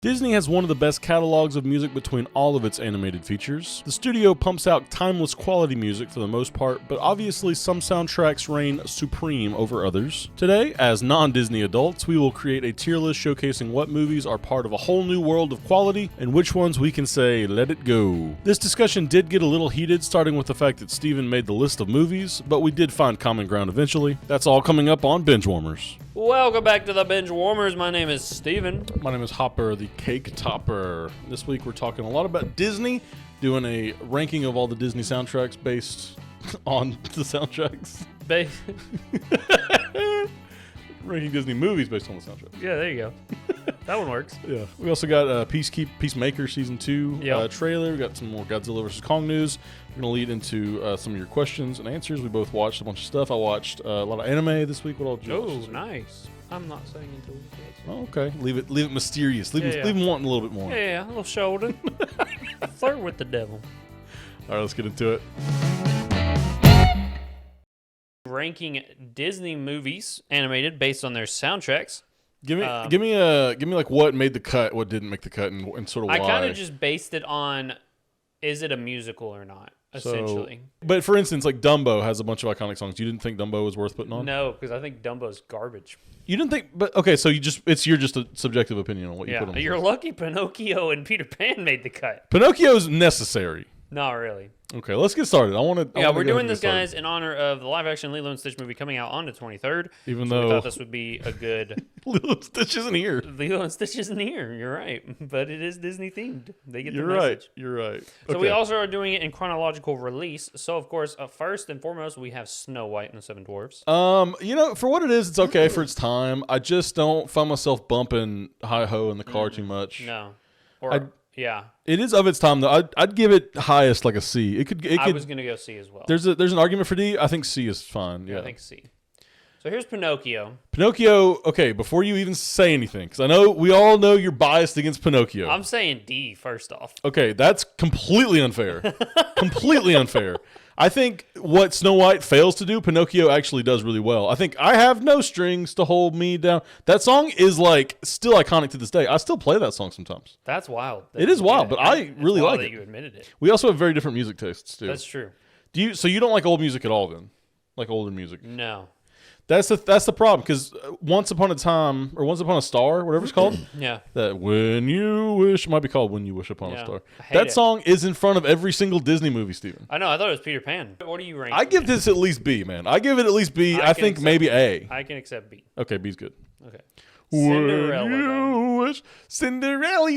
Disney has one of the best catalogs of music between all of its animated features. The studio pumps out timeless quality music for the most part, but obviously some soundtracks reign supreme over others. Today, as non-Disney adults, we will create a tier list showcasing what movies are part of a whole new world of quality and which ones we can say, let it go. This discussion did get a little heated, starting with the fact that Steven made the list of movies, but we did find common ground eventually. That's all coming up on Binge Warmers. Welcome back to the Binge Warmers. My name is Steven. My name is Hopper, the Cake Topper. This week we're talking a lot about Disney, doing a ranking of all the Disney soundtracks based on the soundtracks. Ranking Disney movies based on the soundtracks. Yeah, there you go. That one works. Yeah. We also got Peacemaker Season 2 trailer. We got some more Godzilla vs. Kong news. We're going to lead into some of your questions and answers. We both watched a bunch of stuff. I watched a lot of anime this week. What all did you watch? Oh, nice. I'm not saying until we get to it. Oh, okay. Leave it mysterious. Leave them wanting a little bit more. Yeah, a little shoulder. Flirt with the devil. All right, let's get into it. Ranking Disney movies animated based on their soundtracks. Give me like what made the cut, what didn't make the cut, and sort of why. I kind of just based it on, is it a musical or not? Essentially. But for instance, like Dumbo has a bunch of iconic songs. You didn't think Dumbo was worth putting on? No, because I think Dumbo's garbage. You didn't think, but okay, so it's just a subjective opinion on what you put on. You're lucky Pinocchio and Peter Pan made the cut. Pinocchio's necessary. Not really. Okay, let's get started. We're doing this, guys, in honor of the live-action Lilo & Stitch movie coming out on the 23rd. Even though we thought this would be a good... Lilo & Stitch isn't here. Lilo & Stitch isn't here. You're right. But it is Disney-themed. They get the message. You're right. So we also are doing it in chronological release. So, of course, first and foremost, we have Snow White and the Seven Dwarfs. For what it is, it's okay for its time. I just don't find myself bumping Hi-Ho in the car too much. No. Yeah. It is of its time, though. I'd give it highest like a C. I was going to go C as well. There's an argument for D. I think C is fine. Yeah, I think C. So here's Pinocchio. Okay, before you even say anything, because we all know you're biased against Pinocchio. I'm saying D first off. Okay, that's completely unfair. Completely unfair. I think what Snow White fails to do, Pinocchio actually does really well. I think I Have No Strings to Hold Me Down. That song is like still iconic to this day. I still play that song sometimes. That's wild. It is wild, but I really like it. You admitted it. We also have very different music tastes too. That's true. So you don't like old music at all then? Like older music? No. That's the problem, because Once Upon a Time, or Once Upon a Star, whatever it's called. Yeah. That When You Wish, it might be called When You Wish Upon a Star. That song is in front of every single Disney movie, Steven. I know, I thought it was Peter Pan. What do you rank? I give this at least B, man. I give it at least B. I think maybe A. I can accept B. Okay, B's good. Okay. Cinderella. When you wish, Cinderella.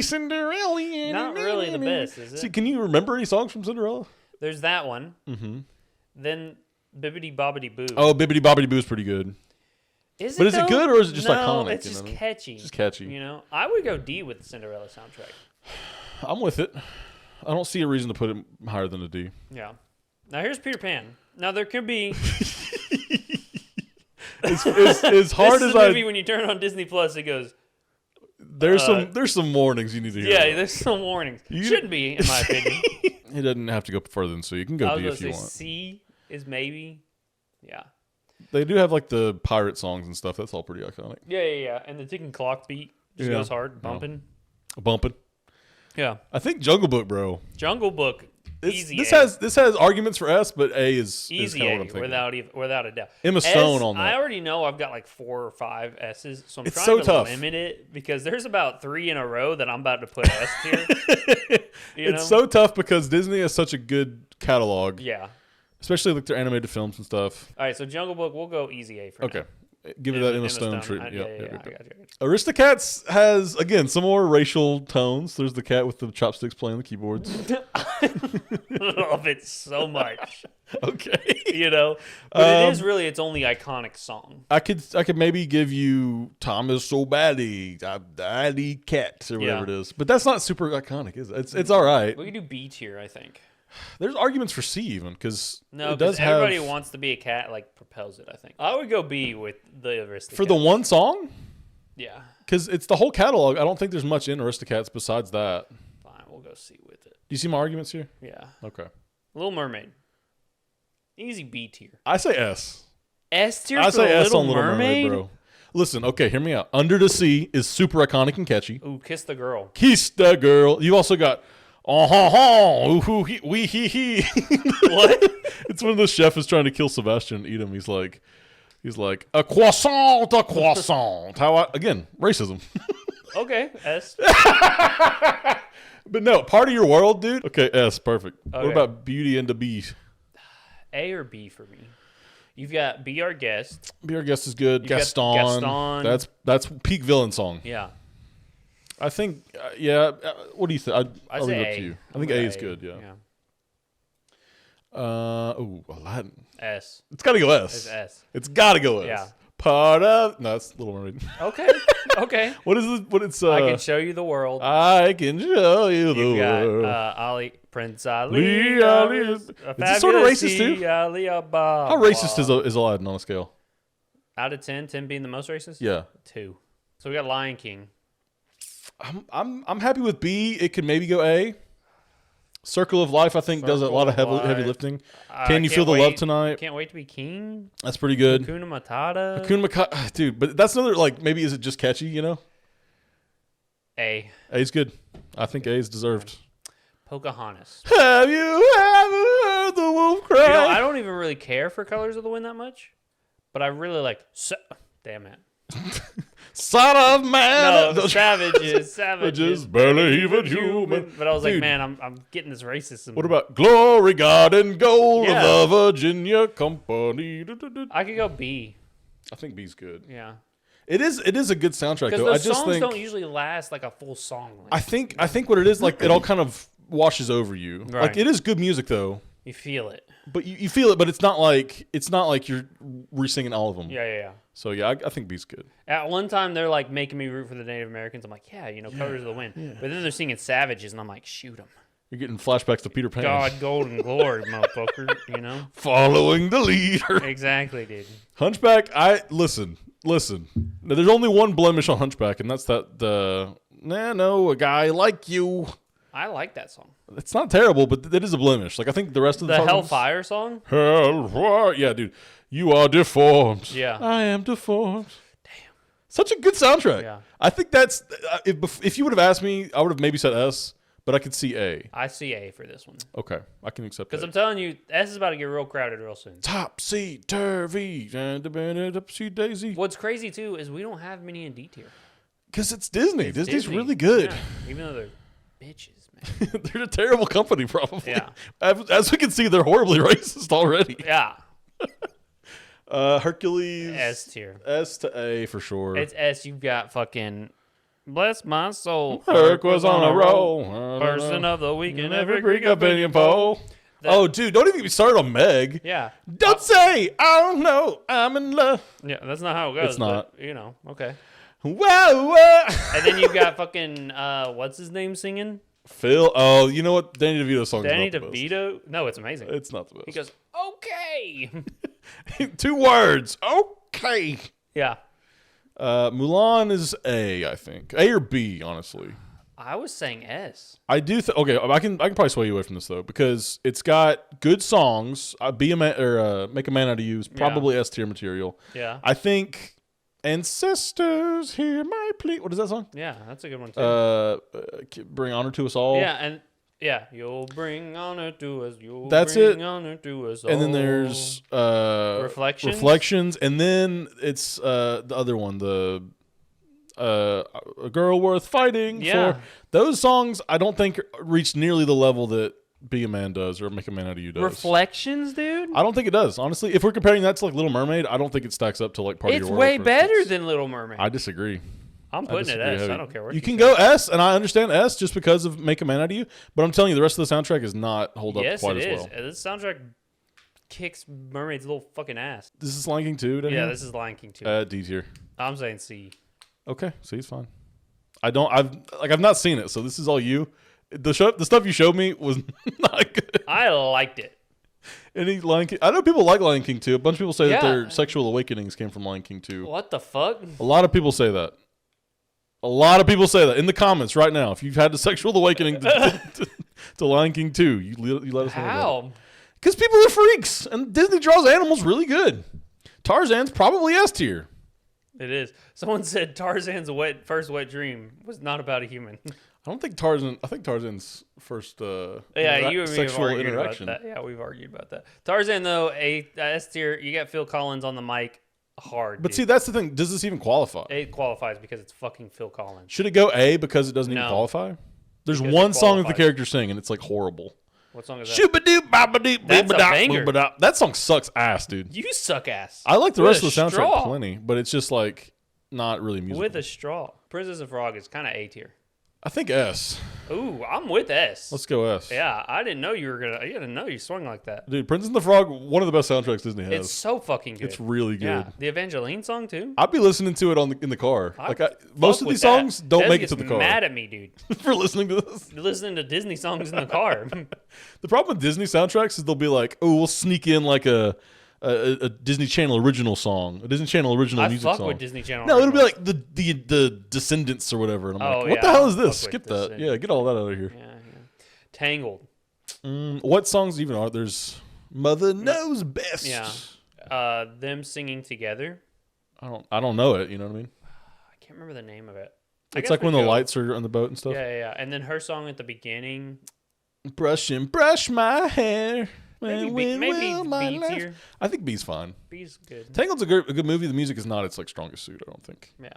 Not really the best, is it? See, can you remember any songs from Cinderella? There's that one. Mm-hmm. Then Bibbidi Bobbidi Boo. Oh, Bibbidi Bobbidi Boo is pretty good. Is it good, or is it just iconic? No, it's just catchy. It's just catchy. You know, I would go D with the Cinderella soundtrack. I'm with it. I don't see a reason to put it higher than a D. Yeah. Now here's Peter Pan. Now there could be. As hard as a movie when you turn on Disney Plus, it goes. There's some warnings you need to hear. Yeah, there's some warnings. Shouldn't be, in my opinion. It doesn't have to go further than C. You can go D if you want. C is maybe. Yeah. They do have like the pirate songs and stuff. That's all pretty iconic. Yeah. And the ticking clock beat just goes hard, bumping. Bumping. Yeah. I think Jungle Book, bro. Jungle Book. Easy. This has arguments for S, but A is easy kind of what I'm thinking. without a doubt. Emma Stone on that. I already know I've got like 4 or 5 S's, so I'm trying to tough. limit it because there's about 3 in a row that I'm about to put S tier. It's so tough because Disney has such a good catalog. Yeah. Especially like their animated films and stuff. All right, so Jungle Book, we'll go easy A for now. Okay. Give it that Emma Stone treatment. Yeah, I got you. Aristocats has, again, some more racial tones. There's the cat with the chopsticks playing the keyboards. I love it so much. Okay. You know? But it is really its only iconic song. I could maybe give you Thomas So Baddy, Daddy Cat, or whatever it is. But that's not super iconic, is it? It's all right. We could do B tier, I think. There's arguments for C even, because everybody wants to be a cat, like, propels it, I think. I would go B with the Aristocats. For the one song? Yeah. Because it's the whole catalog. I don't think there's much in Aristocats besides that. Fine, we'll go C with it. Do you see my arguments here? Yeah. Okay. Little Mermaid. Easy B tier. I say S. S tier I for say the S Little on Little Mermaid? Bro. Listen, okay, hear me out. Under the Sea is super iconic and catchy. Ooh, Kiss the Girl. Kiss the Girl. You also got ooh hoo hee wee hee hee. What? It's when the chef is trying to kill Sebastian and eat him. He's like a croissant. Again, racism. Okay, S. But no, Part of Your World, dude. Okay, S, perfect. Okay. What about Beauty and the Beast? A or B for me. You've got Be Our Guest. Be Our Guest is good. Gaston. That's peak villain song. Yeah. I think, what do you think? I'll leave it up to you. I think A is good, yeah. Aladdin. S. It's got to go S. It's S. It's got to go S. Yeah. Part of... No, that's Little Mermaid. Okay. Okay. What is it? What it's... I Can Show You the World. I can show you the world. You've got Prince Ali. Is this sort of racist too? How racist is Aladdin on a scale? Out of 10, 10 being the most racist? Yeah. 2. So we got Lion King. I'm happy with B. It could maybe go A. Circle of Life, I think, does a lot of heavy lifting. Can You Feel the Love Tonight? Can't Wait to Be King. That's pretty good. Hakuna Matata. Hakuna Matata, dude. But that's another, like, maybe is it just catchy? You know. A. A's good. I think A is deserved. Pocahontas. Have you ever heard the wolf cry? You know, I don't even really care for Colors of the Wind that much, but I really like. Damn it. Son of man. No, savages, barely even human. But I was like, Dude. man, I'm getting this racism. What about Glory, God, and Gold Yeah. of the Virginia Company? I could go B. I think B's good. Yeah. It is a good soundtrack, Because though. I those just songs think don't usually last like a full song. I think what it is, like, it all kind of washes over you. Right. Like, it is good music, though. You feel it. But you feel it, but it's not like you're re-singing all of them. Yeah. So yeah, I think B's good. At one time, they're like making me root for the Native Americans. I'm like, Colors of the Wind. Yeah. But then they're singing Savages, and I'm like, shoot them. You're getting flashbacks to Peter Pan. God, golden glory, motherfucker. You know? Following the leader. Exactly, dude. Hunchback. Listen. Now, there's only one blemish on Hunchback, and that's that a guy like you. I like that song. It's not terrible, but it is a blemish. Like, I think the rest of the songs, Hellfire song? Hellfire. Yeah, dude. You are deformed. Yeah. I am deformed. Damn. Such a good soundtrack. Yeah. I think that's... If you would have asked me, I would have maybe said S, but I could see A. I see A for this one. Okay. I can accept that. Because I'm telling you, S is about to get real crowded real soon. Topsy-turvy. Topsy-daisy. What's crazy, too, is we don't have many in D tier. Because it's Disney. It's Disney's Disney. really good. Yeah. Even though they're bitches, man. They're a terrible company, probably. Yeah. As we can see, they're horribly racist already. Yeah. Hercules. S tier. S to A for sure. It's S. You've got fucking bless my soul. Herc was on a roll. Person of the week in every Greek Greek opinion poll. Oh, dude, don't even get me started on Meg. Yeah. Don't say, I don't know, I'm in love. Yeah, that's not how it goes. It's not. But, okay. Whoa. And then you've got fucking, what's his name singing? Phil. Oh, you know what? Danny DeVito's song Danny is not the best. DeVito? No, it's amazing. It's not the best. He goes, okay. 2 words. Okay. Yeah. Mulan is A, I think. A or B, honestly. I was saying S. I do. Okay, I can probably sway you away from this though because it's got good songs. Be a man or Make a Man Out of You is probably S tier material. Yeah. I think. And sisters, hear my plea. What is that song? Yeah, that's a good one too. Bring honor to us all. Yeah, and you'll bring honor to us. That's bring it. Honor to us all. And then there's reflections, and then it's the other one, a girl worth fighting for. Those songs I don't think reach nearly the level that Be a Man does or Make a Man Out of You does. Reflections, dude. I don't think it does. Honestly, if we're comparing that to like Little Mermaid, I don't think it stacks up to like Part of Your It's World. way better than Little Mermaid. I disagree. I'm putting it S. I don't care what you can go S, and I understand S just because of Make a Man Out of You. But I'm telling you, the rest of the soundtrack is not hold up quite as well. This soundtrack kicks Mermaid's little fucking ass. This is Lion King 2. Yeah, this is Lion King 2. D tier. I'm saying C. Okay, C's fine. I've not seen it, so this is all you. The stuff you showed me was not good. I liked it. Any Lion King? I know people like Lion King 2. A bunch of people say that their sexual awakenings came from Lion King 2. What the fuck? A lot of people say that. A lot of people say that in the comments right now. If you've had a sexual awakening to Lion King 2, you let us know. How? Because people are freaks, and Disney draws animals really good. Tarzan's probably S tier. It is. Someone said Tarzan's first wet dream was not about a human. I don't think Tarzan. I think Tarzan's first You and me have sexual argued interaction. about that. Yeah, we've argued about that. Tarzan, though, S tier. You got Phil Collins on the mic hard. But dude. see, that's the thing. Does this even qualify? It qualifies because it's fucking Phil Collins. Should it go A because it doesn't even No. qualify? There's Because one it song that the qualifies. characters sing, and it's like horrible. What song is that? Shoo-ba-doo, ba-ba-doo, That's a boo-ba-da, banger. boo-ba-da. That song sucks ass, dude. You suck ass. I like the With rest a of the soundtrack straw. plenty, but it's just like not really musical. With a straw. Princess and Frog is kind of A tier. I think S. Ooh, I'm with S. Let's go S. Yeah, I didn't know you were gonna. I didn't know you swung like that. Dude, Princess and the Frog, one of the best soundtracks Disney has. It's so fucking good. It's really good. Yeah, the Evangeline song too. I'd be listening to it in the car. Most of Fuck these with that. songs don't Des make it gets to the car. Mad at me, dude. For listening to this. Listening to Disney songs in the car. The problem with Disney soundtracks is they'll be like, oh, we'll sneak in like a Disney Channel original song, a Disney Channel original I music fuck song. with Disney Channel. No, it'll be originals. like the Descendants or whatever. And I'm Oh, like, what yeah, the hell is I fuck this? with Skip that. Descendants. Yeah, get all that out of here. Yeah. Tangled. What songs even are there's Mother Knows Best. Yeah. Them singing together. I don't know it, you know what I mean? I can't remember the name of it. It's like when the lights are on the boat and stuff. Yeah. And then her song at the beginning. Brush my hair. Maybe When will my B life- tier. I think B's fine. B's good. Tangled's a good movie. The music is not its like strongest suit, I don't think. Yeah.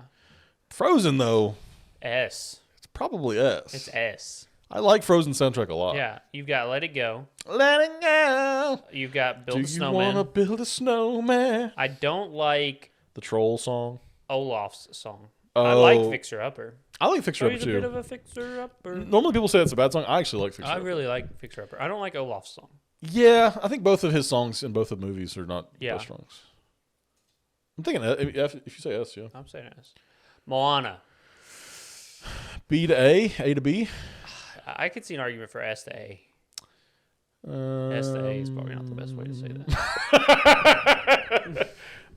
Frozen though, S. it's probably S. It's S. I like Frozen soundtrack a lot. Yeah. You've got Let It Go. Let it go. You've got Build Do a you Snowman. wanna build a snowman? I don't like The Troll song. Olaf's song. Oh, I like Fixer Upper. I like Fixer So Upper he's a bit too. of a Fixer Upper. Normally people say it's a bad song. I actually like Fixer I Upper. really like Fixer Upper. I don't like Olaf's song. Yeah, I think both of his songs in both of the movies are not the Yeah. best songs. I'm thinking if you say S, yeah. I'm saying S. Moana. B to A to B. I could see an argument for S to A. S to A is probably not the best way to say that.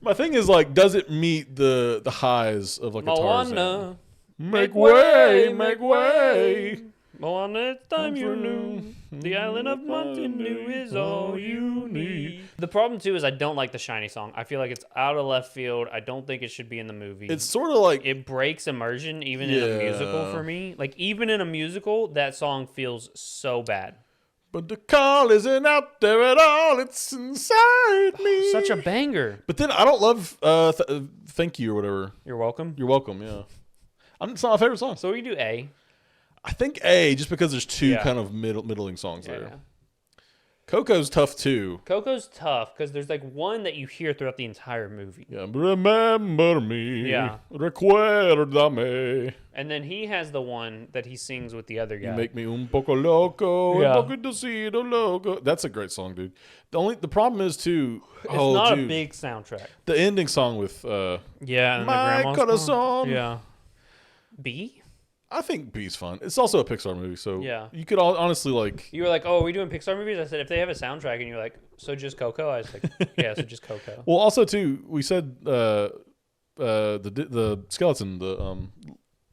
My thing is like, does it meet the highs of like a Tarzan? Moana. Make way, make way. Moana, it's time you knew. The island of Montanu is all you need. The problem too is I don't like the Shiny song. I feel like it's out of left field. I don't think it should be in the movie. It's sort of like It breaks immersion even in a musical for me. Like even in a musical, that song feels so bad. but the call isn't out there at all. It's inside me. Such a banger. But then I don't love Thank You or whatever. You're welcome. You're welcome, yeah. It's not my favorite song. So we do A. I think A, just because there's two Yeah. kind of middling songs Yeah. there. Coco's tough too. Coco's tough because there's like one that you hear throughout the entire movie. Yeah, remember me. Yeah. Recuérdame. And then he has the one that he sings with the other guy. You make me un poco loco, Yeah. un poquito loco. That's a great song, dude. The problem is too. It's not dude, a big soundtrack. the ending song with Yeah. And My the grandma's Corazon. Yeah. B? I think B's fun. It's also a Pixar movie, so Yeah. you could honestly like. You were like, oh, are we doing Pixar movies? I said, if they have a soundtrack. And you're like, so just Coco? I was like, yeah, so just Coco. Well, also too, we said the skeleton, the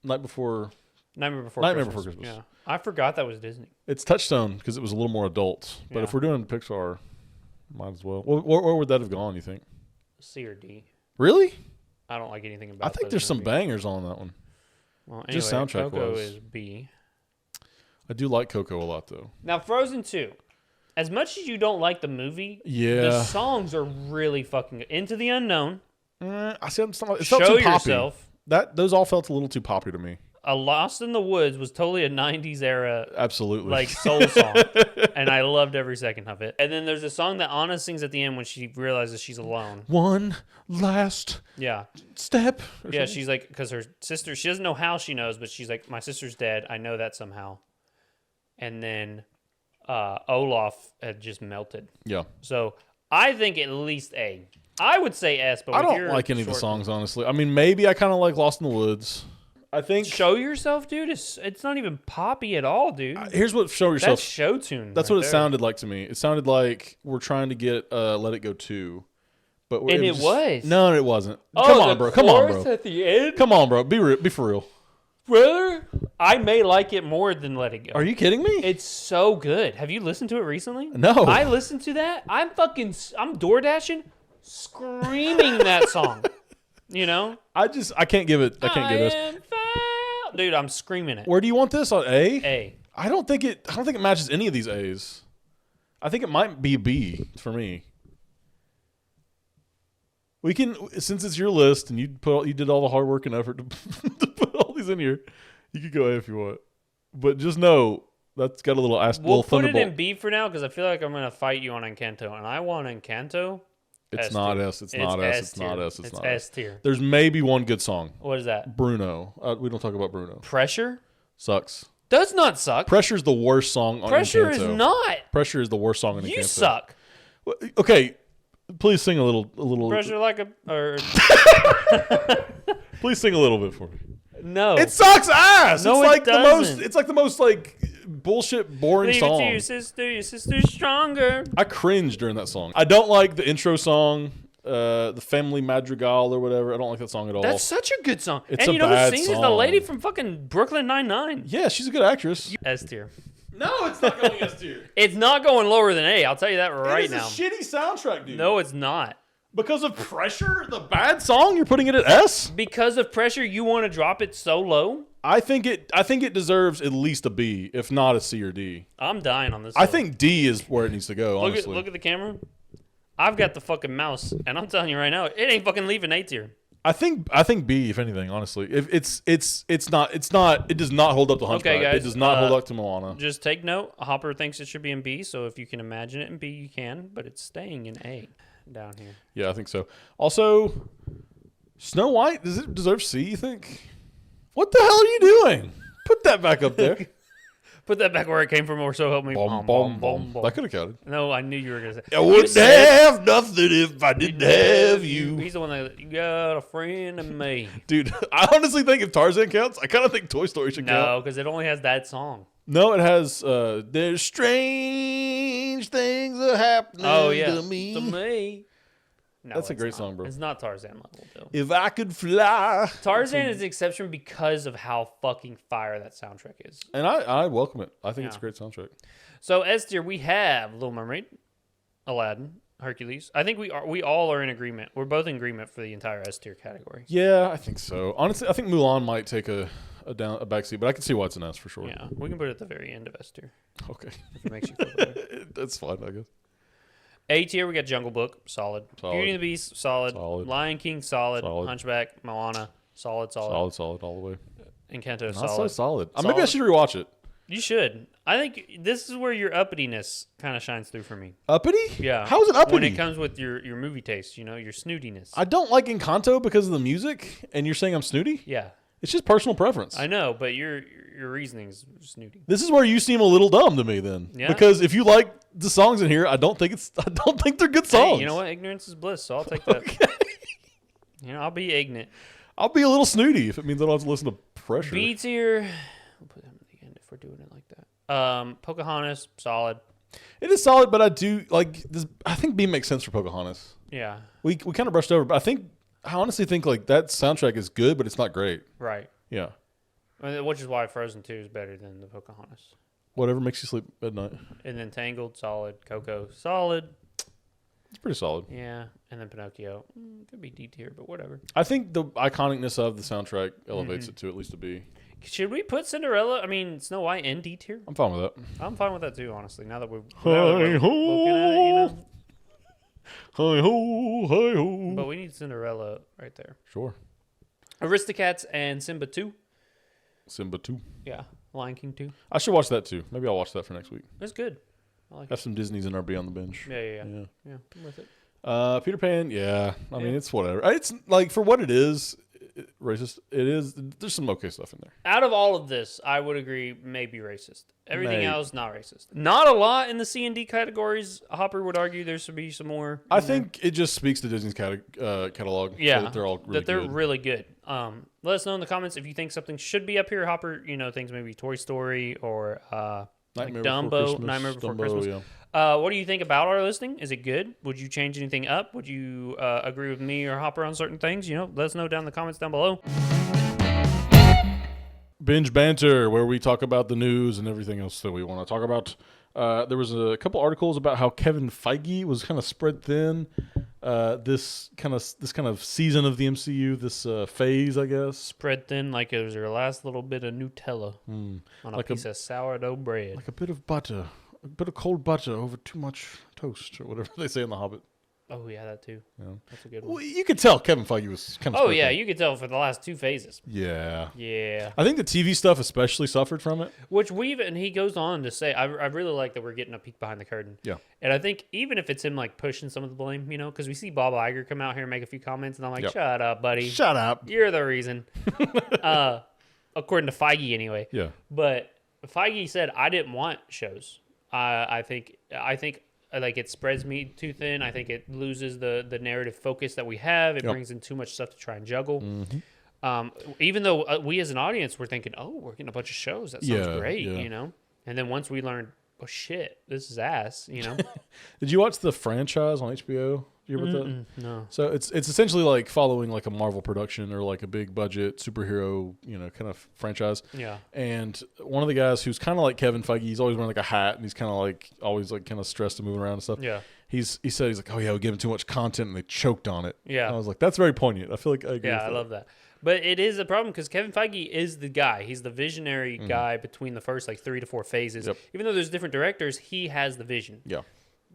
Nightmare Before Christmas. Yeah. I forgot that was Disney. It's Touchstone because it was a little more adult. But Yeah. if we're doing Pixar, might as well. Where would that have gone? You think? C or D. Really? I don't like anything about I think those there's some movies. bangers on that one. Well, anyway, just soundtrack Coco wise. is B. I do like Coco a lot though. Now, Frozen 2. As much as you don't like the movie, the Yeah. songs are really fucking good. Into the Unknown. I said it felt Show too poppy. Yourself. Those all felt a little too poppy to me. A Lost in the Woods was totally a 90s era Absolutely. like soul song. And I loved every second of it. And then there's a song that Anna sings at the end when she realizes she's alone. One last Yeah. step. or Yeah, something. she's like, because her sister, she doesn't know how she knows, but she's like, my sister's dead. I know that somehow. And then Olaf had just melted. Yeah. So I think at least A. I would say S, but I with don't your like any of the short- songs, honestly. I mean, maybe I kind of like Lost in the Woods. I think. Show Yourself, dude. It's not even poppy at all, dude. Here's what Show Yourself. That's show tune. That's right what it there. sounded like to me. It sounded like we're trying to get Let It Go 2. But And it was. No, it wasn't. Oh, Come on, the bro. Come on, chorus bro. at the end, Come on, bro. Be for real. brother. I may like it more than Let It Go. Are you kidding me? It's so good. Have you listened to it recently? No. I listened to that. I'm DoorDashing, screaming that song. You know? I can't give it. I can't give this. Dude, I'm screaming it. Where do you want this on A? A. I don't think it matches any of these A's. I think it might be B for me. We can, since it's your list and you did all the hard work and effort to put all these in here. You could go A if you want, but just know that's got a little We'll put it thunderbolt. in B for now because I feel like I'm gonna fight you on Encanto, and I want Encanto. It's not S. It's not S. It's not S. It's S tier. There's maybe one good song. What is that? Bruno. We don't talk about Bruno. Pressure Sucks. does not suck. Pressure's the worst song on Pressure Encanto. is not. Pressure is the worst song on Encanto. You suck. Okay, please sing a little. Pressure like a. Or... Please sing a little bit for me. No. It sucks ass. No, it's like it doesn't. the most. It's like the most like bullshit, boring Leave song. it to your sister. Your sister's stronger. I cringed during that song. I don't like the intro song, the Family Madrigal or whatever. I don't like that song at all. That's such a good song. It's and a you know who bad sings it? The song. lady from fucking Brooklyn Nine-Nine. Yeah, she's a good actress. S tier. No, it's not going S tier. It's not going lower than A. I'll tell you that right now. It's a shitty soundtrack, dude. No, it's not. Because of Pressure, the bad song, you're putting it at S? Because of Pressure, you want to drop it so low? I think it deserves at least a B, if not a C or D. I'm dying on this. I think D is where it needs to go, honestly. Look at the camera. I've got the fucking mouse, and I'm telling you right now, it ain't fucking leaving A tier. I think B, if anything, honestly. If it's not it does not hold up to Hunchback. Okay, guys, it does not hold up to Moana. Just take note. Hopper thinks it should be in B, so if you can imagine it in B, you can, but it's staying in A down here. Yeah, I think so. Also, Snow White, does it deserve C, you think? What the hell are you doing? Put that back up there. Put that back where it came from, or so help me. Bom, bom, bom. That could have counted. No, I knew you were going to say. I wouldn't have nothing if I didn't have you. He's the one that, you got a friend in me. Dude, I honestly think if Tarzan counts, I kind of think Toy Story should count. No, because it only has that song. No, it has, there's strange things are happening to me. To me. No, That's a it's great not. song, bro. It's not Tarzan level, though. If I could fly. Tarzan is the exception because of how fucking fire that soundtrack is. And I welcome it. I think it's a great soundtrack. So S tier, we have Little Mermaid, Aladdin, Hercules. I think we all are in agreement. We're both in agreement for the entire S tier category. Yeah, I think so. Honestly, I think Mulan might take a backseat, but I can see why it's an S for sure. Yeah, we can put it at the very end of S tier. Okay. If it makes you feel better. That's fine, I guess. A tier, we got Jungle Book, solid. Beauty and the Beast, solid. Lion King, solid. Hunchback, Moana, solid. Solid all the way. Encanto, Not solid. so solid. Maybe I should rewatch it. You should. I think this is where your uppityness kind of shines through for me. Uppity? Yeah. How is it uppity? When it comes with your movie taste, your snootiness. I don't like Encanto because of the music, and you're saying I'm snooty? Yeah. It's just personal preference. I know, but your reasoning's snooty. This is where you seem a little dumb to me then. Yeah. Because if you like the songs in here, I don't think they're good songs. Hey, you know what? Ignorance is bliss, so I'll take that. Okay. I'll be ignorant. I'll be a little snooty if it means I don't have to listen to Pressure. B tier. We'll put them at the end if we're doing it like that. Pocahontas, solid. It is solid, but I do like this. I think B makes sense for Pocahontas. Yeah. We kind of brushed over, but I honestly think like that soundtrack is good, but it's not great. Right. Yeah. Which is why Frozen 2 is better than the Pocahontas. Whatever makes you sleep at night. And then Tangled, solid. Coco, solid. It's pretty solid. Yeah. And then Pinocchio. Could be D tier, but whatever. I think the iconicness of the soundtrack elevates it to at least a B. Should we put Snow White in D tier? I'm fine with that. I'm fine with that too, honestly. Now that we're Hi-ho. looking at it, Hi ho, hi ho. But we need Cinderella right there. Sure. Aristocats and Simba 2. Simba 2. Yeah. Lion King 2. I should watch that too. Maybe I'll watch that for next week. It's good. I like Have some Disney's in our Be on the Binge. Yeah. I'm with it. Peter Pan, yeah. I mean, it's whatever. It's like for what it is, racist. It is. There's some okay stuff in there. Out of all of this, I would agree maybe racist. Everything Maybe. else, not racist. Not a lot in the C and D categories. Hopper would argue there should be some more. I think it just speaks to Disney's catalog. Yeah, that they're all really good. really good. Let us know in the comments if you think something should be up here. Hopper, things maybe Toy Story or like Dumbo, Nightmare Before Christmas. Yeah. What do you think about our listing? Is it good? Would you change anything up? Would you agree with me or Hopper on certain things? Let us know down in the comments down below. Binge Banter, where we talk about the news and everything else that we want to talk about. There was a couple articles about how Kevin Feige was kind of spread thin. This kind of season of the MCU, this phase, I guess. Spread thin like it was your last little bit of Nutella on a piece of sourdough bread. Like a bit of butter, a bit of cold butter over too much toast, or whatever they say in The Hobbit. Oh, yeah, that too. Yeah. That's a good one. Well, you could tell Kevin Feige was kind of Oh, yeah, you could tell for the last 2 phases. Yeah. Yeah. I think the TV stuff especially suffered from it. Which and he goes on to say, I really like that we're getting a peek behind the curtain. Yeah. And I think even if it's him like pushing some of the blame, because we see Bob Iger come out here and make a few comments, and I'm like, shut up, buddy. Shut up. You're the reason. According to Feige, anyway. Yeah. But Feige said, I didn't want shows. I think like it spreads me too thin. I think it loses the narrative focus that we have. It brings in too much stuff to try and juggle. Mm-hmm. Even though we as an audience were thinking, oh, we're getting a bunch of shows. That sounds great, And then once we learned, oh shit, this is ass, Did you watch the franchise on HBO? You hear about that? No. So it's essentially like following like a Marvel production or like a big budget superhero, kind of franchise. Yeah. And one of the guys who's kind of like Kevin Feige, he's always wearing like a hat and he's kind of like always like kind of stressed and moving around and stuff. Yeah. He said he's like, oh yeah, we gave him too much content and they choked on it. Yeah. And I was like, that's very poignant. I feel like I agree. Yeah, I love that. But it is a problem because Kevin Feige is the guy. He's the visionary guy between the first like 3 to 4 phases. Yep. Even though there's different directors, he has the vision. Yeah.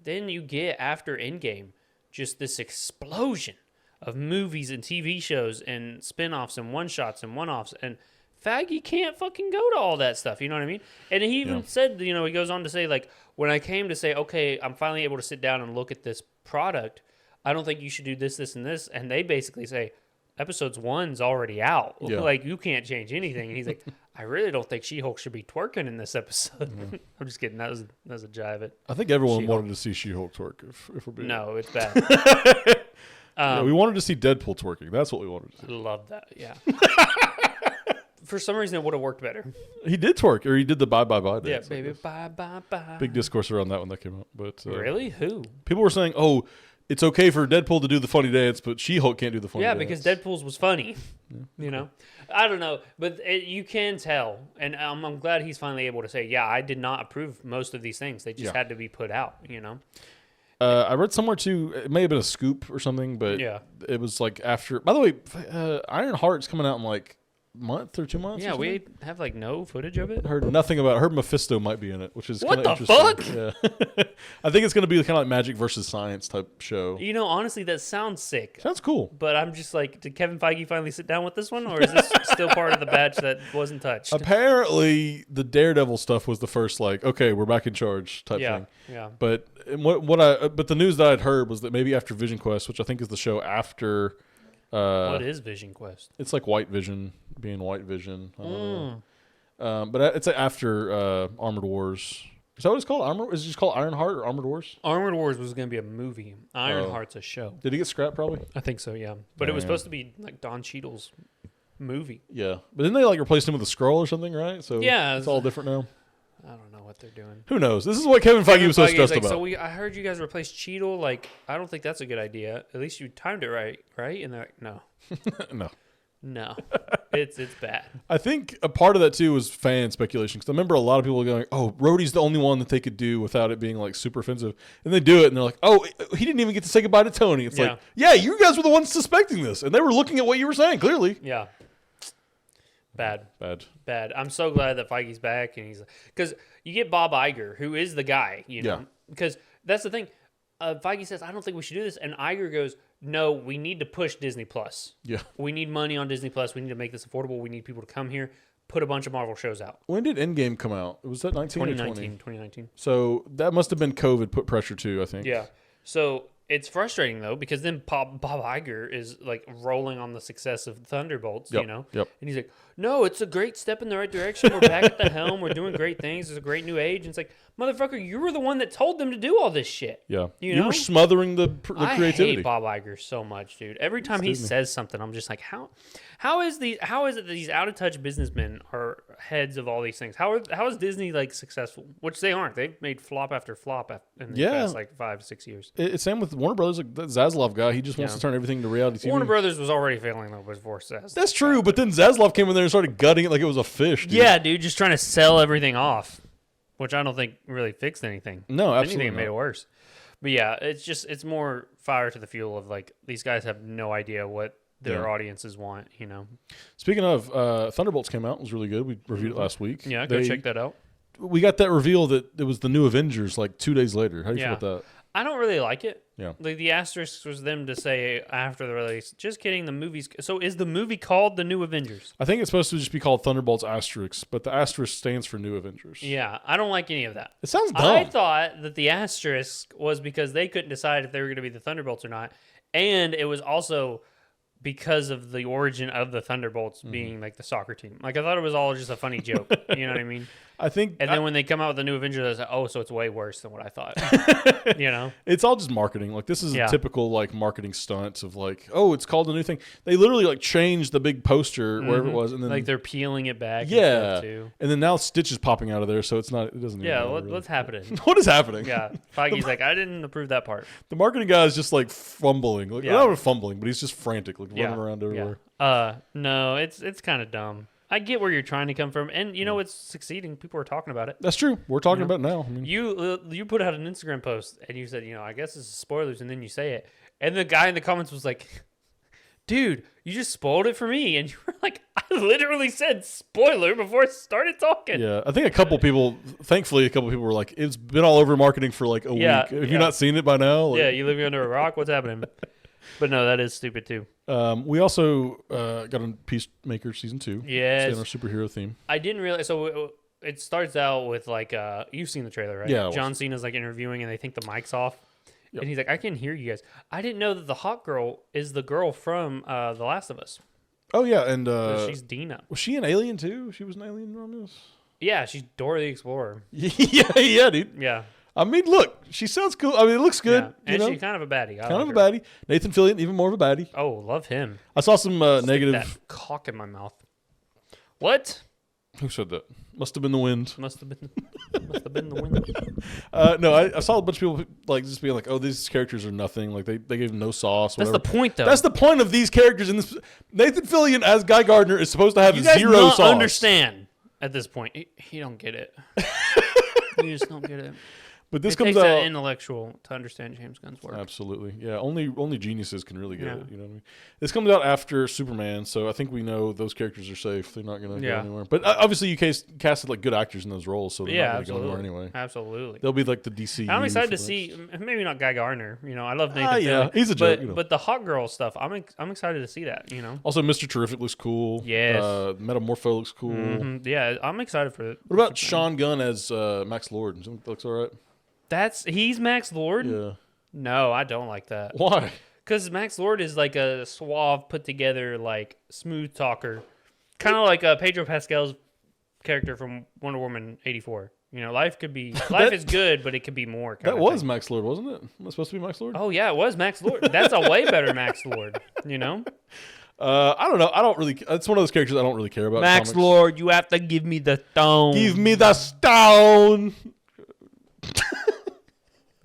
Then you get after Endgame just this explosion of movies and TV shows and spin-offs and one-shots and one-offs. And Feige can't fucking go to all that stuff. You know what I mean? And he even said, he goes on to say, like, when I came to say, okay, I'm finally able to sit down and look at this product, I don't think you should do this, this, and this. And they basically say, episodes 1's already out. Yeah. Like, you can't change anything. And he's like, I really don't think She-Hulk should be twerking in this episode. Yeah. I'm just kidding. That was a jive. I think everyone She-Hulk. wanted to see She-Hulk twerk. If we're being No, it's bad. we wanted to see Deadpool twerking. That's what we wanted to see. Love that. Yeah. For some reason, it would have worked better. He did twerk, or he did the bye bye bye dance. Yeah, baby, bye bye bye. Big discourse around that when that came out. But really, who? People were saying, "Oh, it's okay for Deadpool to do the funny dance, but She-Hulk can't do the funny dance." Yeah, because Deadpool's was funny. Yeah. I don't know, but you can tell, and I'm glad he's finally able to say, "Yeah, I did not approve most of these things. They just had to be put out." I read somewhere too. It may have been a scoop or something, but it was like after. By the way, Iron Heart's coming out in like month or 2 months. Yeah, we have like no footage of it. Heard nothing about it. I heard Mephisto might be in it, which is what kind of the interesting. fuck? Yeah. I think it's going to be kind of like Magic versus Science type show. Honestly, that sounds sick. Sounds cool. But I'm just like, did Kevin Feige finally sit down with this one, or is this still part of the batch that wasn't touched? Apparently, the Daredevil stuff was the first like, okay, we're back in charge type thing. Yeah. But but the news that I'd heard was that maybe after Vision Quest, which I think is the show after. What is Vision Quest? It's like White Vision being White Vision. I don't know. But it's after Armored Wars. Is that what it's called? Is it just called Iron Heart or Armored Wars? Armored Wars was going to be a movie. Iron Heart's a show. Did he get scrapped probably? I think so, yeah. But it was supposed to be like Don Cheadle's movie. Yeah. But then they like replaced him with a Skrull or something, right? So it's all different now. I don't know what they're doing. Who knows? This is what Kevin Feige was so stressed about. So I heard you guys replace Cheadle. Like, I don't think that's a good idea. At least you timed it right? And they're like, no. No. It's bad. I think a part of that too was fan speculation, because I remember a lot of people going, "Oh, Rhodey's the only one that they could do without it being like super offensive," and they do it, and they're like, "Oh, he didn't even get to say goodbye to Tony." It's like, yeah, you guys were the ones suspecting this, and they were looking at what you were saying clearly. Yeah. Bad. Bad. I'm so glad that Feige's back, and because you get Bob Iger, who is the guy, because that's the thing. Feige says, I don't think we should do this. And Iger goes, no, we need to push Disney Plus. Yeah. We need money on Disney Plus. We need to make this affordable. We need people to come here, put a bunch of Marvel shows out. When did Endgame come out? Was that 2019? 2019. So that must have been COVID put pressure too, I think. Yeah. So it's frustrating though, because then Bob Iger is like rolling on the success of Thunderbolts, Yep. And he's like, no, it's a great step in the right direction. We're back at the helm. We're doing great things. It's a great new age. And it's like, motherfucker, you were the one that told them to do all this shit. Yeah. You were smothering the creativity. I hate Bob Iger so much, dude. Every time he says something, I'm just like, how is it that these out of touch businessmen are heads of all these things? How is Disney like successful? Which they aren't. They've made flop after flop in the past like 5 to 6 years. It's same with Warner Brothers. Like that Zaslav guy, he just wants to turn everything to reality TV. Warner Brothers was already failing though before Zaslav. That's true, but then Zaslav came in there and started gutting it like it was a fish. Dude. Yeah, dude, just trying to sell everything off. which I don't think really fixed anything. No, If absolutely anything, it made it not. worse. But yeah, it's more fire to the fuel of like these guys have no idea what their audiences want, you know. Speaking of, Thunderbolts came out. It was really good. We reviewed it last week. Yeah, go check that out. We got that reveal that it was the new Avengers like 2 days later. How do you feel about that? I don't really like it. Yeah. Like the asterisk was them to say after the release, just kidding, the movie's... So is the movie called The New Avengers? I think it's supposed to just be called Thunderbolts Asterisk, but the asterisk stands for New Avengers. Yeah, I don't like any of that. It sounds dumb. I thought that the asterisk was because they couldn't decide if they were going to be the Thunderbolts or not. And it was also because of the origin of the Thunderbolts being like the soccer team. Like I thought it was all just a funny joke. You know what I mean? I think, and then when they come out with the New Avengers, I was like, oh, so it's way worse than what I thought. You know, it's all just marketing. Like this is a typical like marketing stunt of like, oh, it's called a new thing. They literally like changed the big poster wherever it was, and then like they're peeling it back. Yeah, and stuff too. And then now Stitch is popping out of there, so it's not. It doesn't. Yeah, even what's happening? What is happening? Yeah, Feige's like, I didn't approve that part. The marketing guy is just like fumbling, like not fumbling, but he's just frantic, like running around everywhere. No, it's kind of dumb. I get where you're trying to come from, and you know it's succeeding. People are talking about it. That's true. We're talking about it now. I mean, you put out an Instagram post and you said, I guess this is spoilers, and then you say it, and the guy in the comments was like, "Dude, you just spoiled it for me," and you were like, "I literally said spoiler before I started talking." Yeah, I think thankfully, a couple people were like, "It's been all over marketing for like a week. Have you not seen it by now?" Like, yeah, you living under a rock? What's happening? But no, that is stupid too. We also got on Peacemaker season 2. Yes, staying our superhero theme. I didn't realize. So it starts out with like you've seen the trailer, right? Yeah. John Cena's like interviewing, and they think the mic's off, and he's like, "I can hear you guys." I didn't know that the hot girl is the girl from The Last of Us. Oh yeah, and she's Dina. Was she an alien too? She was an alien on this. Yeah, she's Dora the Explorer. yeah, dude. Yeah. I mean, look, she sounds cool. I mean, it looks good. Yeah. And she's kind of a baddie. Kind of a baddie. Nathan Fillion, even more of a baddie. Oh, love him. I saw some negative. That cock in my mouth. What? Who said that? Must have been the wind. Must have been the wind. No, I saw a bunch of people like just being like, "Oh, these characters are nothing. Like they gave them no sauce." That's whatever. the point, though. That's the point of these characters in this. Nathan Fillion as Guy Gardner is supposed to have you guys zero don't sauce. Understand at this point. You don't get it. You just don't get it. But this it comes takes out that intellectual to understand James Gunn's work. Absolutely, yeah. Only geniuses can really get it. You know what I mean? This comes out after Superman, so I think we know those characters are safe. They're not going to go anywhere. But obviously, you casted like good actors in those roles, so they're not going to go anywhere anyway. Absolutely, they'll be like the DC. I'm excited to see. Maybe not Guy Gardner. I love Nathan. Yeah, he's a joke. But the hot girl stuff, I'm excited to see that. Also, Mr. Terrific looks cool. Yes. Metamorpho looks cool. Mm-hmm. Yeah, I'm excited for it. What about Sean Gunn as Max Lord? That looks all right. He's Max Lord? Yeah. No, I don't like that. Why? Because Max Lord is like a suave, put together, like smooth talker, kind of like Pedro Pascal's character from Wonder Woman 84. Life is good, but it could be more. That was Max Lord, wasn't it? Was it supposed to be Max Lord? Oh yeah, it was Max Lord. That's a way better Max Lord. I don't know. I don't really. It's one of those characters I don't really care about. Max Lord, you have to give me the stone. Give me the stone.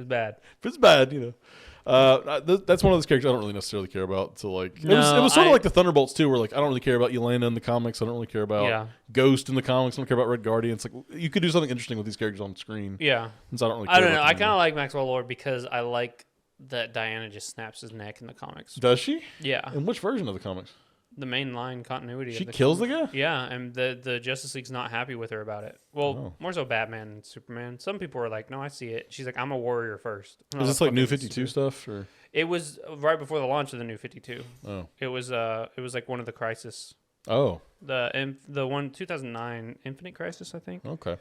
It's bad. It's bad, that's one of those characters I don't really necessarily care about. So like, it was sort of like the Thunderbolts too, where like I don't really care about Yelena in the comics. I don't really care about Ghost in the comics. I don't care about Red Guardian. It's like you could do something interesting with these characters on screen. Yeah. Since I don't really. Care I don't know. about I kind of like Maxwell Lord because I like that Diana just snaps his neck in the comics. Does she? Yeah. In which version of the comics? The mainline continuity. She kills the guy? Yeah, and the Justice League's not happy with her about it. Well, more so Batman and Superman. Some people are like, no, I see it. She's like, I'm a warrior first. Is this like New 52 stuff? Or? It was right before the launch of the New 52. Oh. It was like one of the Crisis. Oh. The one 2009 Infinite Crisis, I think. Okay.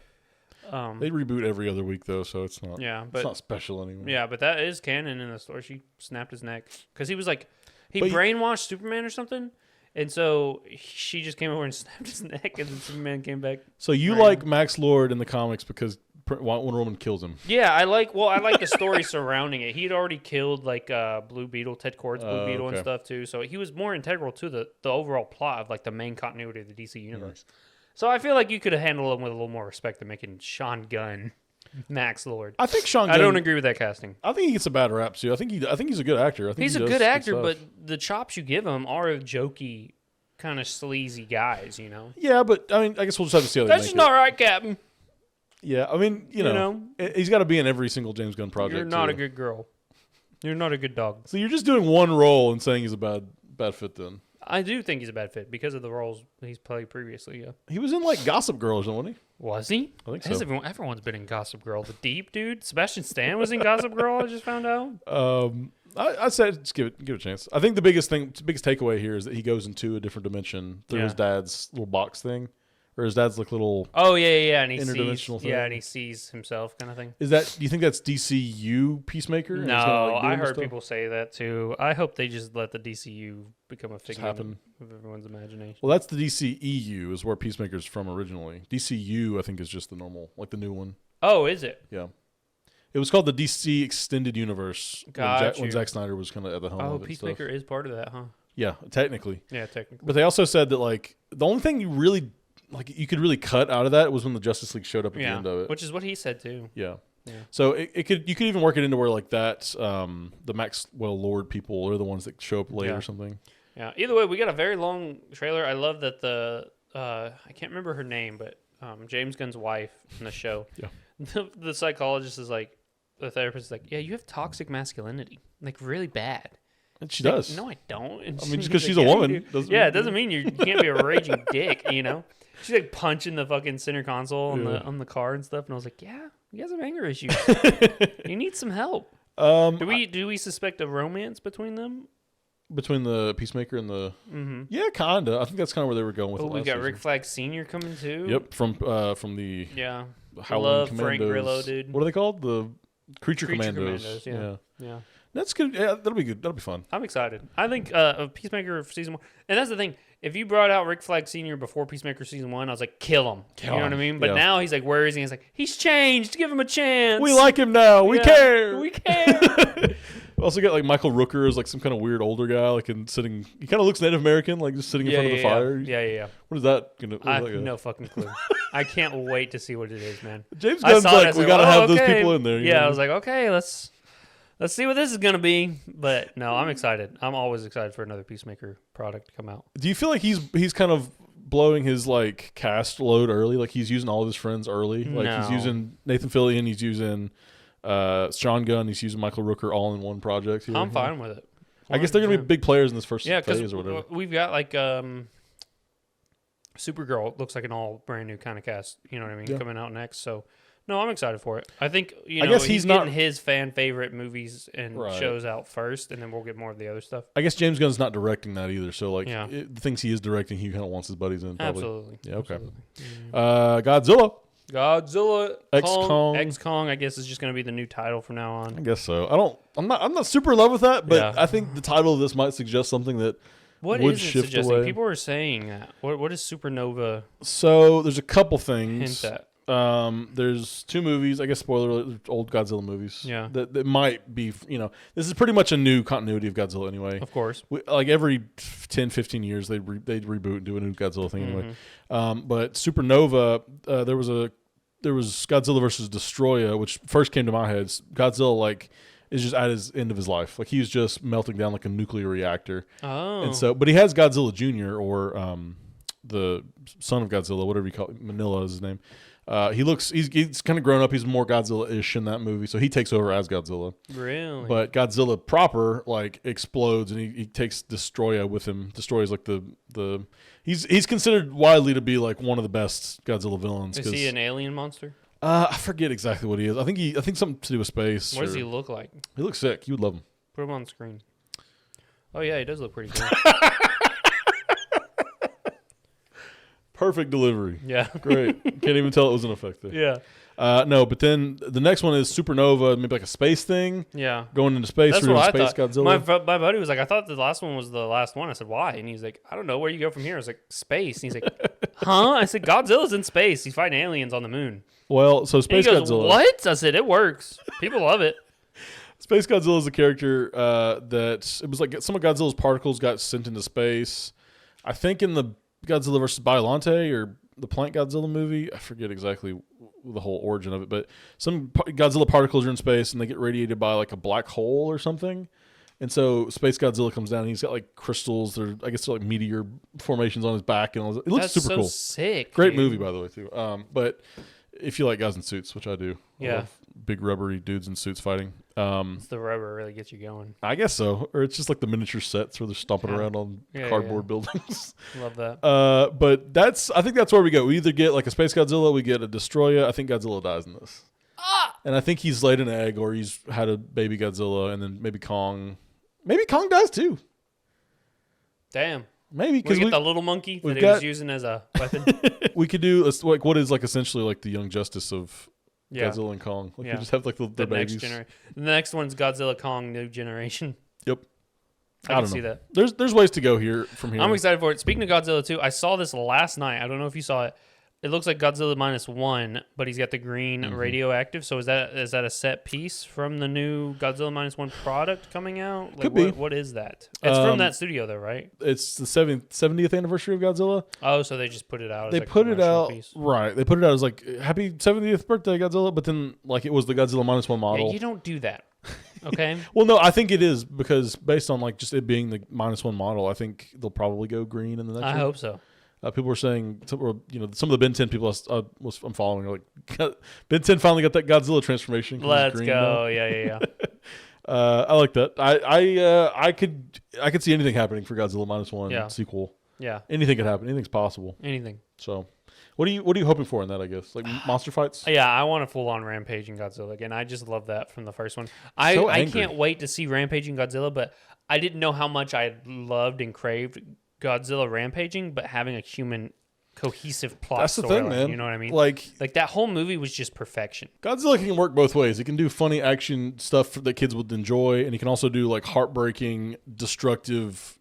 They reboot every other week though, so it's not. Yeah, but it's not special anymore. Yeah, but that is canon in the story. She snapped his neck because he was like, brainwashed Superman or something. And so she just came over and snapped his neck, and then Superman came back. So you like Max Lord in the comics because Wonder Woman kills him? Yeah, I like the story surrounding it. He had already killed Blue Beetle, Ted Kord's Blue Beetle and stuff too. So he was more integral to the overall plot of like the main continuity of the DC universe. So I feel like you could have handled him with a little more respect than making Sean Gunn Max Lord. I think Sean Gunn, I don't agree with that casting. I think he gets a bad rap too. I think he's a good actor. He's a good actor, but the chops you give him are jokey, kind of sleazy guys, Yeah, but I mean, I guess we'll just have to see how they make it. That's just not right, Captain. Yeah, I mean, you know, he's got to be in every single James Gunn project. You're not a good girl. You're not a good dog. So you're just doing one role and saying he's a bad fit then. I do think he's a bad fit because of the roles he's played previously, yeah. He was in, like, Gossip Girl or something, wasn't he? Was he? I think so. Everyone's been in Gossip Girl. The Deep dude, Sebastian Stan was in Gossip Girl, I just found out. I said just give it a chance. I think the biggest takeaway here is that he goes into a different dimension through his dad's little box thing. Or his dad's like little and he interdimensional sees, thing. Yeah, and he sees himself kind of thing. Do you think that's DCU Peacemaker? No, I heard people say that too. I hope they just let the DCU become a figment of everyone's imagination. Well, that's the DCEU is where Peacemaker's from originally. DCU, I think, is just the normal, like the new one. Oh, is it? Yeah. It was called the DC Extended Universe when Zack Snyder was kind of at the helm of it. Oh, Peacemaker is part of that, huh? Yeah, technically. Yeah, technically. But they also said that, like, the only thing you could really cut out of that was when the Justice League showed up at the end of it. Which is what he said too. Yeah. So you could even work it into where, like, that the Maxwell Lord people are the ones that show up later or something. Yeah. Either way, we got a very long trailer. I love that I can't remember her name, but James Gunn's wife in the show. Yeah. The psychologist is like, the therapist is like, yeah, you have toxic masculinity, like really bad. And she does. Like, no, I don't. And I mean, just because she's a woman. It doesn't mean you can't be a raging dick, you know? She's like punching the fucking center console on the car and stuff. And I was like, yeah, you guys have anger issues. You need some help. Do we suspect a romance between them? Between the Peacemaker and the... Mm-hmm. Yeah, kind of. I think that's kind of where they were going with it. We got Rick Flag Sr. coming too. Yep, from the... Yeah. Howling Commandos. Frank Grillo, dude. What are they called? The Creature Commandos. Yeah. That's good. Yeah, that'll be good. That'll be fun. I'm excited. I think Peacemaker season 1. And that's the thing. If you brought out Rick Flag Sr. before Peacemaker season 1, I was like, kill him. You know what I mean? But now he's like, where is he? He's like, he's changed. Give him a chance. We like him now. We care. We care. We also got like Michael Rooker as like some kind of weird older guy, like he kind of looks Native American, like just sitting in front of the fire. Yeah. What is that gonna? I have no fucking clue. I can't wait to see what it is, man. James Gunn's like, we gotta have those people in there. Yeah, I was like, okay, let's see what this is gonna be. But no, I'm excited. I'm always excited for another Peacemaker product to come out. Do you feel like he's kind of blowing his like cast load early? Like he's using all of his friends early. Like he's using Nathan Fillion, he's using Sean Gunn, he's using Michael Rooker all in one project here. I'm fine with it. 100%. I guess they're gonna be big players in this first phase or whatever. We've got like Supergirl looks like an all brand new kind of cast, you know what I mean, coming out next. So no, I'm excited for it. I think he's getting his fan favorite movies and shows out first, and then we'll get more of the other stuff. I guess James Gunn's not directing that either, so like the things he is directing, he kind of wants his buddies in. Probably. Absolutely. Yeah. Okay. Absolutely. Godzilla. X Kong, I guess, is just going to be the new title from now on. I guess so. I'm not super in love with that, but I think the title of this might suggest something that would shift suggesting? away. People are saying that. What is Supernova? So there's a couple things. Hint at. There's two movies, I guess, spoiler alert, old Godzilla movies. Yeah. That might be, this is pretty much a new continuity of Godzilla anyway. Of course. Like every 10, 15 years, they'd reboot and do a new Godzilla thing anyway. But Supernova, there was Godzilla versus Destroya, which first came to my head. Godzilla, like, is just at his end of his life. Like, he's just melting down like a nuclear reactor. Oh. And so, but he has Godzilla Jr., or the son of Godzilla, whatever you call it. Manila is his name. He's kind of grown up. He's more Godzilla-ish in that movie, so he takes over as Godzilla. Really? But Godzilla proper like explodes, and he takes Destroya with him. Destroya's like the he's considered widely to be like one of the best Godzilla villains. Is he an alien monster? I forget exactly what he is. I think something to do with space. What does he look like? He looks sick. You would love him. Put him on the screen. Oh yeah, he does look pretty good. Perfect delivery. Yeah. Great. Can't even tell it was an effect there. Yeah. No, but then the next one is Supernova, maybe like a space thing. Yeah. Going into space. That's what I space thought. Godzilla. My buddy was like, I thought the last one was the last one. I said, why? And he's like, I don't know. Where you go from here? I was like, space. And he's like, huh? I said, Godzilla's in space. He's fighting aliens on the moon. Well, so Space and he goes, Godzilla. What? I said, it works. People love it. Space Godzilla is a character that it was like some of Godzilla's particles got sent into space. I think in the Godzilla versus Biollante or the Plant Godzilla movie, I forget exactly the whole origin of it, but some Godzilla particles are in space and they get radiated by like a black hole or something. And so Space Godzilla comes down and he's got like crystals, or I guess they're like meteor formations on his back, and all that. It looks super cool. Sick. Great dude. movie, by the way, too. But if you like guys in suits, which I do. Yeah. I love big rubbery dudes in suits fighting. It's the rubber really gets you going. I guess so. Or it's just like the miniature sets where they're stomping around on cardboard buildings. Love that. But I think that's where we go. We either get like a Space Godzilla, we get a Destroyer. I think Godzilla dies in this. And I think he's laid an egg or he's had a baby Godzilla, and then maybe Kong. Maybe Kong dies too. Damn. Maybe because we get the little monkey that he was using as a weapon. We could do like what is like essentially like the Young Justice of Godzilla and Kong. Like we just have like the babies. Next generation. The next one's Godzilla Kong New Generation. Yep. I can see that. There's ways to go here from here. I'm excited for it. Speaking of Godzilla 2, I saw this last night. I don't know if you saw it. It looks like Godzilla -1, but he's got the green radioactive. So is that a set piece from the new Godzilla -1 product coming out? Like, Could be. What is that? It's from that studio though, right? It's the 70th anniversary of Godzilla. Oh, so they just put it out. They put it out right. They put it out as like happy 70th birthday Godzilla, but then like it was the Godzilla -1 model. Yeah, you don't do that. Okay. Well, no, I think it is because based on like just it being the -1 model, I think they'll probably go green in the next I year. hope so. People were saying, some of the Ben 10 people I'm following are like, Ben 10 finally got that Godzilla transformation. Let's go. Yeah. I like that. I could see anything happening for Godzilla -1 sequel. Yeah. Anything could happen. Anything's possible. Anything. So, what are you hoping for in that? I guess like monster fights. Yeah, I want a full on rampaging Godzilla again. I just love that from the first one. I can't wait to see rampaging Godzilla, but I didn't know how much I loved and craved Godzilla rampaging, but having a human cohesive plot. That's the thing, man. You know what I mean? Like that whole movie was just perfection. Godzilla can work both ways. He can do funny action stuff that kids would enjoy, and he can also do like heartbreaking, destructive,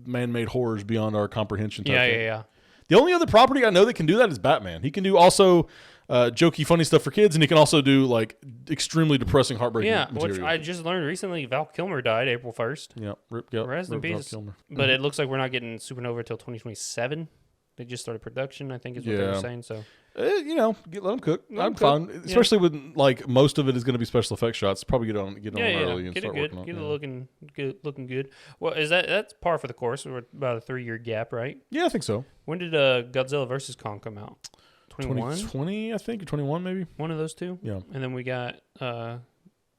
man-made horrors beyond our comprehension. Yeah. The only other property I know that can do that is Batman. He can do also jokey, funny stuff for kids, and he can also do like extremely depressing, heartbreaking material. Which I just learned recently. Val Kilmer died April 1st. Yeah, rest in peace. But it looks like we're not getting Supernova till 2027. They just started production, I think is what they were saying. So, let them cook. I'm fine, especially when like most of it is going to be special effects shots. Probably get on early and start working on it. Get it looking good. Well, that's par for the course. We're about a 3-year gap, right? Yeah, I think so. When did Godzilla vs. Kong come out? 2020, I think, or 21 maybe. One of those two. Yeah. And then we got the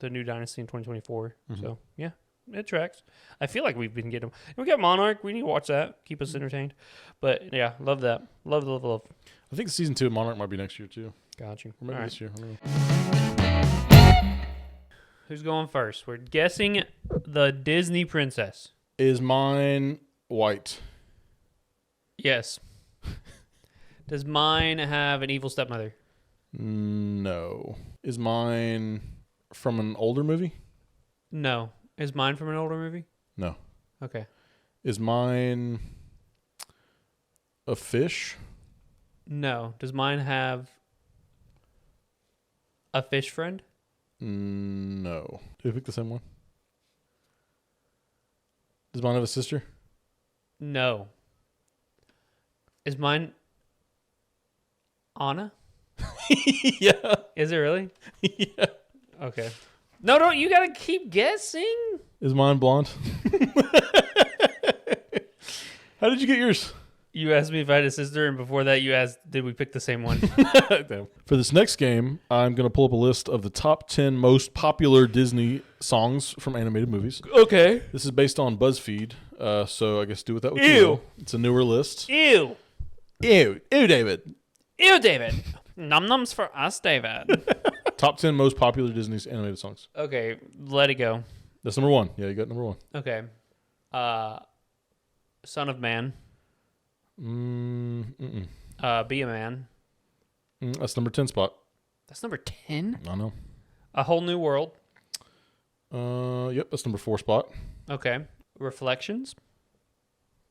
new Dynasty in 2024. So yeah, it tracks. I feel like we've been getting them. And we got Monarch. We need to watch that. Keep us entertained. But yeah, love that. Love. I think season 2 of Monarch might be next year too. Got you. Or maybe this year. I don't know. Who's going first? We're guessing the Disney princess. Is mine white? Yes. Does mine have an evil stepmother? No. Is mine from an older movie? No. Is mine from an older movie? No. Okay. Is mine a fish? No. Does mine have a fish friend? No. Did we pick the same one? Does mine have a sister? No. Is mine Anna? Yeah. Is it really? Yeah. Okay. No, don't. You gotta keep guessing. Is mine blonde? How did you get yours? You asked me if I had a sister, and before that, you asked, did we pick the same one? Damn. For this next game, I'm going to pull up a list of the top 10 most popular Disney songs from animated movies. Okay. This is based on BuzzFeed, so I guess do with that what Ew. you will. It's a newer list. Ew, David. Ew, David. Num-nums for us, David. Top 10 most popular Disney animated songs. Okay, let it go. That's number 1. Yeah, you got number 1. Okay. Son of Man. Be a Man. That's number 10 spot. That's number 10? I know. A Whole New World. Yep, that's number 4 spot. Okay. Reflections.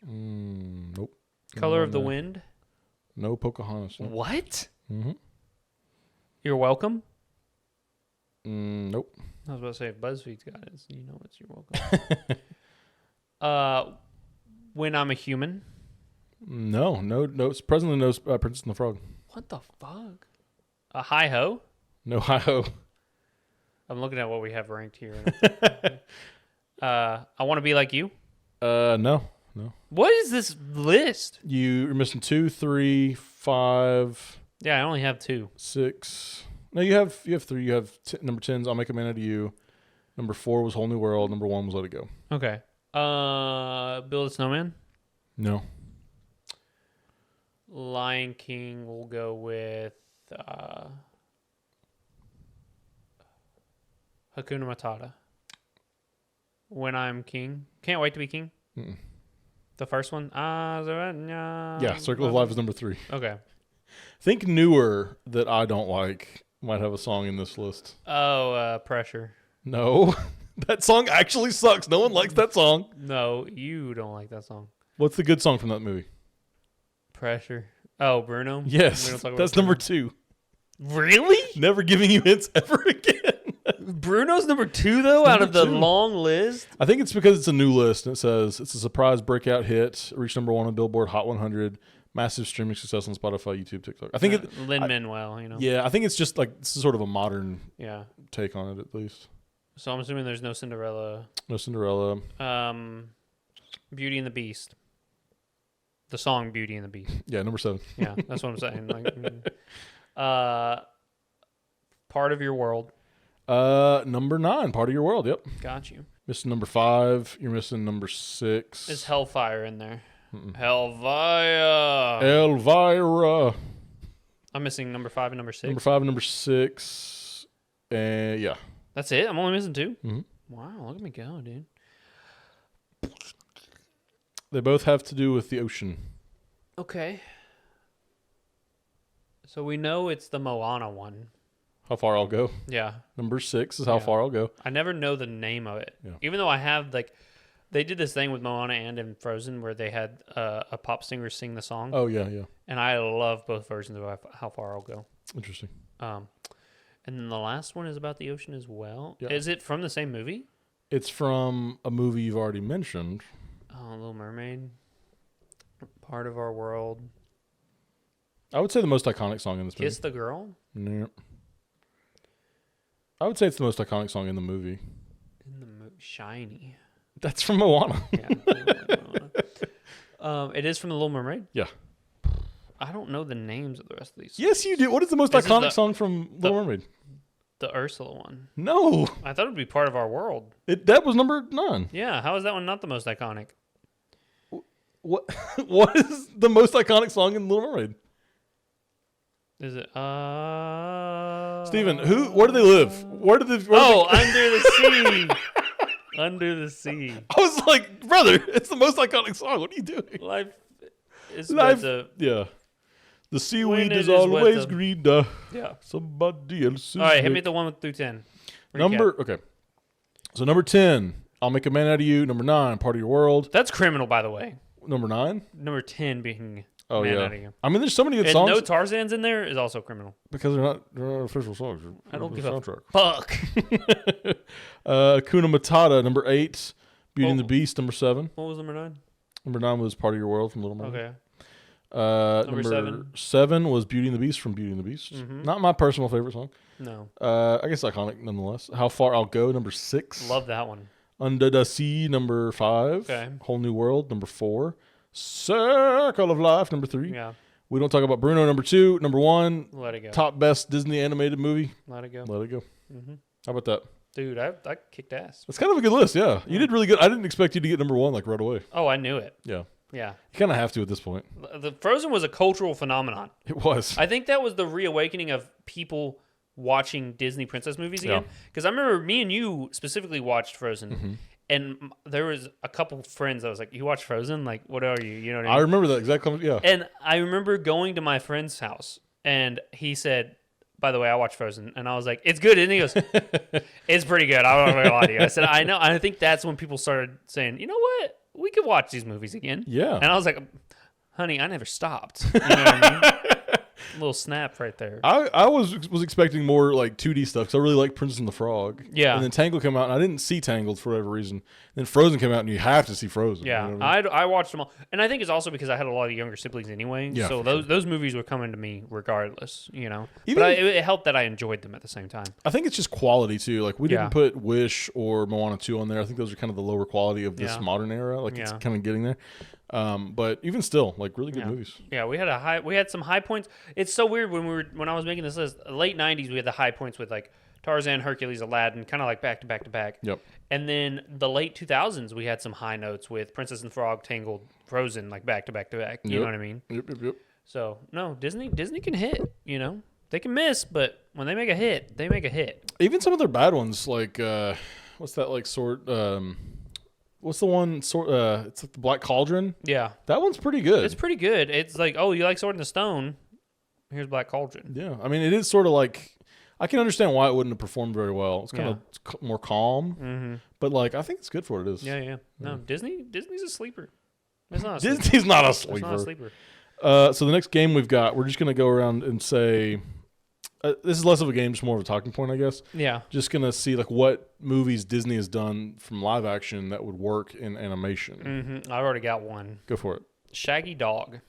Nope. Color of the Wind. No Pocahontas. No. What? Mm-hmm. You're Welcome. Nope. I was about to say, if BuzzFeed's got it, so you know it's You're Welcome. When I'm a Human. No. It's presently no Princess and the Frog. What the fuck? A Hi-Ho? No Hi-Ho. I'm looking at what we have ranked here. I Want to Be Like You? No. What is this list? You're missing 2, 3, 5, Yeah, I only have 2. 6. No, you have 3. You have number 10's I'll Make a Man Out of You. Number 4 was Whole New World. Number 1 was Let It Go. Okay. Build a Snowman. No. Lion King will go with Hakuna Matata. When I'm King. Can't Wait to Be King. Mm-mm. The first one? Yeah, Circle of Life is number 3. Okay. Think newer that I don't like might have a song in this list. Oh, Pressure. No. That song actually sucks. No one likes that song. No, you don't like that song. What's the good song from that movie? Pressure. Oh, Bruno? Yes, that's number 2. Really? Never giving you hints ever again. Bruno's number 2, though, out of the long list? I think it's because it's a new list, and it says it's a surprise breakout hit, reached number 1 on Billboard Hot 100, massive streaming success on Spotify, YouTube, TikTok. I think Lin-Manuel, you know? Yeah, I think it's just like this is sort of a modern take on it, at least. So I'm assuming there's no Cinderella. No Cinderella. Beauty and the Beast. The song Beauty and the Beast. Yeah, number 7. Yeah, that's what I'm saying. Part of Your World. Number 9, Part of Your World. Yep. Got you. Missing number 5. You're missing number 6. Is Hellfire in there? Hellfire. Elvira. I'm missing number 5 and number 6. Number 5 and number 6. And yeah. That's it? I'm only missing 2? Mm-hmm. Wow, look at me go, dude. They both have to do with the ocean. Okay. So we know it's the Moana one. How Far I'll Go. Yeah. Number 6 is How Far I'll Go. I never know the name of it. Yeah. Even though I have, like, they did this thing with Moana and in Frozen where they had a pop singer sing the song. Oh, yeah, yeah. And I love both versions of How Far I'll Go. Interesting. And then the last one is about the ocean as well. Yeah. Is it from the same movie? It's from a movie you've already mentioned. Oh, Little Mermaid. Part of Our World. I would say the most iconic song in this Kiss the Girl? movie. No. I would say it's the most iconic song in the movie. In the Shiny. That's from Moana. Yeah. It is from The Little Mermaid? Yeah. I don't know the names of the rest of these. Yes, you do. What is the most iconic song from Little Mermaid? The Ursula one. No. I thought it would be Part of Our World. That was number 9. Yeah. How is that one not the most iconic? What is the most iconic song in Little Mermaid? Is it? Steven, where do they live? Under the Sea. Under the Sea. I was like, brother, it's the most iconic song. What are you doing? Life is yeah. The seaweed When it is is always wet, green. Yeah. Somebody else's. All right, hit me at the 1 through 10. Recap. Okay. So number 10, I'll Make a Man Out of You. Number 9, Part of Your World. That's criminal, by the way. Number 9. Number 10 being Oh Man yeah. Out of You. I mean, there's so many good And songs no Tarzan's in there is also criminal. because they're not official songs. I don't give soundtrack. a fuck. Hakuna Matata. Number 8, Beauty and the Beast. Number 7. What was number 9? Number 9 was Part of Your World from Little Mermaid. Okay. Number 7 was Beauty and the Beast from Beauty and the Beast. Mm-hmm. Not my personal favorite song. No. I guess iconic nonetheless. How Far I'll Go, number 6. Love that one. Under the Sea, number 5. Okay. Whole New World, number 4. Circle of Life, number 3. Yeah. We Don't Talk About Bruno, number 2. Number 1, Let It Go. top best Disney animated movie. Let It Go. Let It Go. Mm-hmm. How about that? Dude, I kicked ass. That's kind of a good list, yeah. You did really good. I didn't expect you to get number 1 like right away. Oh, I knew it. Yeah. Yeah. You kind of have to at this point. The Frozen was a cultural phenomenon. It was. I think that was the reawakening of people watching Disney princess movies again. Because I remember me and you specifically watched Frozen. Mm-hmm. And there was a couple friends that was like, you watch Frozen? Like, what are you? You know what I I mean? remember that exact comment. Yeah. And I remember going to my friend's house, and he said, by the way, I watched Frozen. And I was like, it's good. And he goes, it's pretty good. I don't know gonna lie to you. I said, I know. I think that's when people started saying, you know what? We could watch these movies again. Yeah. And I was like, honey, I never stopped. You know what I mean? Little snap right there. I was expecting more like 2D stuff because I really like Princess and the Frog. Yeah. And then Tangled came out and I didn't see Tangled for whatever reason. Then Frozen came out and you have to see Frozen. Yeah. You know what I mean? I watched them all. And I think it's also because I had a lot of younger siblings anyway. Yeah, So for those movies were coming to me regardless, you know. Even- But it helped that I enjoyed them at the same time. I think it's just quality too. Like we Yeah. didn't put Wish or Moana 2 on there. I think those are kind of the lower quality of this Yeah. modern era. Like it's Yeah. kind of getting there. But even still, like really good movies. Yeah, we had some high points. It's so weird when I was making this list. Late '90s, we had the high points with like Tarzan, Hercules, Aladdin, kind of like back to back to back. Yep. And then the late 2000s, we had some high notes with Princess and the Frog, Tangled, Frozen, like back to back to back. You know what I mean? Yep. So no, Disney can hit. You know, they can miss, but when they make a hit, they make a hit. Even some of their bad ones, like what's that like sort? What's the one sort? It's like the Black Cauldron. Yeah, that one's pretty good. It's pretty good. It's like, oh, you like Sword in the Stone? Here's Black Cauldron. Yeah, I mean, it is sort of like I can understand why it wouldn't have performed very well. It's kind of more calm, but like I think it's good for what it is. Yeah. No, Disney's a sleeper. It's not. Disney's not a sleeper. It's not a sleeper. So the next game we've got, we're just gonna go around and say. This is less of a game, just more of a talking point, I guess. Yeah. Just going to see like what movies Disney has done from live action that would work in animation. I've already got one. Go for it. Shaggy Dog.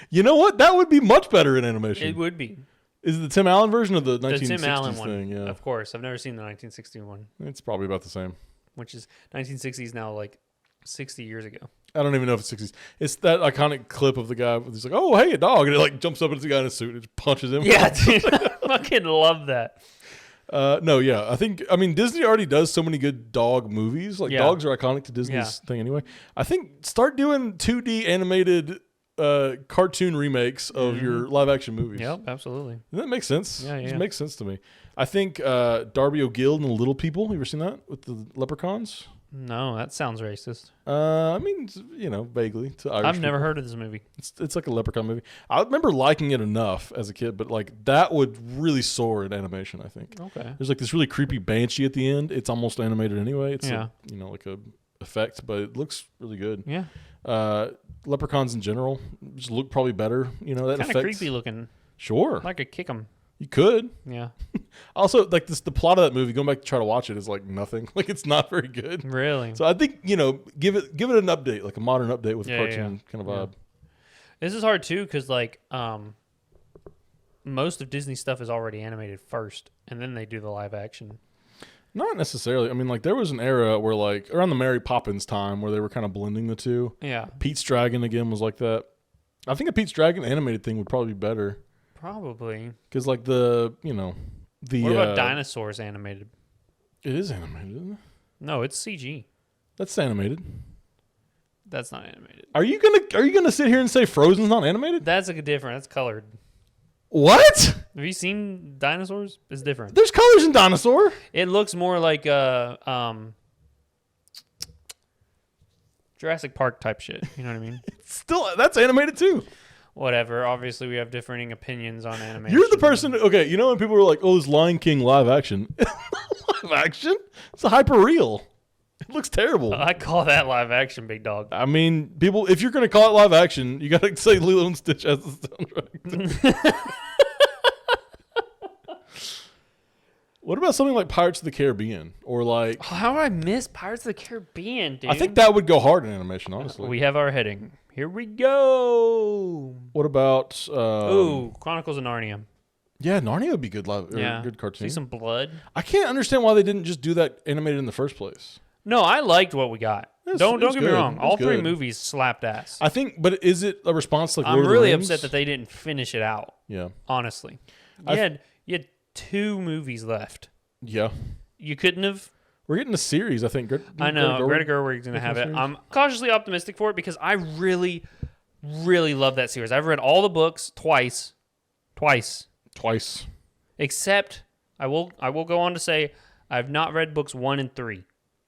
You know what? That would be much better in animation. It would be. Is it the Tim Allen version of the 1960s the Tim Allen thing? one, Yeah. of course. I've never seen the 1961. It's probably about the same. Which is 1960s now, like 60 years ago. I don't even know if it's 60s. It's that iconic clip of the guy who's like, "Oh, hey, a dog," and it like jumps up into the guy in a suit and just punches him. Yeah, dude. I fucking love that. No, yeah. I mean, Disney already does so many good dog movies. Like, dogs are iconic to Disney's thing anyway. I think start doing 2D animated cartoon remakes of your live action movies. Yep, absolutely. And that makes sense. Yeah. It makes sense to me. I think Darby O'Gill and the Little People. You ever seen that with the leprechauns? No, that sounds racist. I mean, you know, vaguely to Irish I've never people. heard of this movie. It's like a leprechaun movie. I remember liking it enough as a kid, but like that would really soar in animation, I think. Okay. There's like this really creepy banshee at the end. It's almost animated anyway. It's like a effect, but it looks really good. Yeah. Leprechauns in general just look probably better. You know, that kind of creepy looking. Sure. I could kick them. You could. Yeah. Also, like the plot of that movie, going back to try to watch it, is like nothing. Like it's not very good. Really? So I think, you know, give it an update, like a modern update with a cartoon kind of vibe. This is hard too because like most of Disney stuff is already animated first, and then they do the live action. Not necessarily. I mean, like there was an era where like around the Mary Poppins time where they were kind of blending the two. Yeah. Pete's Dragon again was like that. I think a Pete's Dragon animated thing would probably be better. Probably. Because like the. What about dinosaurs animated? It is animated, isn't it? No, it's CG. That's animated. That's not animated. Are you gonna sit here and say Frozen's not animated? That's different. That's colored. What? Have you seen dinosaurs? It's different. There's colors in Dinosaur. It looks more like Jurassic Park type shit. You know what I mean? Still, that's animated too. Whatever. Obviously, we have differing opinions on animation. You're the person. Okay, you know when people were like, "Oh, this Lion King live action." Live action? It's a hyper real. It looks terrible. I call that live action, big dog. I mean, people, if you're going to call it live action, you got to say Lilo and Stitch as the soundtrack. What about something like Pirates of the Caribbean? Or like... How do I miss Pirates of the Caribbean, dude? I think that would go hard in animation, honestly. We have our heading. Here we go. What about... Chronicles of Narnia. Yeah, Narnia would be good live, good cartoon. See some blood. I can't understand why they didn't just do that animated in the first place. No, I liked what we got. Don't get me wrong. All three movies slapped ass. I think, but is it a response like I'm Lord of the really Rings? upset that they didn't finish it out. Yeah. Honestly. You had 2 movies left. Yeah. You couldn't have... We're getting a series, I think. I know. Greta Gerwig's going to have it. I'm cautiously optimistic for it because I really, really love that series. I've read all the books twice. Except, I will go on to say, I've not read books 1 and 3.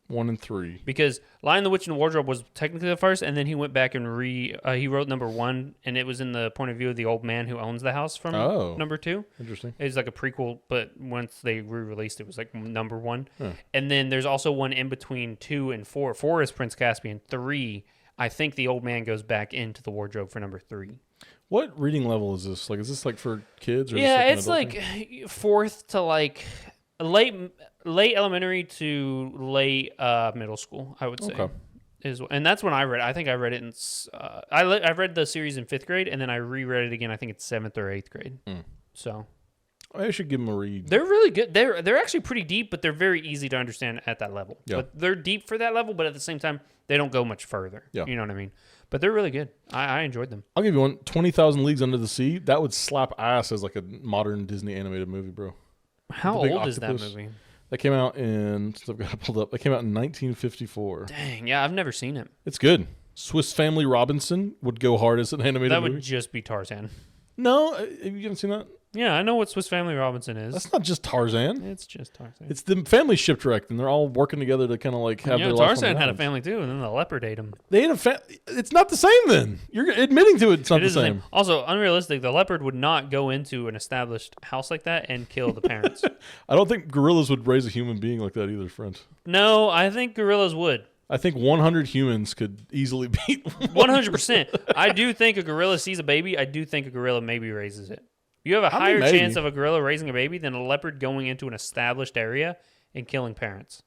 1 and 3. Because Lion, the Witch, and the Wardrobe was technically the first, and then he went back and he wrote number 1, and it was in the point of view of the old man who owns the house from number 2. Interesting. It was like a prequel, but once they re-released it was like number 1. And then there's also one in between 2 and 4. 4 is Prince Caspian. 3, I think the old man goes back into the wardrobe for number 3. What reading level is this? Like, is this like for kids? Or it's like 4th to like late elementary to late middle school, I would say. Okay. And that's when I read it. I think I read it in... I read the series in 5th grade, and then I reread it again. I think it's 7th or 8th grade. So... I should give them a read. They're really good. They're actually pretty deep, but they're very easy to understand at that level. Yeah. But they're deep for that level, but at the same time, they don't go much further. Yeah. You know what I mean? But they're really good. I enjoyed them. I'll give you one. 20,000 Leagues Under the Sea. That would slap ass as like a modern Disney animated movie, bro. How Big old is that octopus. movie? That came out in. I've got it pulled up. That came out in 1954. Dang, yeah, I've never seen it. It's good. Swiss Family Robinson would go hard as an animated That movie. would just be Tarzan. No, you haven't seen that? Yeah, I know what Swiss Family Robinson is. That's not just Tarzan. It's just Tarzan. It's the family shipwrecked, and they're all working together to kind of like have their life on Tarzan the had a islands. family too, and then the leopard ate him. They had a It's not the same then. You're admitting to it. It's not It the is the same. same. Also, unrealistic. The leopard would not go into an established house like that and kill the parents. I don't think gorillas would raise a human being like that either, friend. No, I think gorillas would. I think 100 humans could easily beat 100%. I do think a gorilla sees a baby. I do think a gorilla maybe raises it. You have a I mean, higher maybe. chance of a gorilla raising a baby than a leopard going into an established area and killing parents.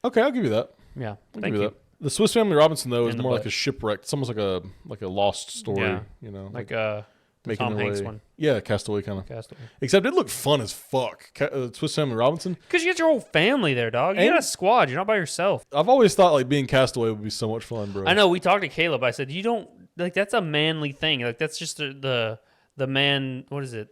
Okay, I'll give you that. Yeah, I'll thank give you. that. The Swiss Family Robinson though is In the more like butt. a shipwreck. It's almost like a lost story. Yeah. You know, Like the making Tom their Hanks way. one. Yeah, Castaway kind of. Castaway. Except it looked fun as fuck. Swiss Family Robinson. Because you get your whole family there, dog. You And- got a squad. You're not by yourself. I've always thought like being Castaway would be so much fun, bro. I know. We talked to Caleb. I said, you don't, like, that's a manly thing. Like, that's just the man, what is it?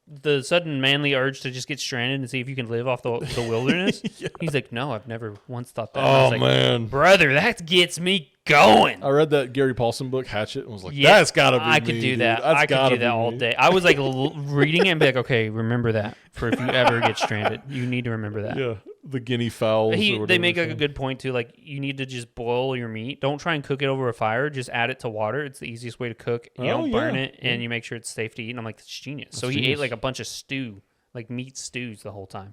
The sudden manly urge to just get stranded and see if you can live off the wilderness. Yeah. He's like, no, I've never once thought that. And I was Oh like, man. brother, that gets me going. I read that Gary Paulson book, Hatchet, and was like, Yeah, that's gotta be I me, could do dude. that. That's I could gotta do that be all me." day. I was like reading it and be like, okay, remember that for if you ever get stranded. You need to remember that. Yeah, the guinea fowls. or They whatever make it's like a called. good point too. Like you need to just boil your meat. Don't try and cook it over a fire. Just add it to water. It's the easiest way to cook. You Oh, don't burn yeah. it, and you make sure it's safe to eat. And I'm like, that's genius. So That's he ate genius. like a bunch of stew, like meat stews the whole time.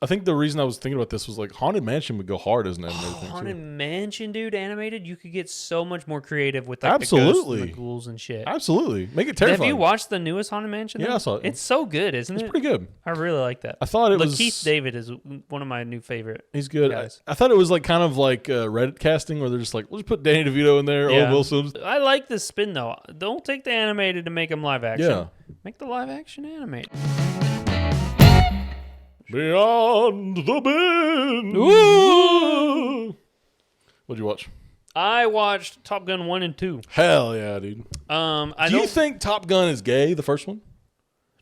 I think the reason I was thinking about this was like Haunted Mansion would go hard as an animated thing Haunted too. Mansion, dude, animated. You could get so much more creative with like the Absolutely. ghosts and the ghouls and shit. Absolutely, make it terrifying. Have you watched the newest Haunted Mansion? Yeah, though? I saw it. It's so good, isn't It's it? pretty good. I really like that. I thought it was. Keith David is one of my new favorite. He's good. guys. I thought it was like kind of like Reddit casting, where they're just like, let's put Danny DeVito in there, Yeah. Owen Wilson. I like the spin though. Don't take the animated to make them live action. Yeah. Make the live action animated. Beyond the bend. Ooh. What'd you watch? I watched Top Gun 1 and 2. Hell yeah, dude. I Do you don't think Top Gun is gay? The first one?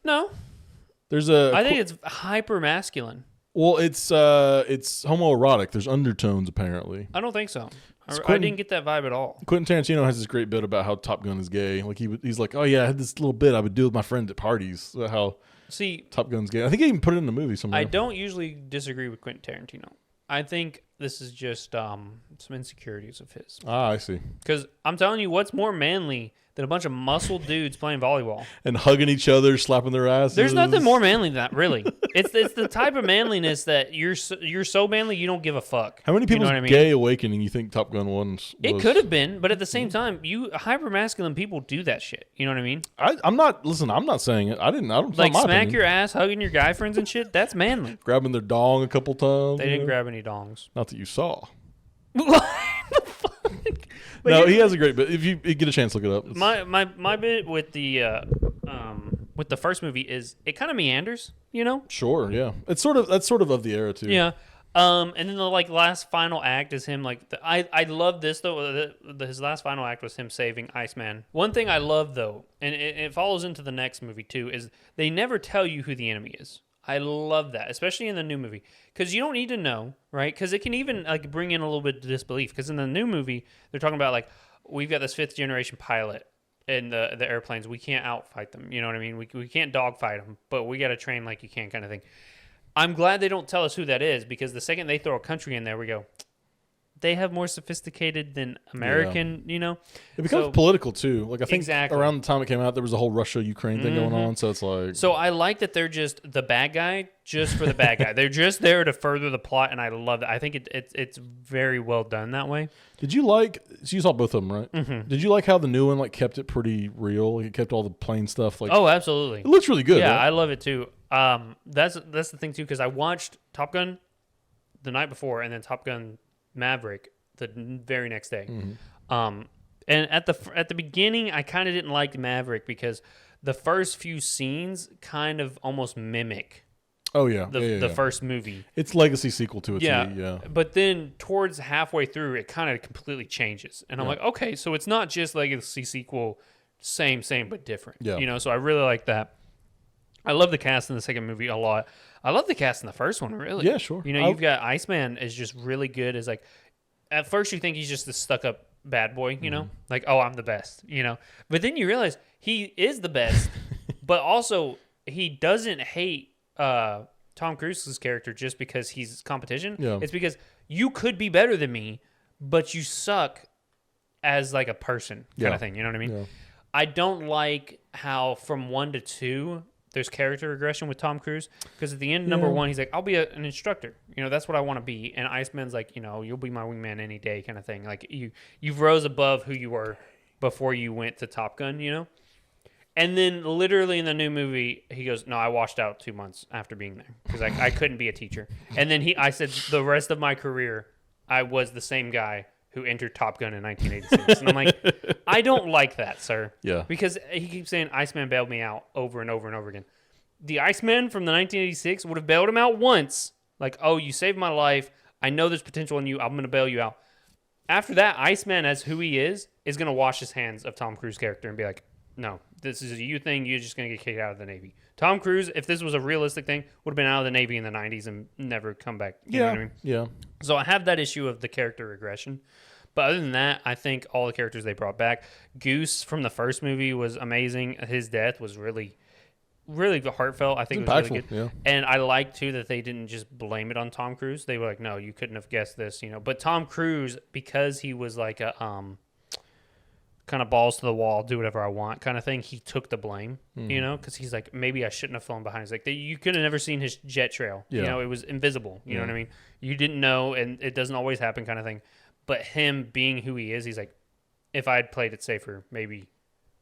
no. There's a. I think it's hyper masculine. Well, it's homoerotic. There's undertones apparently. I don't think so. I Quentin- didn't get that vibe at all. Quentin Tarantino has this great bit about how Top Gun is gay. Like he's like, oh yeah, I had this little bit I would do with my friends at parties. How See, Top Gun's gay. I think he even put it in the movie somewhere. I don't usually disagree with Quentin Tarantino. I think this is just some insecurities of his. I see. Because I'm telling you, what's more manly than a bunch of muscle dudes playing volleyball? And hugging each other, slapping their asses. There's nothing more manly than that, really. It's the type of manliness that you're so manly you don't give a fuck. How many people's what I mean? gay awakening you think Top Gun was? It could have been, but at the same time, hyper masculine people do that shit. You know what I mean? I'm not. Listen, I'm not saying it. I don't. Like my smack opinion. your ass, hugging your guy friends and shit. That's manly. Grabbing their dong a couple times. They didn't grab any dongs. Not that you saw. What the fuck? But No, here's- he has a great bit. If you get a chance, look it up. It's- my bit with the first movie is it kind of meanders, you know? Sure, yeah. That's sort of the era too. Yeah. And then the last final act is him I love this though. His last final act was him saving Iceman. One thing I love though, and it follows into the next movie too, is they never tell you who the enemy is. I love that, especially in the new movie, because you don't need to know, right? Because it can even bring in a little bit of disbelief. Because in the new movie, they're talking about we've got this 5th generation pilot in the airplanes. We can't outfight them. You know what I mean? We can't dogfight them, but we got to train like you can, kind of thing. I'm glad they don't tell us who that is, because the second they throw a country in there, we go, they have more sophisticated than American, you know? It becomes So- political too. Like I think Exactly. around the time it came out, there was a whole Russia-Ukraine thing going on. So it's like, So I like that they're just the bad guy just for the bad guy. They're just there to further the plot, and I love that. I think it's very well done that way. did you like? So you saw both of them, right? Mm-hmm. Did you like how the new one kept it pretty real? It kept all the plane stuff. Oh, absolutely. It looks really good. Yeah, right? I love it too. That's the thing too, because I watched Top Gun the night before, and then Top Gun Maverick the very next day. And at the beginning, I kind of didn't like Maverick because the first few scenes kind of almost mimic Oh yeah, the first movie. It's legacy sequel to it. Yeah. But then towards halfway through, it kind of completely changes, and I'm like, okay, so it's not just legacy sequel, same but different. Yeah. You know, so I really like that. I love the cast in the second movie a lot. I love the cast in the first one, really. Yeah, sure. You know, you've got Iceman is just really good as like, at first you think he's just this stuck up bad boy, you know, like, oh, I'm the best, you know, but then you realize he is the best, but also he doesn't hate Tom Cruise's character just because he's competition. Yeah. It's because you could be better than me, but you suck as like a person kind of thing. You know what I mean? Yeah. I don't like how from 1 to 2 there's character regression with Tom Cruise, because at the end of number 1 he's like, I'll be an instructor. You know, that's what I want to be. And Iceman's like, you know, you'll be my wingman any day kind of thing. Like you've rose above who you were before you went to Top Gun, you know? And then literally in the new movie, he goes, no, I washed out 2 months after being there because I couldn't be a teacher. And then I said, the rest of my career, I was the same guy who entered Top Gun in 1986. And I'm like, I don't like that, sir. Yeah. Because he keeps saying Iceman bailed me out over and over and over again. The Iceman from the 1986 would have bailed him out once. Like, oh, you saved my life. I know there's potential in you. I'm going to bail you out. After that, Iceman, as who he is going to wash his hands of Tom Cruise's character and be like, no, this is a you thing. You're just going to get kicked out of the Navy. Tom Cruise, if this was a realistic thing, would have been out of the Navy in the 90s and never come back. You know what I mean? Yeah. So I have that issue of the character regression. But other than that, I think all the characters they brought back. Goose from the first movie was amazing. His death was really, really heartfelt. I think it was really good. Yeah. And I like, too, that they didn't just blame it on Tom Cruise. They were like, no, you couldn't have guessed this, you know. But Tom Cruise, because he was like a kind of balls to the wall, do whatever I want kind of thing, he took the blame, you know, because he's like, maybe I shouldn't have flown behind. He's like, you could have never seen his jet trail. You know, it was invisible. You know what I mean? You didn't know, and it doesn't always happen kind of thing. But him being who he is, he's like, if I had played it safer, maybe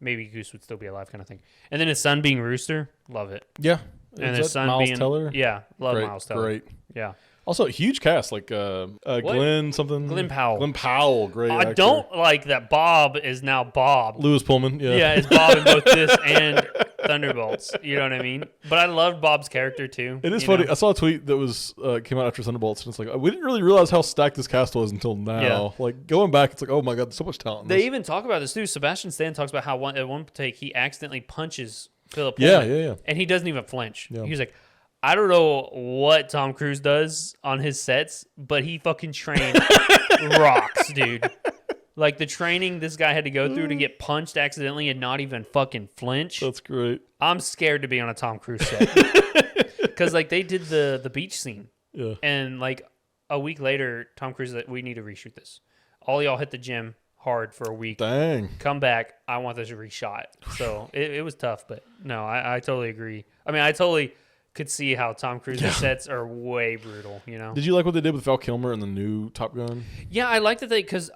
Goose would still be alive kind of thing. And then his son being Rooster, love it. Yeah. And his son Miles being... Teller? Yeah, love Miles Teller. Great. Yeah. Also, huge cast, like Glenn something. Glenn Powell. Glenn Powell, great I actor. don't like that Bob is now Bob. Lewis Pullman, yeah. Yeah, it's Bob in both this and Thunderbolts. You know what I mean? But I loved Bob's character, too. It is funny. Know? I saw a tweet that was came out after Thunderbolts, and it's like, we didn't really realize how stacked this cast was until now. Yeah. Like, going back, it's like, oh my God, there's so much talent in They this. even talk about this, too. Sebastian Stan talks about how at one take he accidentally punches Philip Pullman. Yeah. And he doesn't even flinch. Yeah. He was like, I don't know what Tom Cruise does on his sets, but he fucking trained rocks, dude. Like the training this guy had to go through to get punched accidentally and not even fucking flinch. That's great. I'm scared to be on a Tom Cruise set. Because like they did the beach scene. Yeah. And like a week later, Tom Cruise is like, we need to reshoot this. All y'all hit the gym hard for a week. Dang. Come back. I want this reshot. So it was tough, but no, I totally agree. I mean, I totally could see how Tom Cruise's sets are way brutal, you know? Did you like what they did with Val Kilmer in the new Top Gun? Yeah, I liked that because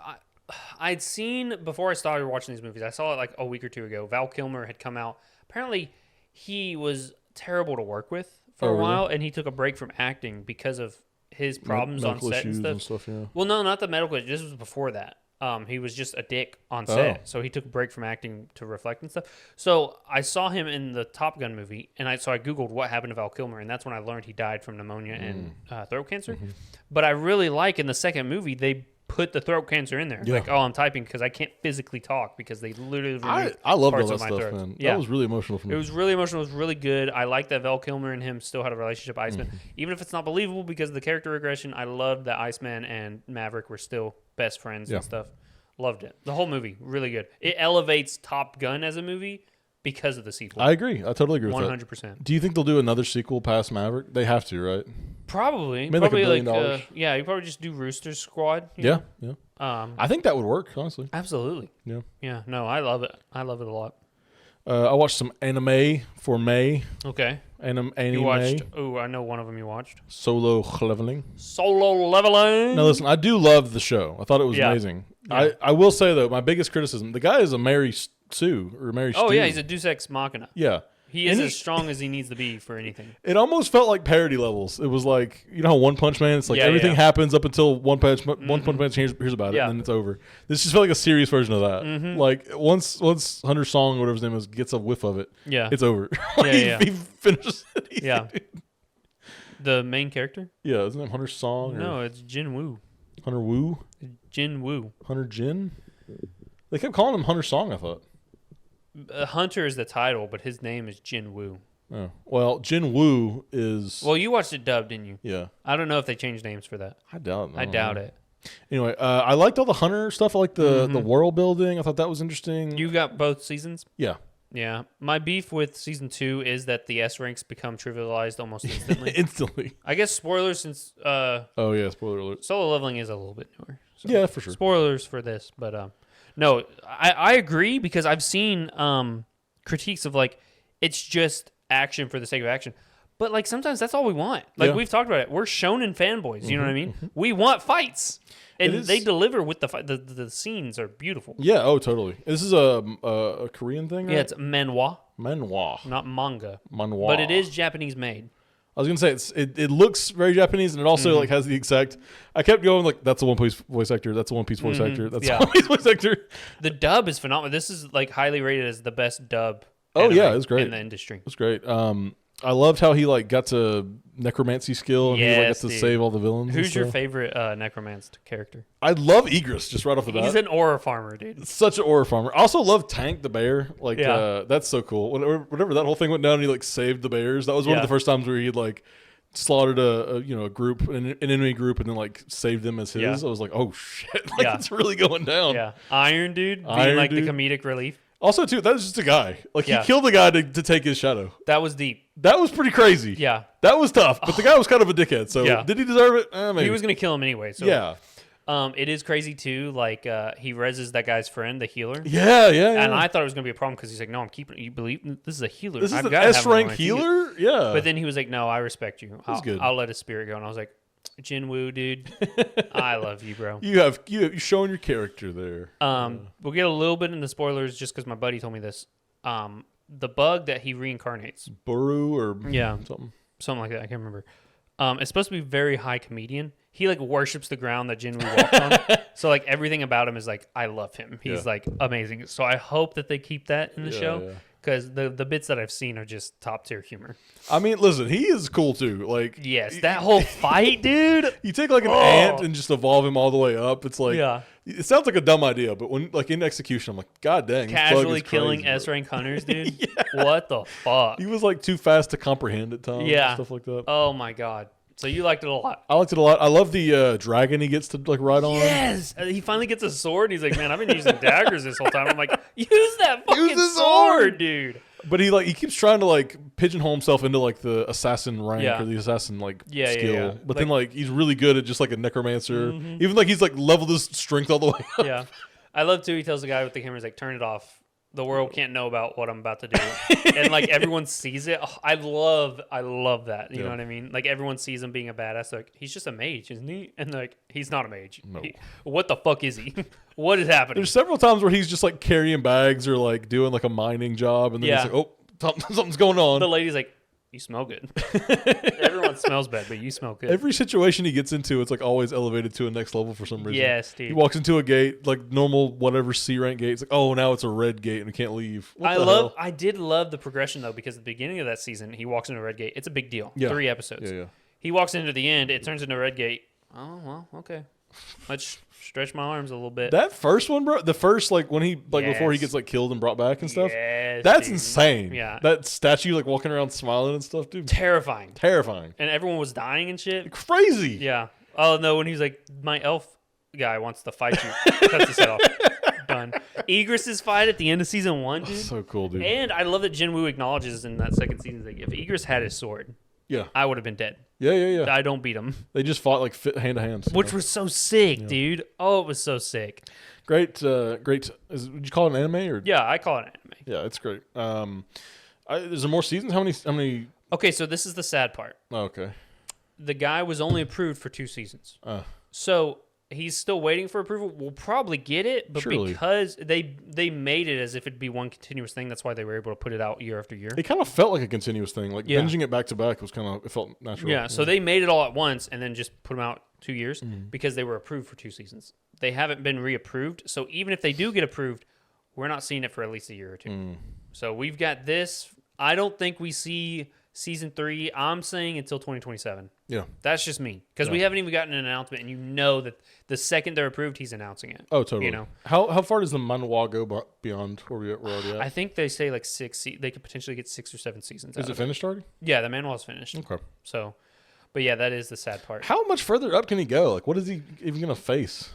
I'd seen, before I started watching these movies, I saw it like a week or two ago, Val Kilmer had come out. Apparently, he was terrible to work with for a while, and he took a break from acting because of his problems on set and stuff. Yeah. Well, no, not the medical issue. This was before that. He was just a dick on set, so he took a break from acting to reflect and stuff. So I saw him in the Top Gun movie, and I Googled what happened to Val Kilmer, and that's when I learned he died from pneumonia and throat cancer. Mm-hmm. But I really like in the second movie they put the throat cancer in there. Yeah. Like, oh, I'm typing because I can't physically talk because they literally I loved parts all of that my stuff, throat. man. Yeah. That was really emotional for me. It was really emotional. It was really good. I like that Val Kilmer and him still had a relationship. Iceman, even if it's not believable because of the character regression, I loved that Iceman and Maverick were still best friends and stuff. Loved it. The whole movie, really good. It elevates Top Gun as a movie because of the sequel. I agree. I totally agree with 100%. Do you think they'll do another sequel past Maverick? They have to, right? Probably. Maybe probably like $1 billion. Yeah, you probably just do Rooster Squad. Yeah. I think that would work, honestly. Absolutely. Yeah. Yeah. No, I love it. I love it a lot. I watched some anime for May. Okay. Anime. You watched? Oh, I know one of them you watched. Solo Leveling. Solo Leveling. Now listen, I do love the show. I thought it was amazing. Yeah. I will say though, my biggest criticism: the guy is a Mary Sue or Mary. Oh Stu. yeah, he's a Deus Ex Machina. Yeah. He is as strong as he needs to be for anything. It almost felt like parody levels. It was like, you know how One Punch Man, it's like everything happens up until One Punch Man hears about it, and then it's over. This just felt like a serious version of that. Like, once Hunter Song, whatever his name is, gets a whiff of it, it's over. He finishes it. Yeah. The main character? Yeah, isn't it Hunter Song? No, it's Jin Woo. Hunter Woo? Jin Woo. Hunter Jin? They kept calling him Hunter Song, I thought. Hunter is the title, but his name is Jin Woo. Oh. Well, Jin Woo is... Well, you watched it dubbed, didn't you? Yeah. I don't know if they changed names for that. I doubt it. I doubt it. Anyway, I liked all the Hunter stuff. I liked the world building. I thought that was interesting. You got both seasons? Yeah. Yeah. My beef with season 2 is that the S ranks become trivialized almost instantly. I guess spoilers since... oh, yeah, spoiler alert. Solo leveling is a little bit newer. So yeah, for sure. Spoilers for this, but... No, I agree because I've seen critiques of like it's just action for the sake of action. But like sometimes that's all we want. Like we've talked about it. We're shonen fanboys, you know what I mean? We want fights. And they deliver with the fight. The scenes are beautiful. Yeah, oh totally. This is a Korean thing, right? Yeah, it's manhwa. Manhwa. Not manga. Manhwa. But it is Japanese made. I was gonna say it looks very Japanese, and it also like has the exact. I kept going like that's a One Piece voice actor. That's a One Piece voice actor. That's a One Piece voice actor. The dub is phenomenal. This is like highly rated as the best dub. Oh yeah, it's great in the industry. It's great. I loved how he like got to necromancy skill and he like got to save all the villains. Who's your favorite necromancer character? I love Egress just right off the bat. He's an aura farmer, dude. Such an aura farmer. I also love Tank the bear. Like that's so cool. Whenever that whole thing went down, he like saved the bears. That was one of the first times where he'd like slaughtered a group, an enemy group, and then like saved them as his. I was like, oh shit, like it's really going down. Yeah, Iron Dude being like the comedic relief. Also, too, that was just a guy. Like he killed a guy to take his shadow. That was deep. That was pretty crazy. Yeah, that was tough. But the guy was kind of a dickhead. So did he deserve it? Maybe. He was gonna kill him anyway. So yeah. It is crazy too. Like he reses that guy's friend, the healer. Yeah. And I thought it was gonna be a problem because he's like, "No, I'm keeping it. You believe this is a healer? This is an S rank healer? Yeah." But then he was like, "No, I respect you. Good. I'll let his spirit go." And I was like, "Jin Woo, dude, I love you, bro. You shown your character there." We'll get a little bit in the spoilers just because my buddy told me this. The bug that he reincarnates, Buru or something like that. I can't remember. It's supposed to be very high comedian. He like worships the ground that Jin Woo walks on. So like everything about him is like, I love him. He's like amazing. So I hope that they keep that in the show because the bits that I've seen are just top tier humor. I mean, listen, he is cool too. Like yes, that whole fight, dude. You take like an ant and just evolve him all the way up. It's like it sounds like a dumb idea, but when like in execution, I'm like, God dang, casually killing S rank hunters, dude. What the fuck? He was like too fast to comprehend at times. Yeah, and stuff like that. Oh my god. So you liked it a lot. I liked it a lot. I love the dragon he gets to like ride on. Yes, he finally gets a sword. And he's like, man, I've been using daggers this whole time. I'm like, use that fucking sword, dude. But he keeps trying to like pigeonhole himself into like the assassin rank or the assassin like skill. Yeah. But then like he's really good at just like a necromancer. Even like he's like leveled his strength all the way up. Yeah, I love too. He tells the guy with the camera, he's like, turn it off. The world can't know about what I'm about to do, and like everyone sees it. Oh, I love that. You know what I mean? Like everyone sees him being a badass. Like he's just a mage, isn't he? And like he's not a mage. No. What the fuck is he? What is happening? There's several times where he's just like carrying bags or like doing like a mining job, and then he's like, oh, something's going on. The lady's like, you smell good. Everyone smells bad, but you smell good. Every situation he gets into, it's like always elevated to a next level for some reason. Yes, dude. He walks into a gate, like normal whatever C rank gate. It's like, oh, now it's a red gate and we can't leave. I did love the progression though, because at the beginning of that season, he walks into a red gate. It's a big deal. Yeah. 3 episodes. Yeah. He walks into the end. It turns into a red gate. Oh well, okay. Let's stretch my arms a little bit. That first one, bro. The first like when he like before he gets like killed and brought back and stuff. Yes, that's insane. Yeah. That statue like walking around smiling and stuff, dude. Terrifying. And everyone was dying and shit. Crazy. Yeah. Oh no, when he's like, my elf guy wants to fight you. Cuts his head off. Done. Egress's fight at the end of season 1, dude. So cool, dude. And I love that Jin Woo acknowledges in that second season, like, if Egress had his sword, I would have been dead. Yeah. I don't beat him. They just fought like hand to hand, which was so sick, dude. Oh, it was so sick. Great. Would you call it an anime or? Yeah, I call it an anime. Yeah, it's great. Is there more seasons? How many? Okay, so this is the sad part. Oh, okay. The guy was only approved for 2 seasons. So he's still waiting for approval. We'll probably get it, but Surely. because they made it as if it'd be one continuous thing, that's why they were able to put it out year after year. It kind of felt like a continuous thing. Like Yeah. binging it back to back was it felt natural. Yeah, so they made it all at once and then just put them out 2 years because they were approved for 2 seasons. They haven't been reapproved, so even if they do get approved, we're not seeing it for at least a year or 2. So we've got this. I don't think we see season 3. I'm saying until 2027. Yeah. That's just me because we haven't even gotten an announcement, and you know that the second they're approved, he's announcing it. Oh, totally. You know, how far does the manhwa go beyond where we're already at? I think they say like 6. They could potentially get 6 or 7 seasons. Is it finished already? Yeah, the manhwa's finished. Okay. So, but yeah, that is the sad part. How much further up can he go? Like, what is he even gonna face?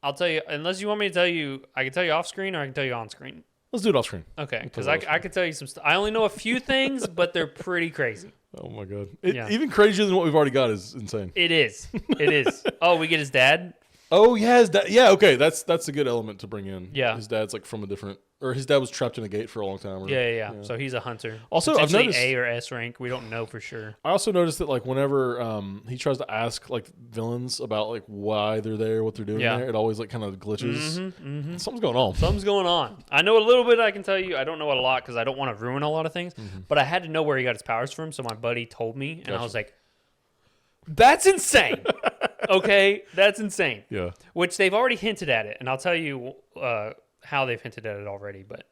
I'll tell you, unless you want me to tell you, I can tell you off screen or I can tell you on screen. Let's do it off screen. Okay, because I can tell you some stuff. I only know a few things, but they're pretty crazy. Oh my god! Yeah. Even crazier than what we've already got is insane. It is. It is. Oh, we get his dad. Oh yeah, his dad. Yeah, okay, that's a good element to bring in. Yeah. His dad's like from a different, or his dad was trapped in a gate for a long time. Or, Yeah. So he's a hunter. Also, I've Potentially noticed A or S rank. We don't know for sure. I also noticed that like whenever he tries to ask like villains about like why they're there, what they're doing Yeah. there, it always like kind of glitches. Something's going on. Something's going on. I know a little bit. I can tell you. I don't know a lot because I don't want to ruin a lot of things. But I had to know where he got his powers from. So my buddy told me, and I was like, "That's insane." Okay, that's insane. Yeah. Which they've already hinted at it, and I'll tell you how they've hinted at it already. But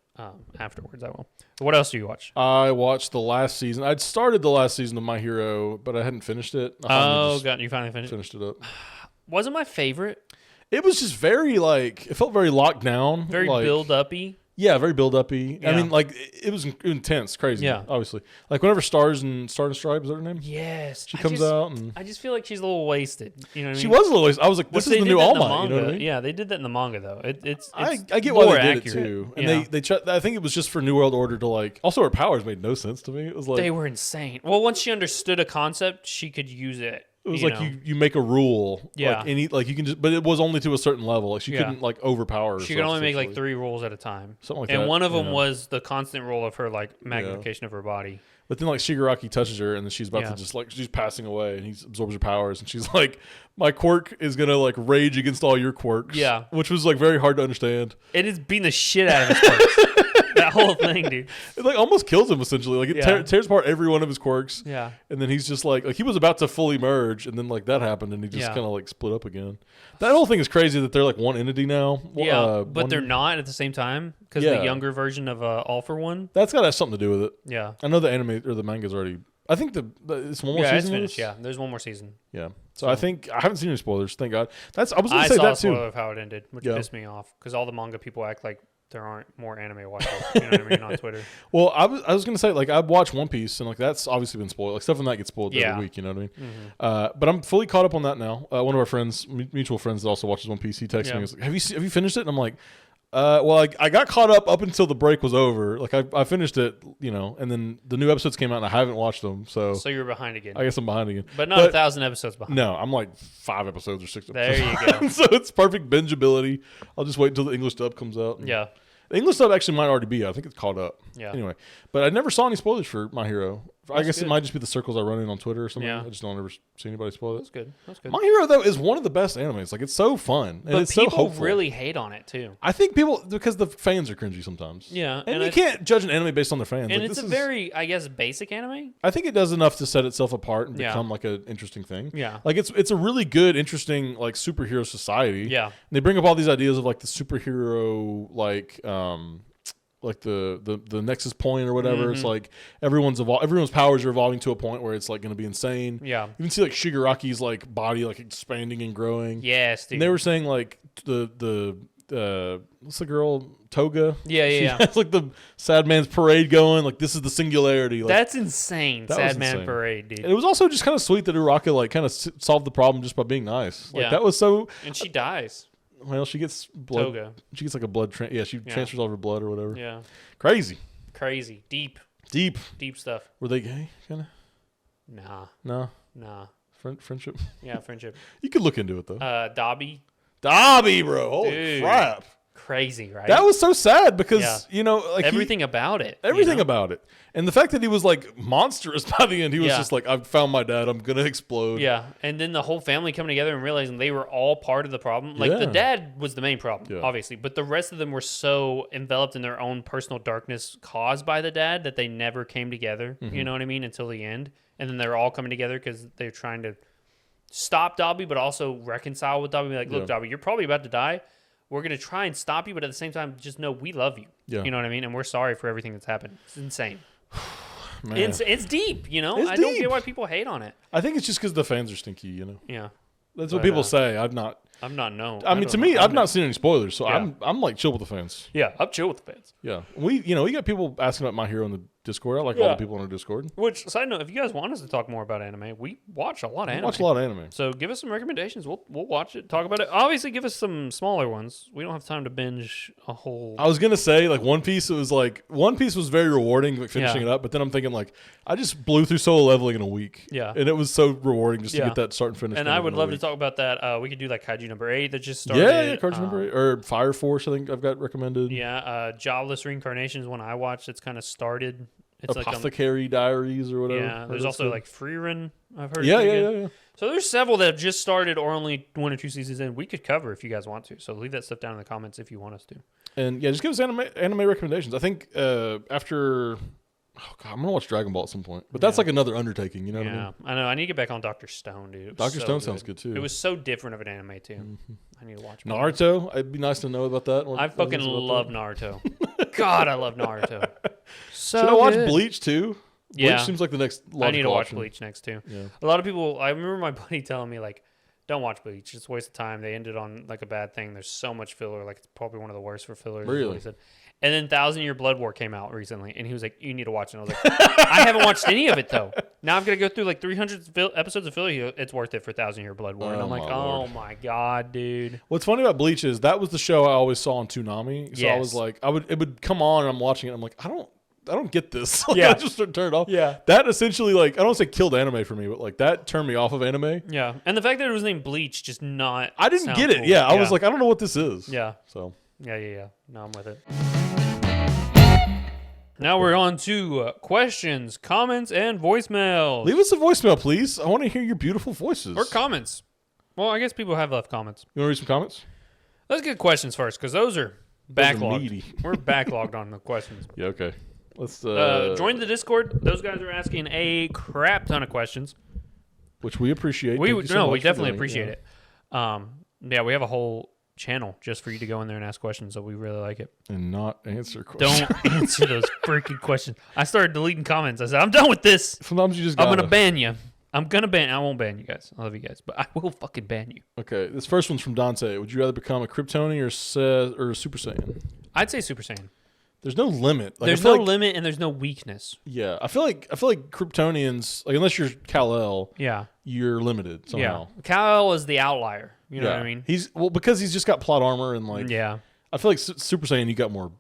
afterwards, I will. What else do you watch? I watched the last season. I'd started the last season of My Hero, but I hadn't finished it. You finally finished. It up. Wasn't my favorite. It was just very like it felt very locked down, Very like, build-uppy. Yeah, very build-uppy. Yeah. I mean, like it was intense, crazy. Yeah. Obviously, like whenever Stars and Stripes, is that her name? Yes, She comes out and I just feel like she's a little wasted. You know what I she mean? was a little. I was like, this Which is they the did new that All in the Might. You know what I manga. mean? Yeah, they did that in the manga though. It's I get why more they did accurate, it too, and you know? they tried. I think it was just for New World Order to like. Also, her powers made no sense to me. It was like They were insane. Well, once she understood a concept, she could use it. it was you like know? you make a rule. Yeah. Like you can just, but it was only to a certain level. Like she Yeah. couldn't like overpower. She herself, could only make like essentially. 3 rules at a time. Something like and that. one of them yeah. was the constant rule of her like magnification of her body. But then like Shigaraki touches her and then she's about Yeah. to just like she's passing away and he absorbs her powers and she's like, my quirk is gonna like rage against all your quirks. Yeah. Which was like very hard to understand. It is beating the shit out of his quirks. That whole thing, dude. It like almost kills him essentially. Like it Yeah. tears apart every one of his quirks. Yeah. And then he's just like he was about to fully merge and then like that happened and he just Yeah. kind of like split up again. That whole thing is crazy that they're like one entity now. Yeah, but they're not at the same time because Yeah. the younger version of All for One. That's got to have something to do with it. Yeah. I know the anime or the manga's already. I think it's one more Yeah, season. it's of finished. this? Yeah, there's one more season. Yeah. So I think I haven't seen any spoilers. Thank God. I was going I to say saw a that too. spoiler of how it ended, which Yeah. pissed me off because all the manga people act like there aren't more anime watchers. You know what I mean on Twitter. Well, I was going to say like I've watched One Piece and like that's obviously been spoiled. Like stuff from that gets spoiled Yeah. every week. You know what I mean? But I'm fully caught up on that now. One of our friends, mutual friends that also watches One Piece, he texted me. Yeah. He was like, have you finished it? And I'm like. Well, I got caught up until the break was over. Like I finished it, you know, and then the new episodes came out and I haven't watched them. So So you're behind again, I guess I'm behind again. but not 1,000 episodes behind. No, I'm like 5 episodes or 6 There episodes. you go. So it's perfect bingeability. I'll just wait until the English dub comes out. and- Yeah, The English dub actually might already be out. I think it's caught up. yeah. Anyway, but I never saw any spoilers for My Hero. I That's guess good. it might just be the circles I run in on Twitter or something. Yeah. I just don't ever see anybody spoil it. That's good. That's good. My Hero though is one of the best animes. Like it's so fun and But it's so people hopeful. really hate on it too. I think people because the fans are cringy sometimes. Yeah, and you can't judge an anime based on their fans. And Like, it's this a is- very, I guess, basic anime. I think it does enough to set itself apart and Yeah. become like an interesting thing. Yeah. Like it's a really good, interesting like superhero society. Yeah. And they bring up all these ideas of like the superhero like the nexus point or whatever. It's like everyone's powers are evolving to a point where it's like going to be insane. Yeah. You can see like Shigaraki's like body like expanding and growing. Yes, dude. And they were saying like the what's the girl Toga? Yeah, She yeah. has like the sad man's parade going. Like this is the singularity. Like, That's insane. That was Sad Man insane. Parade, dude. and it was also just kind of sweet that Uraka like kind of solved the problem just by being nice. Like Yeah. that was so. And she dies. Well, she gets blood. Toga. She gets like a blood. She transfers all of her blood or whatever. Yeah. Crazy, Crazy. Deep stuff. Were they gay? Kind of. Nah. No. Friendship. Yeah, friendship. You could look into it though. Dobby. Dobby, bro. Holy Dude. crap. Crazy, right? That was so sad because, like everything about it. Everything about it. And the fact that he was like monstrous by the end, he was just like, I've found my dad, I'm going to explode. Yeah. And then the whole family coming together and realizing they were all part of the problem. Like the dad was the main problem, obviously, but the rest of them were so enveloped in their own personal darkness caused by the dad that they never came together, you know what I mean, until the end. And then they're all coming together because they're trying to stop Dobby, but also reconcile with Dobby. Be like, look, Dobby, you're probably about to die. We're going to try and stop you, but at the same time, just know we love you. Yeah. You know what I mean? And we're sorry for everything that's happened. It's insane. It's deep, I don't get why people hate on it. I think it's just because the fans are stinky, Yeah. That's what people say. I've not known. I mean, to me, I've not seen any spoilers, so I'm like chill with the fans. Yeah, I'm chill with the fans. Yeah. We got people asking about My Hero in the Discord. I like all the people on our Discord. Which, side note, if you guys want us to talk more about anime, we watch a lot of anime. So give us some recommendations. We'll watch it, talk about it. Obviously, give us some smaller ones. We don't have time to binge a whole... I was going to say, like, One Piece was very rewarding, like, finishing it up, but then I'm thinking, like, I just blew through Solo Leveling in a week. Yeah. And it was so rewarding just to get that start and finish. And I would love to talk about that. We could do, like, Kaiju number 8 that just started. Yeah, Kaiju number 8. Or Fire Force, I think I've got recommended. Yeah, Jobless Reincarnation is one I watched. It's kind of started... It's Apothecary Diaries or whatever. Yeah, there's also like Free Run, I've heard. Yeah. So there's several that have just started or only 1 or 2 seasons in. We could cover if you guys want to. So leave that stuff down in the comments if you want us to. And just give us anime recommendations. I think after... Oh, God, I'm going to watch Dragon Ball at some point. But that's like another undertaking, you know what I mean? I know. I need to get back on Dr. Stone, dude. Dr. Stone sounds good, too. It was so different of an anime, too. Mm-hmm. I need to watch more. Naruto? It'd be nice to know about that. I fucking love Naruto. God, I love Naruto. So should I watch Bleach, too? Yeah. Bleach seems like the next logical I need to watch option. Bleach next, too. Yeah. A lot of people... I remember my buddy telling me, like, don't watch Bleach. It's a waste of time. They ended on, like, a bad thing. There's so much filler. Like, it's probably one of the worst for fillers. Really? He said. And then 1,000-Year Blood War came out recently, and he was like, you need to watch it. And I was like, I haven't watched any of it, though. Now I'm going to go through, like, 300 episodes of filler. It's worth it for 1,000-Year Blood War. And I'm like, oh, my God, dude. What's funny about Bleach is that was the show I always saw on Toonami. So I was like, it would come on, and I'm watching it, and I'm like, I don't get this. Like, I just turned it off. Yeah. That essentially, like, I don't want to say killed anime for me, but, like, that turned me off of anime. Yeah. And the fact that it was named Bleach just not... I didn't get it. Cool. Yeah. I was like, I don't know what this is. Yeah. So. Yeah. No, I'm with it. Now we're on to questions, comments, and voicemails. Leave us a voicemail, please. I want to hear your beautiful voices. Or comments. Well, I guess people have left comments. You want to read some comments? Let's get questions first, because those are backlogged. Meaty. We're backlogged on the questions. Yeah, okay. Let's join the Discord. Those guys are asking a crap ton of questions. Which we appreciate. We definitely appreciate it. We have a whole channel just for you to go in there and ask questions, so we really like it. And not answer questions. Don't answer those freaking questions. I started deleting comments. I said, I'm done with this. Sometimes you just I'm going to ban you. I won't ban you guys. I love you guys, but I will fucking ban you. Okay, this first one's from Dante. Would you rather become a Kryptonian or a Super Saiyan? I'd say Super Saiyan. There's no limit. Like, there's no limit and there's no weakness. Yeah, I feel like Kryptonians, like, unless you're Kal-El, you're limited somehow. Yeah, Kal-El is the outlier. You know what I mean? Because he's just got plot armor and like. Yeah. I feel like Super Saiyan, you got more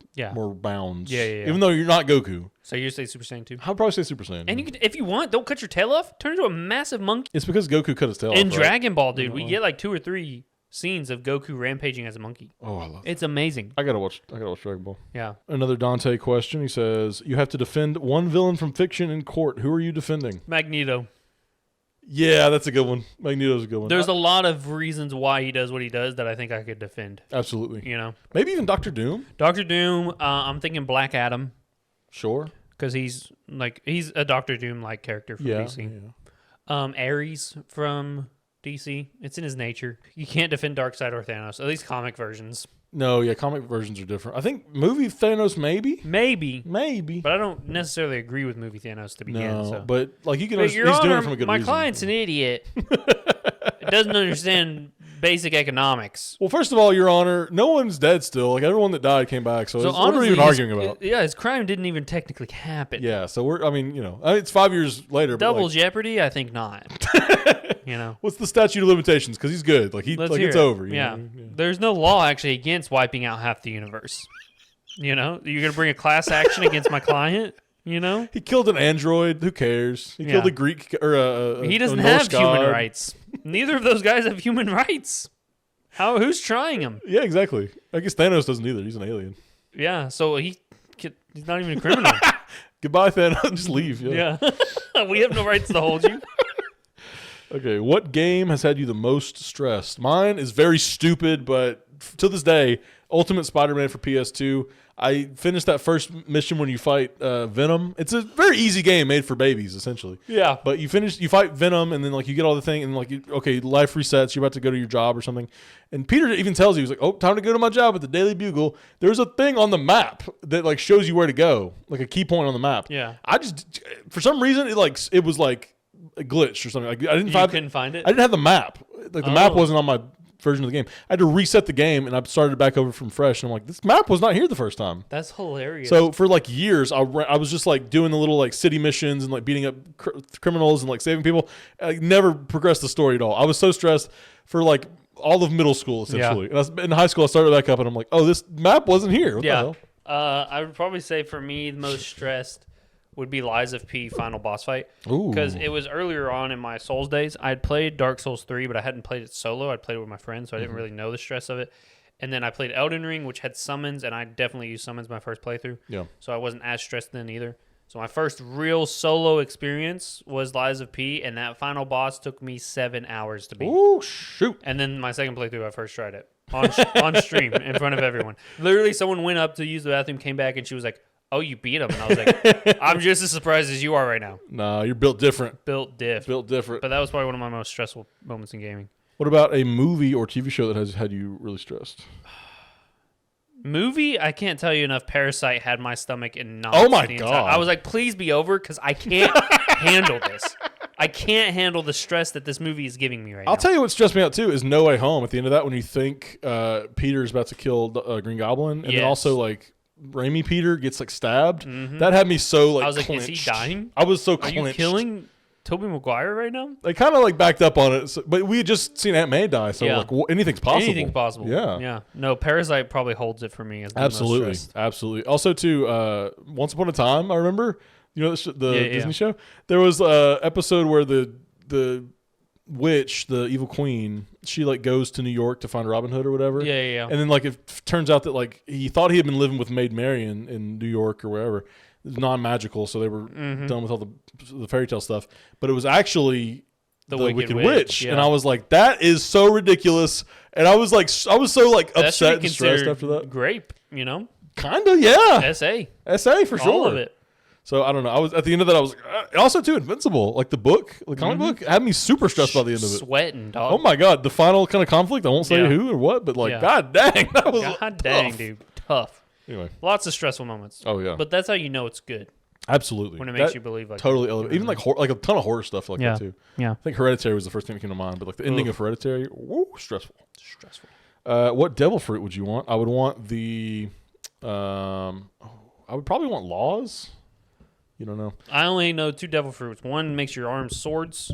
bounds. Yeah. Even though you're not Goku. So you say Super Saiyan too? I'd probably say Super Saiyan. And you could, if you want, don't cut your tail off. Turn into a massive monkey. It's because Goku cut his tail off. In Dragon Ball, dude, we get like 2 or 3 scenes of Goku rampaging as a monkey. Oh, I love it. It's amazing. I gotta watch Dragon Ball. Yeah. Another Dante question. He says, you have to defend one villain from fiction in court. Who are you defending? Magneto. Yeah, that's a good one. Magneto's a good one. There's a lot of reasons why he does what he does that I think I could defend. Absolutely. You know? Maybe even Dr. Doom? Dr. Doom, I'm thinking Black Adam. Sure. Because he's a Dr. Doom-like character from DC. Yeah. Ares from DC. It's in his nature. You can't defend Darkseid or Thanos, at least comic versions. No, yeah, comic versions are different. I think movie Thanos maybe. But I don't necessarily agree with movie Thanos to begin. No, so. but like you can. But he's doing it from a good reason. My client's an idiot. Doesn't understand basic economics. Well, first of all, Your Honor, no one's dead still. Like everyone that died came back. So honestly, what are we even arguing about? His crime didn't even technically happen. Yeah, so it's 5 years later. Double jeopardy? I think not. You know, what's the statute of limitations? Because he's good. Like it's over. Yeah. There's no law actually against wiping out half the universe. You know, you're gonna bring a class action against my client. You know, he killed an android. Who cares? He killed a Greek or he doesn't have human rights. Neither of those guys have human rights. Who's trying him? Yeah, exactly. I guess Thanos doesn't either. He's an alien. Yeah, so he's not even a criminal. Goodbye, Thanos. Just leave. Yeah. We have no rights to hold you. Okay, what game has had you the most stressed? Mine is very stupid, but to this day, Ultimate Spider-Man for PS2. I finished that first mission when you fight Venom. It's a very easy game made for babies, essentially. Yeah. But you fight Venom, and then like you get all the thing, and like life resets. You're about to go to your job or something, and Peter even tells you, he's like, "Oh, time to go to my job at the Daily Bugle." There's a thing on the map that like shows you where to go, like a key point on the map. Yeah. I just for some reason it was like a glitch or something. Like I couldn't find it. I didn't have the map. Like the map wasn't on my version of the game. I had to reset the game, and I started back over from fresh. And I'm like, this map was not here the first time. That's hilarious. So for like years, I was just like doing the little like city missions and like beating up criminals and like saving people. I never progressed the story at all. I was so stressed for like all of middle school essentially. Yeah. And in high school, I started back up, and I'm like, oh, this map wasn't here. What the hell? I would probably say for me, the most stressed would be Lies of P final boss fight. Because it was earlier on in my Souls days. I had played Dark Souls 3, but I hadn't played it solo. I'd played it with my friends, so I didn't really know the stress of it. And then I played Elden Ring, which had summons, and I definitely used summons my first playthrough. Yeah. So I wasn't as stressed then either. So my first real solo experience was Lies of P, and that final boss took me 7 hours to beat. Ooh, shoot. And then my second playthrough, I first tried it on stream in front of everyone. Literally, someone went up to use the bathroom, came back, and she was like, "Oh, you beat him." And I was like, "I'm just as surprised as you are right now." Nah, you're built different. Built different. But that was probably one of my most stressful moments in gaming. What about a movie or TV show that has had you really stressed? Movie, I can't tell you enough. Parasite had my stomach in knots. Oh my God. I was like, please be over, because I can't handle this. I can't handle the stress that this movie is giving me right now. I'll tell you what stressed me out too is No Way Home. At the end of that, when you think Peter's about to kill Green Goblin, and then also like Raimi Peter gets like stabbed. That had me so like. I was like, clenched. is he dying? I was so Are clenched. you killing Tobey Maguire right now? They kind of like backed up on it, but we had just seen Aunt May die, so like anything's possible. Anything's possible. Yeah. No, Parasite probably holds it for me as the Absolutely, most stressed. absolutely. Also, too, Once Upon a Time, I remember. You know the Disney show. There was a episode where the witch, the evil queen, she like goes to New York to find Robin Hood or whatever. Yeah. And then like it turns out that like he thought he had been living with Maid Marian in New York or wherever. It was non-magical, so they were done with all the fairy tale stuff. But it was actually the Wicked Witch. And I was like, that is so ridiculous. And I was so like upset and stressed after that. Grape, you know? Kinda, yeah. SA for sure. All of it. So I don't know. I was at the end of that. I was also too Invincible, like the book, the comic book, had me super stressed by the end of it. Sweating, dog. Oh my God, the final kind of conflict. I won't say who or what, but like, God dang, that was tough. Dude, tough. Anyway, lots of stressful moments. Oh yeah, but that's how you know it's good. Absolutely, when it makes you believe like totally elevated. Even like a ton of horror stuff like that too. Yeah, I think Hereditary was the first thing that came to mind, but like the ending of Hereditary, woo, stressful. Stressful. What devil fruit would you want? I would want the. I would probably want Laws. You don't know. I only know 2 devil fruits. One makes your arms swords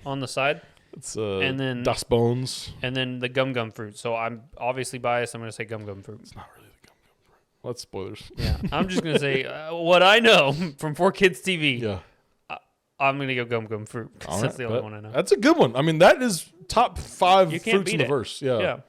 on the side. It's and then Das Bones. And then the gum fruit. So I'm obviously biased. I'm going to say gum fruit. It's not really the gum fruit. Well, that's spoilers. Yeah, I'm just going to say what I know from 4Kids TV. Yeah. I'm going to go gum fruit. Because that's the only one I know. That's a good one. I mean, that is top 5 fruits in the verse. Yeah.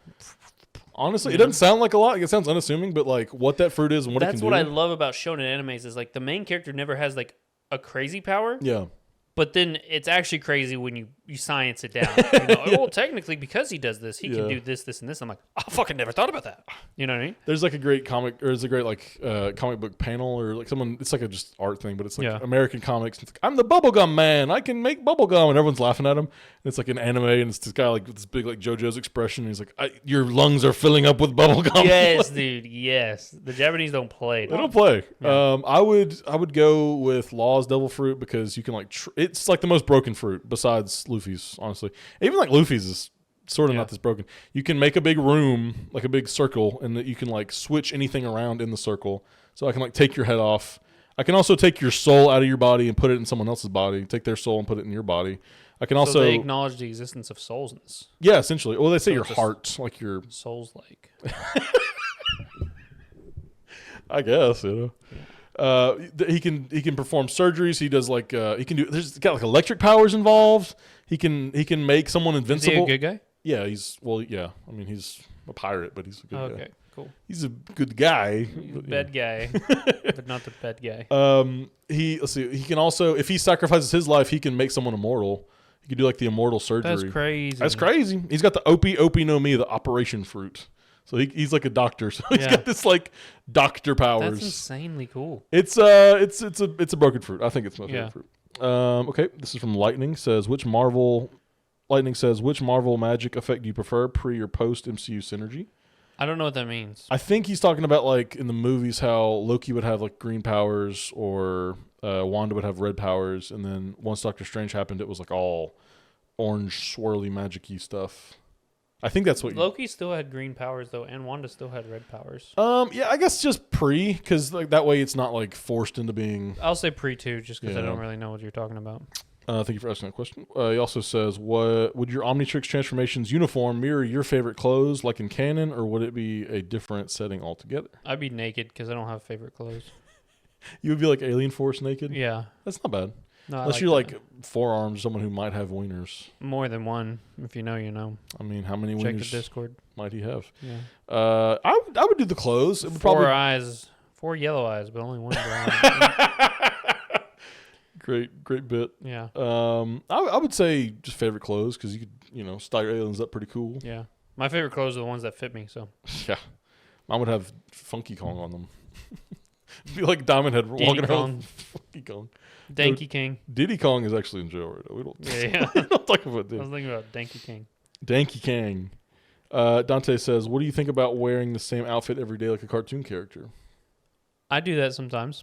Honestly, it doesn't sound like a lot. It sounds unassuming, but like what that fruit is and what it can do. That's what I love about shonen animes is like the main character never has like a crazy power. Yeah. But then it's actually crazy when you science it down. You know, well, technically, because he does this, he can do this, this, and this. I'm like, I fucking never thought about that. You know what I mean? There's like a great comic, or there's a great like comic book panel, or like someone. It's like a just art thing, but it's like American comics. It's like, I'm the bubblegum man. I can make bubblegum, and everyone's laughing at him. And it's like an anime, and it's this guy like with this big like JoJo's expression. And he's like, your lungs are filling up with bubblegum. Yes, dude. Yes, the Japanese don't play. They don't play. Yeah. I would go with Law's devil fruit because you can like it's like the most broken fruit besides Luffy's. Honestly, even like Luffy's is sort of not this broken. You can make a big room, like a big circle, and that you can like switch anything around in the circle. So I can like take your head off. I can also take your soul out of your body and put it in someone else's body. Take their soul and put it in your body. I can also. So they acknowledge the existence of souls in this. Yeah, essentially. Well, they say your heart, like your souls, like. I guess he can perform surgeries. He does like he can do. There's got like electric powers involved. He can make someone invincible. Is he a good guy? Yeah, he's I mean, he's a pirate, but he's a good guy. Okay, cool. He's a good guy. Bad guy, but not the bad guy. Let's see. He can also, if he sacrifices his life, he can make someone immortal. He can do like the immortal surgery. That's crazy. That's crazy. He's got the Opie no Mi, the operation fruit. So he's like a doctor. So he's got this like doctor powers. That's insanely cool. It's a broken fruit. I think it's my favorite fruit. Okay, this is from Lightning. Lightning says, which Marvel magic effect do you prefer, pre or post MCU synergy? I don't know what that means. I think he's talking about like in the movies how Loki would have like green powers or Wanda would have red powers, and then once Doctor Strange happened, it was like all orange swirly magic-y stuff. I think that's what Loki still had green powers though, and Wanda still had red powers. Yeah, I guess just pre, because like that way it's not like forced into being. I'll say pre too, just because I don't really know what you're talking about. Thank you for asking that question. He also says, "What would your Omnitrix transformations uniform mirror your favorite clothes, like in canon, or would it be a different setting altogether?" I'd be naked because I don't have favorite clothes. You would be like Alien Force naked. Yeah, that's not bad. No, unless you're like forearms, someone who might have wieners. More than one, if you know, you know. I mean, how many Check wieners the Discord. Might he have? Yeah. I would do the clothes. It would Four eyes, 4 yellow eyes, but only one brown. Great bit. Yeah. I would say just favorite clothes because you could style your aliens up pretty cool. Yeah. My favorite clothes are the ones that fit me. So. Yeah. Mine would have Funky Kong on them. Be like Diamond Head walking around. Funky Kong. Danky King. Diddy Kong is actually in jail right now. We don't. We don't talk about this. I was thinking about Danky King. Danky Kang. Dante says, "What do you think about wearing the same outfit every day like a cartoon character?" I do that sometimes.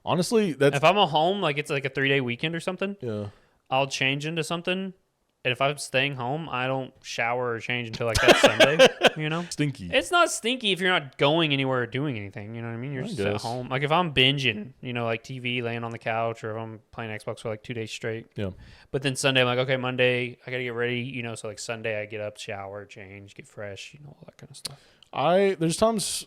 Honestly, that's if I'm at home, like it's like a 3-day weekend or something. Yeah. I'll change into something. And if I'm staying home, I don't shower or change until like that Sunday, Stinky. It's not stinky if you're not going anywhere or doing anything, you know what I mean? You're just at home. Like if I'm binging, like TV, laying on the couch, or if I'm playing Xbox for like 2 days straight. Yeah. But then Sunday, I'm like, okay, Monday, I got to get ready, so like Sunday I get up, shower, change, get fresh, all that kind of stuff. There's times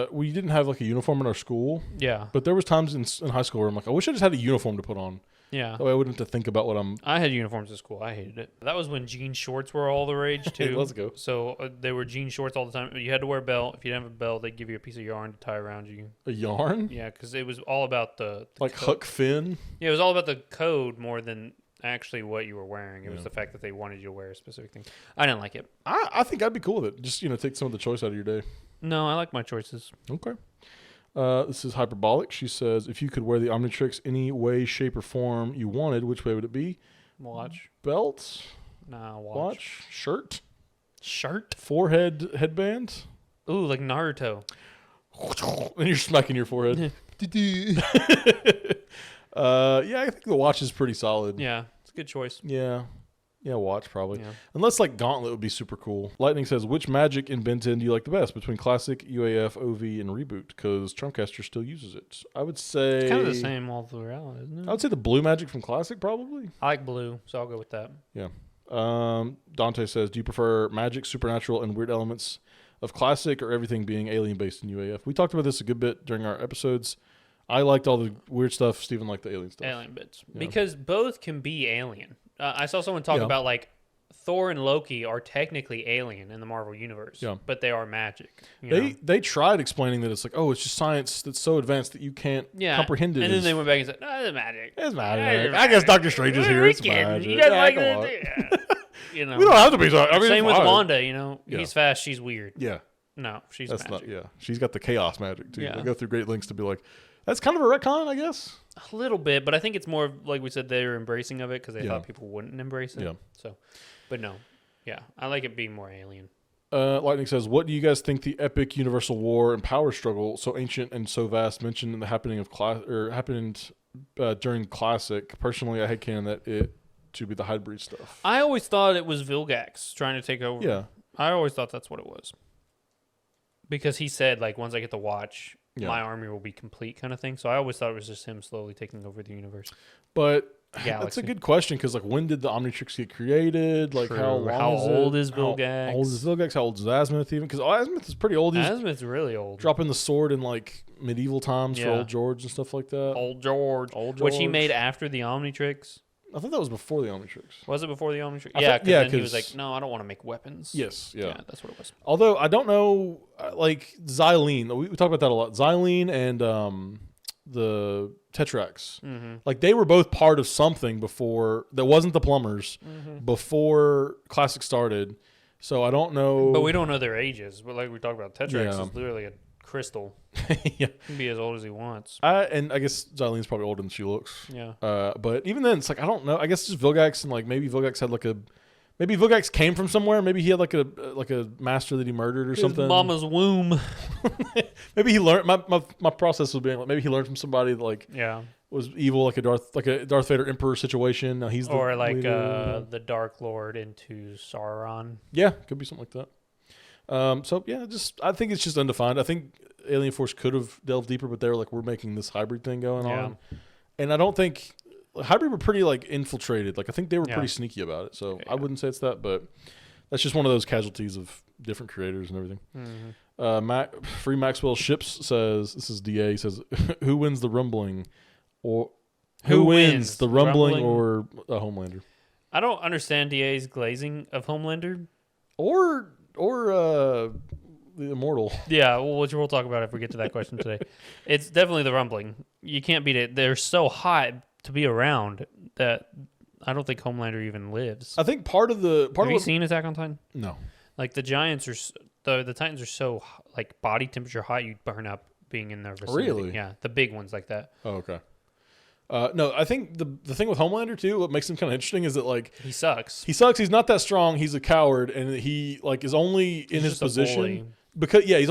we didn't have like a uniform in our school. Yeah. But there was times in high school where I'm like, I wish I just had a uniform to put on. Yeah. That way I wouldn't have to think about what I'm... I had uniforms at school. I hated it. That was when jean shorts were all the rage, too. Hey, let's go. So they were jean shorts all the time. You had to wear a belt. If you didn't have a belt, they'd give you a piece of yarn to tie around you. A yarn? Yeah, because it was all about the like code. Huck Finn? Yeah, it was all about the code more than actually what you were wearing. It was the fact that they wanted you to wear a specific thing. I didn't like it. I think I'd be cool with it. Just, take some of the choice out of your day. No, I like my choices. Okay. This is Hyperbolic. She says, if you could wear the Omnitrix any way, shape, or form you wanted, which way would it be? Watch. Belt? Nah, watch. Shirt? Forehead headband? Ooh, like Naruto. And you're smacking your forehead. Yeah, I think the watch is pretty solid. Yeah, it's a good choice. Yeah, watch probably. Yeah. Unless like Gauntlet would be super cool. Lightning says, which magic in Ben 10 do you like the best between classic, UAF, OV, and reboot? Because Trumpcaster still uses it. I would say... It's kind of the same all throughout, isn't it? I would say the blue magic from classic probably. I like blue, so I'll go with that. Yeah. Dante says, do you prefer magic, supernatural, and weird elements of classic or everything being alien-based in UAF? We talked about this a good bit during our episodes. I liked all the weird stuff. Steven liked the alien stuff. Alien bits. Yeah. Because both can be alien. I saw someone talk about like Thor and Loki are technically alien in the Marvel universe, but they are magic. They tried explaining that it's like, oh, it's just science that's so advanced that you can't comprehend it. And then they went back and said, no, it's magic. It's magic. I guess Doctor Strange is here. It's magic. You guys like it? We don't have to be. Same with Wanda. He's fast, she's weird. Yeah. No, she's that's magic. not. Yeah, she's got the chaos magic too. Yeah. They go through great lengths to be like, that's kind of a retcon, I guess. A little bit, but I think it's more like we said, they're embracing of it because they thought people wouldn't embrace it. Yeah. So, but no, I like it being more alien. Lightning says, what do you guys think the epic universal war and power struggle, so ancient and so vast, mentioned in the happened during classic? Personally, I headcanon that it to be the hybrid stuff. I always thought it was Vilgax trying to take over. Yeah. I always thought that's what it was. Because he said, like, once I get the watch, my army will be complete kind of thing. So I always thought it was just him slowly taking over the universe. But that's a good question because, like, when did the Omnitrix get created? Like, how old is Vilgax? How old is Vilgax? How old is Azimuth even? Because Azimuth is pretty old. Azimuth's really old. Dropping the sword in, like, medieval times for Old George and stuff like that. Old George. Which he made after the Omnitrix. I think that was before the Omnitrix. Was it before the Omnitrix? I Yeah, thought- yeah, then he was 'cause- like, no, I don't want to make weapons. Yes, yeah. That's what it was. Although I don't know, like Xylene, we talk about that a lot. Xylene and the Tetrax, like they were both part of something before that wasn't the plumbers before Classic started. So I don't know, But we don't know their ages. But like we talked about, Tetrax Yeah. is literally a crystal. yeah. He can be as old as he wants. And I guess Xylene's probably older than she looks. Yeah. But even then, it's like I don't know. I guess just Vilgax and like maybe Vilgax had like a. Maybe Vilgax came from somewhere. Maybe he had like a master that he murdered or something. His mama's womb. Maybe he learned. My process was being like maybe he learned from somebody that like Yeah. was evil, like a Darth Vader Emperor situation. Now he's the Or like leader. the Dark Lord into Sauron. Yeah, could be something like that. So yeah, I think it's just undefined. I think Alien Force could have delved deeper, but they were like, we're making this hybrid thing going on, and I don't think hybrid were pretty like infiltrated. Like I think they were pretty sneaky about it. So I wouldn't say it's that, but that's just one of those casualties of different creators and everything. Free Maxwell Ships says, this is DA, he says, who wins the rumbling, or who wins the rumbling or a Homelander? I don't understand DA's glazing of Homelander. Or the Immortal. Yeah, which we'll talk about if we get to that question today. It's definitely the rumbling. You can't beat it. They're so hot to be around that I don't think Homelander even lives. I think part of the Have you seen Attack on Titan? No. Like the Giants are the Titans are so like body temperature hot you'd burn up being in their vicinity. Really? Yeah, the big ones like that. Oh, okay. No, I think the thing with Homelander too, what makes him kind of interesting is that like He sucks. he sucks. He's not that strong. He's a coward, and he like is only in his just a position bully. because he's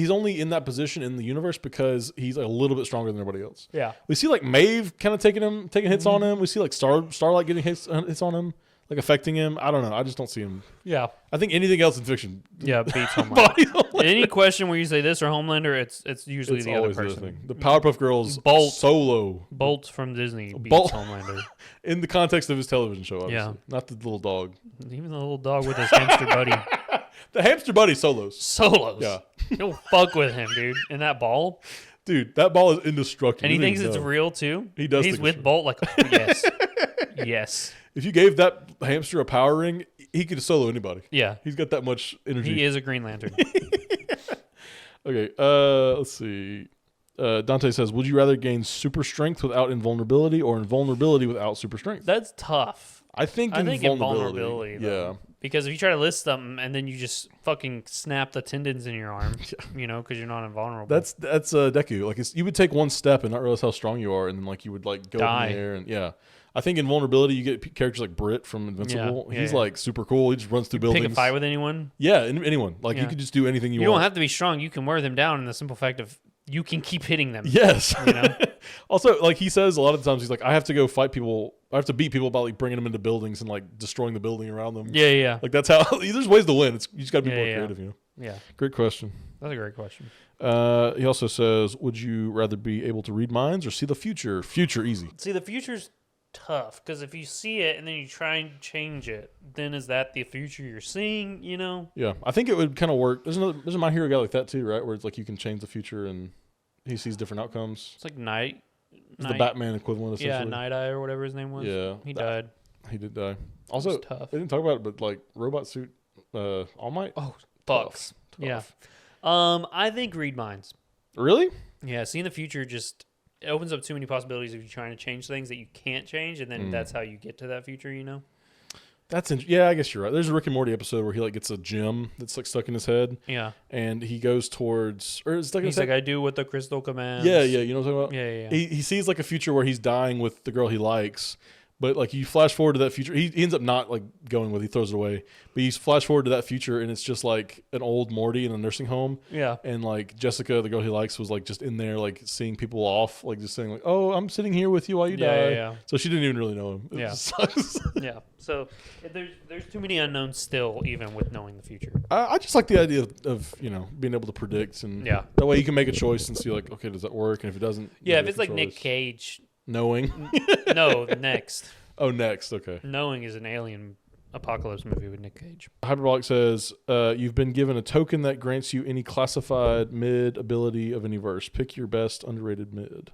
only in that position in the universe because he's a little bit stronger than everybody else. Yeah. We see like Maeve kind of taking hits on him. We see like Starlight getting hits on him, like affecting him. I don't know. I just don't see him. Yeah. I think anything else in fiction. Yeah, beats Homelander. Bodies Homelander. Any question where you say this or Homelander, it's usually It's the other always the person. thing. The Powerpuff Girls Bolt. Solo Bolt from Disney beats Bolt. Homelander. in the context of his television show, obviously. Yeah. Not the little dog. Even the little dog with his hamster buddy. The hamster buddy solos. Solos. Yeah. Don't fuck with him, dude. And that ball. Dude, that ball is indestructible. And he You don't thinks even it's know. real too. He does He's think with it's Bolt like, oh, yes. Yes. If you gave that hamster a power ring, he could solo anybody. Yeah. He's got that much energy. He is a Green Lantern. Okay, let's see. Dante says, would you rather gain super strength without invulnerability or invulnerability without super strength? That's tough. I think invulnerability. Yeah. Though. Because if you try to list something and then you just fucking snap the tendons in your arm, because you're not invulnerable. That's Deku. Like you would take one step and not realize how strong you are, and then like you would like go Die. in the air and I think invulnerability. You get characters like Brit from Invincible. Yeah, He's yeah. like super cool. He just runs through buildings. pick a fight with anyone. Yeah, anyone. Like you Yeah. could just do anything you You want. don't have to be strong. You can wear them down in the simple fact of you can keep hitting them. Yes. You know? Also, like he says a lot of times, he's like, I have to go fight people. I have to beat people by like bringing them into buildings and like destroying the building around them. Yeah, yeah. Like that's how. There's ways to win. You just got to be Yeah, more yeah. creative. You know. Yeah. Great question. That's a great question. He also says, would you rather be able to read minds or see the future? Future, easy. See, the future's tough because if you see it and then you try and change it, then is that the future you're seeing? You know? Yeah, I think it would kind of work. There's a My Hero guy like that too, right? Where it's like you can change the future and he sees different outcomes. It's like Night. It's the Batman equivalent, essentially. Yeah, Night Eye or whatever his name was. Yeah, He died. He did die. Also, tough. they didn't talk about it, but like robot suit, All Might. Oh, Tough. fucks. Yeah. Tough. I think read minds. Really? Yeah, seeing the future just it opens up too many possibilities if you're trying to change things that you can't change, and then that's how you get to that future, you know? That's yeah, I guess you're right. There's a Rick and Morty episode where he like gets a gem that's like stuck in his head, Yeah. and he goes towards or it's stuck in his He's like, head. I do what the crystal commands. Yeah, you know what I'm talking about. Yeah. He sees like a future where he's dying with the girl he likes, but like you flash forward to that future, he ends up not like going with. He throws it away, but you flash forward to that future, and it's just like an old Morty in a nursing home, Yeah. and like Jessica, the girl he likes, was like just in there like seeing people off, like just saying like, "Oh, I'm sitting here with you while you die." Yeah. So she didn't even really know him. It Yeah. sucks. Yeah. So there's too many unknowns still, even with knowing the future. I just like the idea of being able to predict, and Yeah. that way you can make a choice and see like, okay, does that work? And if it doesn't, Yeah, make if a it's like different Nick choice. Cage, Knowing. no, next. Oh, next. Okay. Knowing is an alien apocalypse movie with Nick Cage. Hyperbolic says, you've been given a token that grants you any classified mid ability of any verse. Pick your best underrated mid.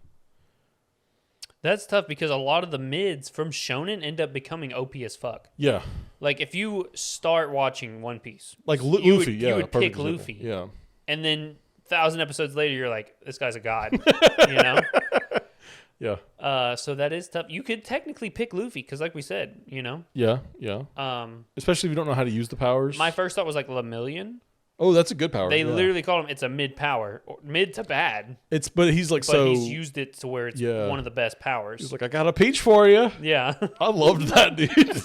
That's tough because a lot of the mids from Shonen end up becoming OP as fuck. Yeah. Like, if you start watching One Piece, Like you Luffy, you would pick example. Luffy. Yeah. And then 1,000 episodes later, you're like, this guy's a god. You know? Yeah. So that is tough. You could technically pick Luffy because, like we said, you know? Yeah. Especially if you don't know how to use the powers. My first thought was like Lemillion. Oh, that's a good power. They literally call him, it's a mid power, or mid to bad. But he's like, But he's used it to where it's one of the best powers. He's like, I got a peach for you. Yeah. I loved that, dude.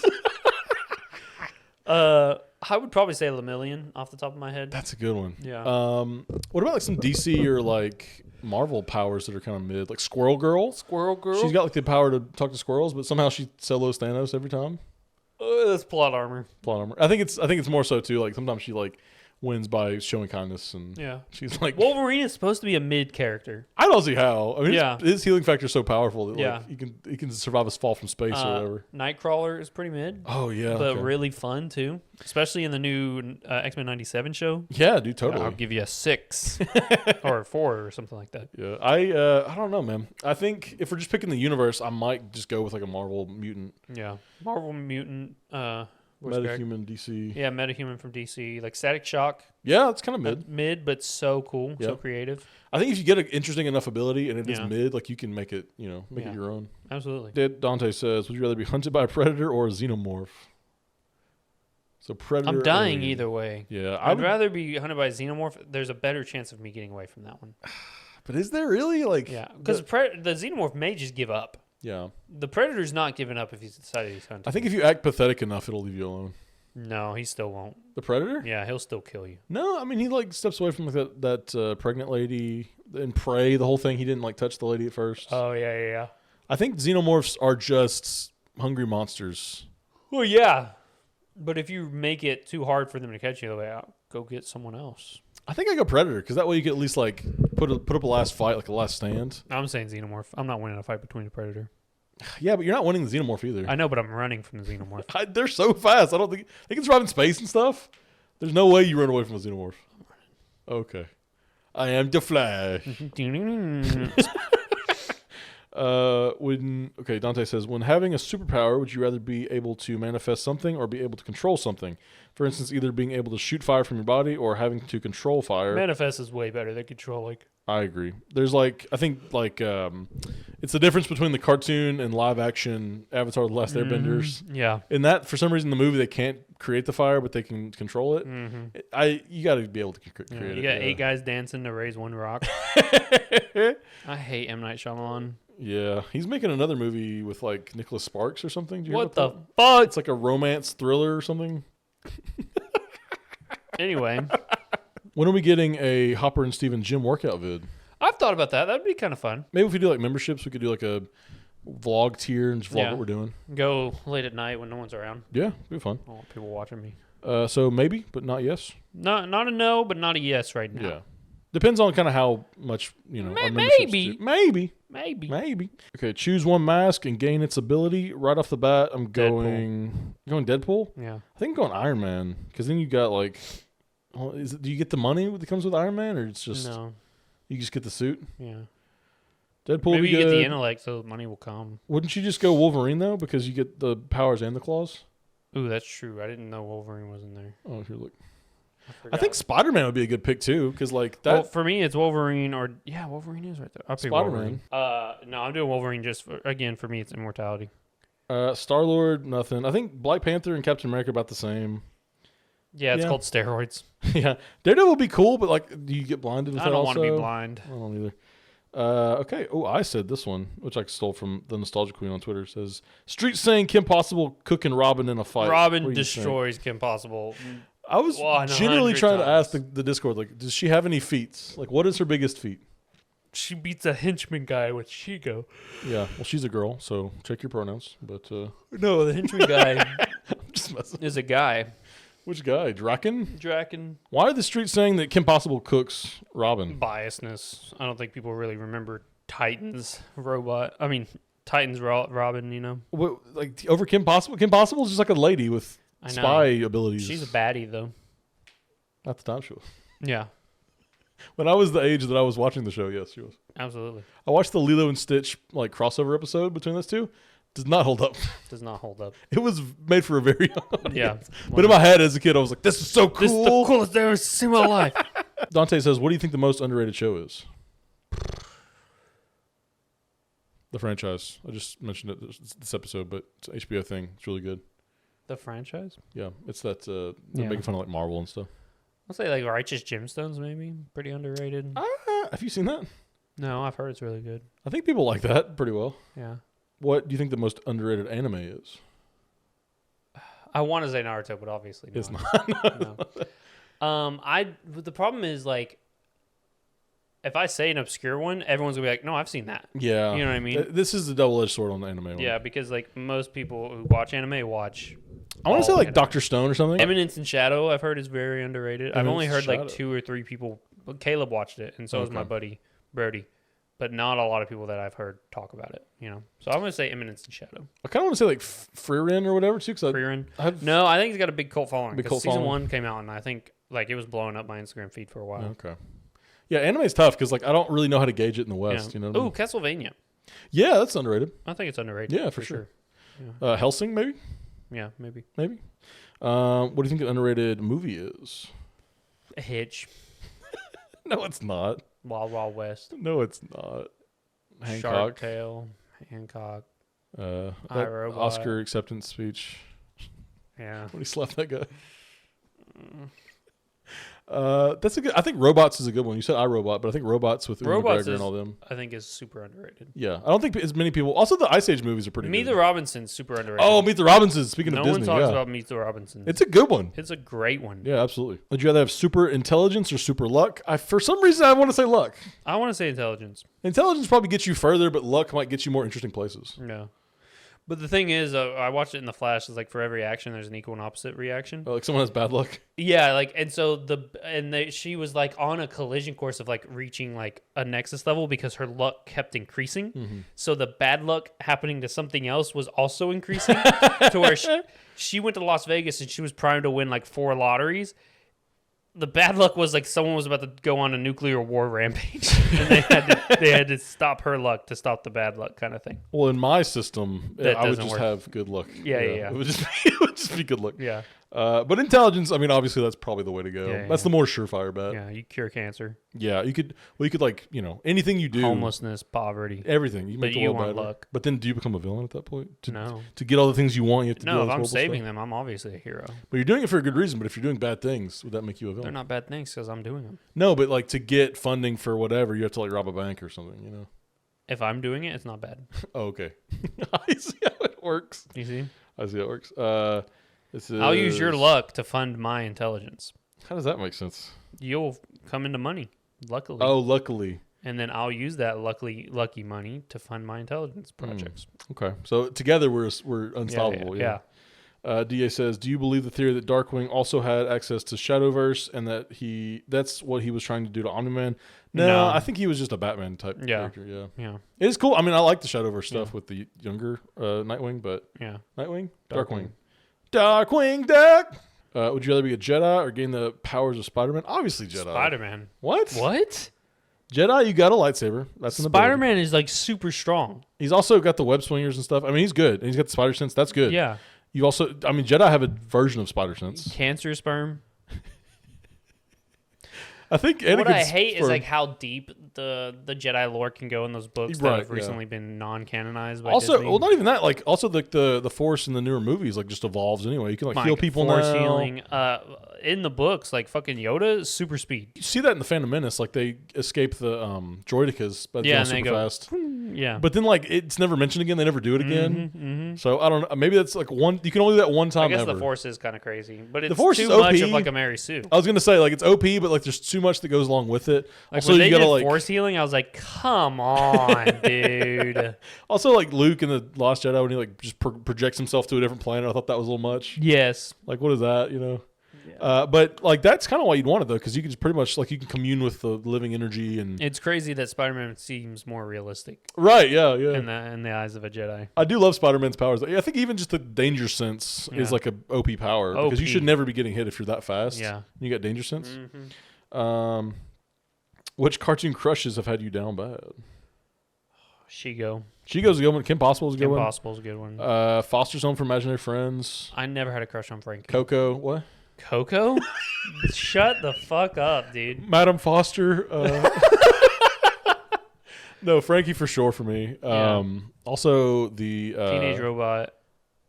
I would probably say Lemillion off the top of my head. That's a good one. Yeah. What about like some DC or like Marvel powers that are kind of mid? Like Squirrel Girl. Squirrel Girl? She's got like the power to talk to squirrels, but somehow she solos Thanos every time. That's plot armor. Plot armor. I think it's more so too. Like sometimes she like wins by showing kindness, and she's like Wolverine is supposed to be a mid character. I don't see how. I mean, Yeah. his healing factor is so powerful that Yeah. like he can survive a fall from space or whatever. Nightcrawler is pretty mid. Oh yeah, But okay. really fun too, especially in the new X-Men 97 show. Yeah, dude, totally. I'll give you a 6 or a 4 or something like that. Yeah, I don't know, man. I think if we're just picking the universe, I might just go with like a Marvel mutant. Yeah, Marvel mutant. Metahuman DC. Yeah, Metahuman from DC, like Static Shock. Yeah, it's kind of mid. Mid, but so cool, so creative. I think if you get an interesting enough ability and it is Yeah. mid, like you can make it, make it your own. Absolutely. Dante says, would you rather be hunted by a predator or a xenomorph? So predator. I'm dying alien. either way. Yeah, I'd rather be hunted by a xenomorph. There's a better chance of me getting away from that one. But is there really like? Yeah, because the xenomorph may just give up. Yeah. The predator's not giving up if he's decided he's hunting. I think if you act pathetic enough, it'll leave you alone. No, he still won't. The predator? Yeah, he'll still kill you. No, I mean he like steps away from like that pregnant lady in Prey. The whole thing. He didn't like touch the lady at first. Oh yeah. I think xenomorphs are just hungry monsters. Well, yeah, but if you make it too hard for them to catch you, they'll be out. Go get someone else. I think I go predator because that way you can at least like put up a last fight, like a last stand. I'm saying xenomorph. I'm not winning a fight between a predator. Yeah, but you're not winning the xenomorph either. I know, but I'm running from the xenomorph. They're so fast. I don't think they can survive in space and stuff. There's no way you run away from a xenomorph. Okay, I am the Flash. Dante says, when having a superpower, would you rather be able to manifest something or be able to control something? For instance, either being able to shoot fire from your body or having to control fire. Manifest is way better than controlling. I agree. There's it's the difference between the cartoon and live action Avatar: The Last Airbenders. Yeah. In that, for some reason, in the movie they can't create the fire, but they can control it. You got to be able to create it. You got 8 guys dancing to raise 1 rock. I hate M. Night Shyamalan. Yeah, he's making another movie with like Nicholas Sparks or something. Do you What hear the about that? fuck? It's like a romance thriller or something. Anyway, When are we getting a Hopper and Steven gym workout vid? I've thought about that. That'd be kind of fun. Maybe if we do like memberships, we could do like a vlog tier and just vlog what we're doing. Go late at night when no one's around. Yeah, it'd be fun. I want people watching me. So maybe, but not yes. Not a no, but not a yes right now. Yeah. Depends on kind of how much, our memberships Maybe. do. Maybe. Maybe. Okay, choose one mask and gain its ability. Right off the bat, I'm going Deadpool? Yeah. I think I'm going Iron Man, because then you got like, do you get the money that comes with Iron Man, or it's just No. you just get the suit? Yeah. Deadpool. Maybe would be you get the good. intellect so money will come. Wouldn't you just go Wolverine though, because you get the powers and the claws? Ooh, that's true. I didn't know Wolverine was in there. Oh, here, look. I forgot. think Spider-Man would be a good pick too, because like that. Well, for me, it's Wolverine or Wolverine is right there. I'll pick Spider-Man. Wolverine. No, I'm doing Wolverine just for me, it's immortality. Star-Lord, nothing. I think Black Panther and Captain America about the same. Yeah, it's called steroids. Yeah, Daredevil would be cool, but like, do you get blinded with I that don't want to also? be blind. I don't either. Okay. Oh, I said this one, which I stole from the Nostalgia Queen on Twitter. It says, Street saying Kim Possible cooking Robin in a fight. What Robin do you destroys Kim Possible. think? I was 100 genuinely trying to ask times. the Discord, like, does she have any feats? Like, what is her biggest feat? She beats a henchman guy with Shigo. Yeah, well, she's a girl, so check your pronouns. But No, the henchman guy I'm just messing. is a guy. Which guy? Draken? Draken. Why are the streets saying that Kim Possible cooks Robin? Biasness. I don't think people really remember Titans Robin, What, like over Kim Possible? Kim Possible is just like a lady with I know. spy abilities. She's a baddie, though. At the time she was. Yeah. When I was the age that I was watching the show, yes, she was. Absolutely. I watched the Lilo and Stitch like crossover episode between those two. Does not hold up. Does not hold up. It was made for a very young audience. Yeah. But in my head as a kid, I was like, this is so cool. This is the coolest thing I've ever seen in my life. Dante says, what do you think the most underrated show is? The franchise. I just mentioned it this episode, but it's an HBO thing. It's really good. The franchise? Yeah. It's that they're making fun of like Marvel and stuff. I'll say like Righteous Gemstones, maybe. Pretty underrated. Have you seen that? No, I've heard it's really good. I think people like that pretty well. Yeah. What do you think the most underrated anime is? I want to say Naruto, but obviously not. It's not. No. The problem is like, if I say an obscure one, everyone's gonna be like, "No, I've seen that." Yeah. You know what I mean? This is the double-edged sword on the anime one. Yeah, because like most people who watch anime watch. I want to say like anime. Dr. Stone or something. Eminence in Shadow, I've heard is very underrated. I've only heard Shadow. like 2 or 3 people. Caleb watched it, and so was my buddy Brody, but not a lot of people that I've heard talk about it. You know, so I'm gonna say Eminence in Shadow. I kind of want to say like Frieren or whatever too. Frieren. No, I think it's got a big cult following. Big cult Season following. 1 came out, and I think like it was blowing up my Instagram feed for a while. Okay. Yeah, anime's tough because like I don't really know how to gauge it in the West. You know. What I mean? Castlevania. Yeah, that's underrated. I think it's underrated. Yeah, for sure. Helsing, maybe. Yeah, maybe. Maybe. What do you think an underrated movie is? Hitch. No, it's not. Wild Wild West. No, it's not. Shark Hancock. Tale. Hancock. That iRobot. Oscar acceptance speech Yeah. when he slapped that guy. That's a good. I think Robots is a good one. You said iRobot, but I think Robots with Ewan Robots McGregor and all them. I think is super underrated. Yeah, I don't think as many people. Also, the Ice Age movies are pretty Meet good. the Robinsons, super underrated. Oh, Meet the Robinsons. Speaking no of Disney, one talks yeah. about Meet the Robinsons. It's a good one. It's a great one. Yeah, absolutely. Would you rather have super intelligence or super luck? For some reason, I want to say luck. I want to say intelligence. Intelligence probably gets you further, but luck might get you more interesting places. No. But the thing is, I watched it in the Flash. It's like for every action, there's an equal and opposite reaction. Like someone has bad luck. Yeah, like, and so she was like on a collision course of like reaching like a nexus level because her luck kept increasing. Mm-hmm. So the bad luck happening to something else was also increasing to where she went to Las Vegas and she was primed to win like 4 lotteries. The bad luck was like someone was about to go on a nuclear war rampage, and they had to stop her luck to stop the bad luck kind of thing. Well, in my system, That I would doesn't just work. have good luck. Yeah. It would just be good luck. Yeah. But intelligence, I mean, obviously that's probably the way to go. Yeah, That's the more surefire bet. Yeah, you cure cancer, Yeah, you could like, anything you do, homelessness, poverty. everything. You make But the you world want better. luck. But then do you become a villain at that point? No. To get all the things you want, you have to do all No, if this I'm horrible saving stuff? them, I'm obviously a hero. But you're doing it for a good reason. But if you're doing bad things, would that make you a They're villain? not bad things because I'm doing them. No, but like to get funding for whatever, you have to like rob a bank or something, If I'm doing it, it's not bad. Oh, okay. I see how it works. You see? I see how it works. This is, I'll use your luck to fund my intelligence. How does that make sense? You'll come into money, luckily. Oh, luckily. And then I'll use that lucky money to fund my intelligence projects. Okay. So together we're unstoppable. Yeah. DA says, do you believe the theory that Darkwing also had access to Shadowverse and that's what he was trying to do to Omni-Man? No, I think he was just a Batman type character. Yeah. Yeah. It is cool. I mean, I like the Shadowverse stuff with the younger Nightwing, but Yeah. Nightwing? Darkwing. Darkwing Duck! Would you rather be a Jedi or gain the powers of Spider-Man? Obviously Jedi. Spider-Man. What? What? Jedi, you got a lightsaber. That's an ability. Spider-Man is like super strong. He's also got the web swingers and stuff. I mean, he's good. And he's got the spider sense. That's good. Yeah. You also, I mean, Jedi have a version of spider sense. Cancer sperm. I think Anakin's What I hate is sperm- like how deep the Jedi lore can go in those books Right, that have yeah. recently been non-canonized by also, Disney. well, not even that. Like, also the Force in the newer movies like just evolves anyway. You can like heal people force now. healing. In the books, like fucking Yoda, is super speed. You see that in the Phantom Menace. Like they escape the droidicas, but Yeah, they're and they super go, fast. Yeah. But then like it's never mentioned again. They never do it again. So I don't know. Maybe that's like one. You can only do that one time. I guess ever. the Force is kind of crazy, but it's Force too is much OP. of like a Mary Sue. I was gonna say like it's OP, but like there's too much that goes along with it. Like Also, when they you gotta did like force healing, I was like, "Come on, dude." also like Luke in the Lost Jedi when he like just projects himself to a different planet. I thought that was a little much. Yes. Like what is that? But like that's kind of why you'd want it though, because you can just pretty much like you can commune with the living energy and It's crazy that Spider-Man seems more realistic right. Yeah. in the eyes of a Jedi. I do love Spider-Man's powers. I think even just the danger sense is like a OP power because you OP. should never be getting hit if you're that fast. Yeah. You got danger sense. Which cartoon crushes have had you down bad? Shigo. Shigo's a good one. Kim Possible's a good one. Kim Possible's a good one. Foster's Home for Imaginary Friends. I never had a crush on Frankie. Coco. What? Coco? Shut the fuck up, dude. Madam Foster. No, Frankie for sure for me. Also the Teenage Robot.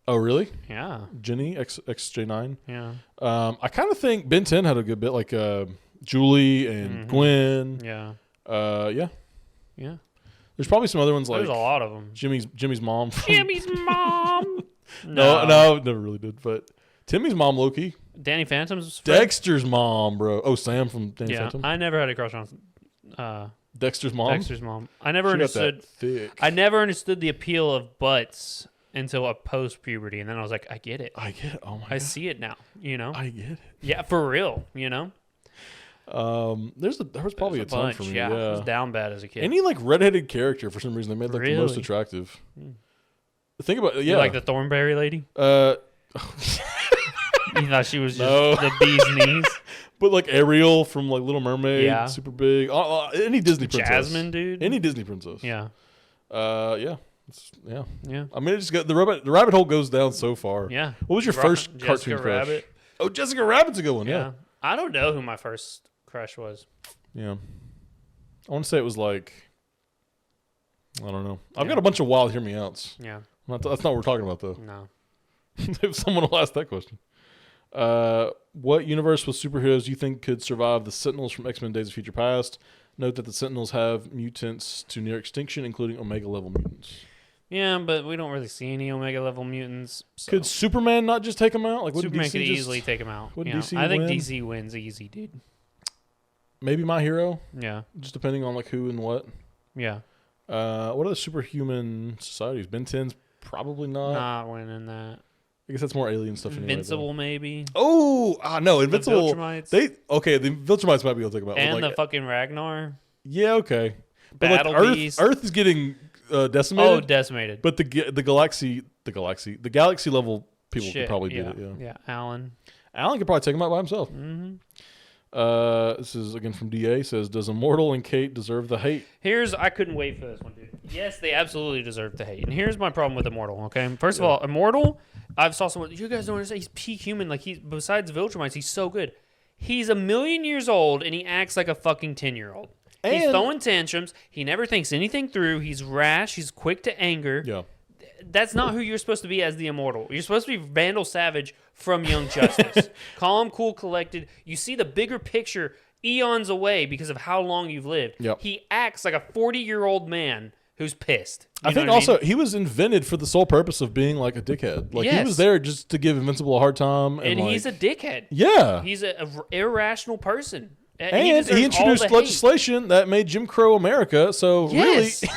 Oh, really? Yeah. Jenny XJ9. Yeah. I kind of think Ben 10 had a good bit, like Julie and Gwen. Yeah. Yeah. Yeah. There's probably some other ones like There's a lot of them. Jimmy's mom. Jimmy's mom. No, never really did. But Timmy's mom, Loki. Danny Phantom's friend? Dexter's mom, bro. Oh, Sam from Danny Phantom. I never had a crush on Dexter's mom. Dexter's mom. I never She got understood. that thick. I never understood the appeal of butts until a post puberty, and then I was like, I get it. I get it. Oh my god. I see it now. You know. I get it. Yeah, for real. You know. There was probably a ton bunch, for me. yeah. Yeah. I was down bad as a kid. Any like redheaded character for some reason they made like the most Really? attractive. Think about it. You Yeah. like the Thornberry lady? You thought she was just No. the bee's knees? But like Ariel from like Little Mermaid, Yeah. super big. Any Disney princess. Jasmine, dude. Any Disney princess. Yeah. Yeah. Yeah. Yeah. I mean, it just got the rabbit hole goes down so far. Yeah. What was your first Jessica cartoon crush? Rabbit. Oh, Jessica Rabbit's a good one. Yeah. Yeah. I don't know who my first crush was. Yeah. I want to say it was like, I don't know. I've Yeah. got a bunch of wild hear me outs. Yeah. That's not what we're talking about though. No. If someone will ask that question. What universe with superheroes do you think could survive the Sentinels from X-Men Days of Future Past? Note that the Sentinels have mutants to near extinction, including Omega level mutants. Yeah, but we don't really see any Omega level mutants. So. Could Superman not just take them out? Like, wouldn't Superman DC could just, easily take him out. wouldn't Yeah. DC I think win? DC wins easy, dude. Maybe My Hero, Yeah. just depending on like who and what. Yeah. What are the superhuman societies? Ben 10's probably not. Not winning that. I guess that's more alien stuff. Invincible, maybe. Oh, no, Invincible. The Viltrumites. The Viltrumites might be able to take them out. And with, like, the fucking Ragnar. yeah, okay. But Battle like Beast. Earth is getting decimated. Oh, decimated. But the galaxy level people Shit, could probably yeah. do it. Yeah. Yeah, Alan. Alan could probably take him out by himself. Mm-hmm. This is again from DA. Says, does Immortal and Kate deserve the hate? I couldn't wait for this one, dude. Yes, they absolutely deserve the hate. And here's my problem with Immortal, okay? First of all, Immortal, I've saw someone, you guys don't understand, he's peak human. Like, besides Viltrumites, he's so good. He's 1,000,000 years old, and he acts like a fucking 10-year-old. He's And- throwing tantrums. He never thinks anything through. He's rash. He's quick to anger. Yeah. That's not who you're supposed to be as the Immortal. You're supposed to be Vandal Savage from Young Justice. Calm, cool, collected. You see the bigger picture eons away because of how long you've lived. Yep. He acts like a 40-year-old man who's pissed. You I know think what also mean? he was invented for the sole purpose of being like a dickhead. Like he Yes. was there just to give Invincible a hard time. And like, he's a dickhead. yeah. He's an irrational person. And deserves he all introduced the hate. legislation that made Jim Crow America. So Yes. really,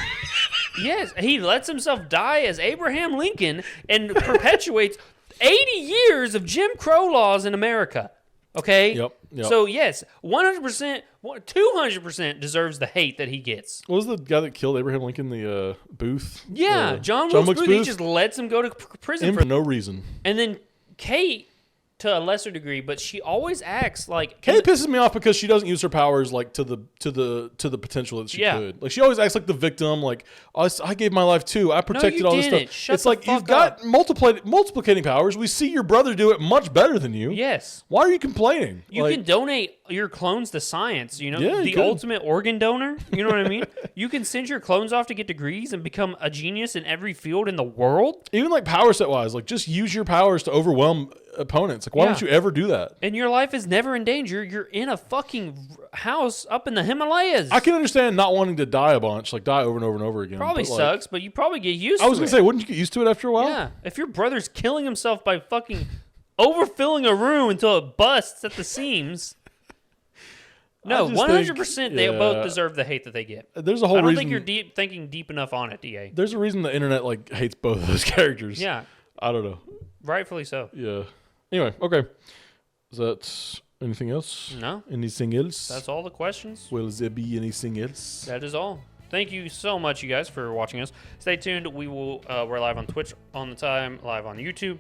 Yes, he lets himself die as Abraham Lincoln and perpetuates 80 years of Jim Crow laws in America. Okay? Yep. So, yes, 100%, 200% deserves the hate that he gets. What was the guy that killed Abraham Lincoln? The Booth. Yeah, John Wilkes Booth, he just lets him go to prison for no reason. And then Kate, to a lesser degree, but she always acts like Kate pisses me off because she doesn't use her powers like to the potential that she could. Like she always acts like the victim. Like I gave my life too. I protected all this didn't. stuff. Shut it's the like you've fuck got up. multiplicating powers. We see your brother do it much better than you. Yes. Why are you complaining? You Like, can donate your clones to science, you know? Yeah, you the could. ultimate organ donor, you know what I mean? You can send your clones off to get degrees and become a genius in every field in the world. even like power set wise, like just use your powers to overwhelm opponents. Like why don't you ever do that? And your life is never in danger. You're in a fucking house up in the Himalayas. I can understand not wanting to die a bunch, like die over and over and over again. Probably but, like, sucks, but you probably get used to it. I was gonna say, wouldn't you get used to it after a while? Yeah. If your brother's killing himself by fucking overfilling a room until it busts at the seams. No, I just 100% think- they yeah. both deserve the hate that they get. There's a whole I don't reason. think you're thinking deep enough on it, DA. There's a reason the internet like hates both of those characters. Yeah, I don't know. rightfully so. Yeah. Anyway, okay. Is that anything else? No, Anything else? that's all the questions. Will there be anything else? That is all. Thank you so much, you guys, for watching us. Stay tuned. We will. We're live on Twitch on the time, live on YouTube.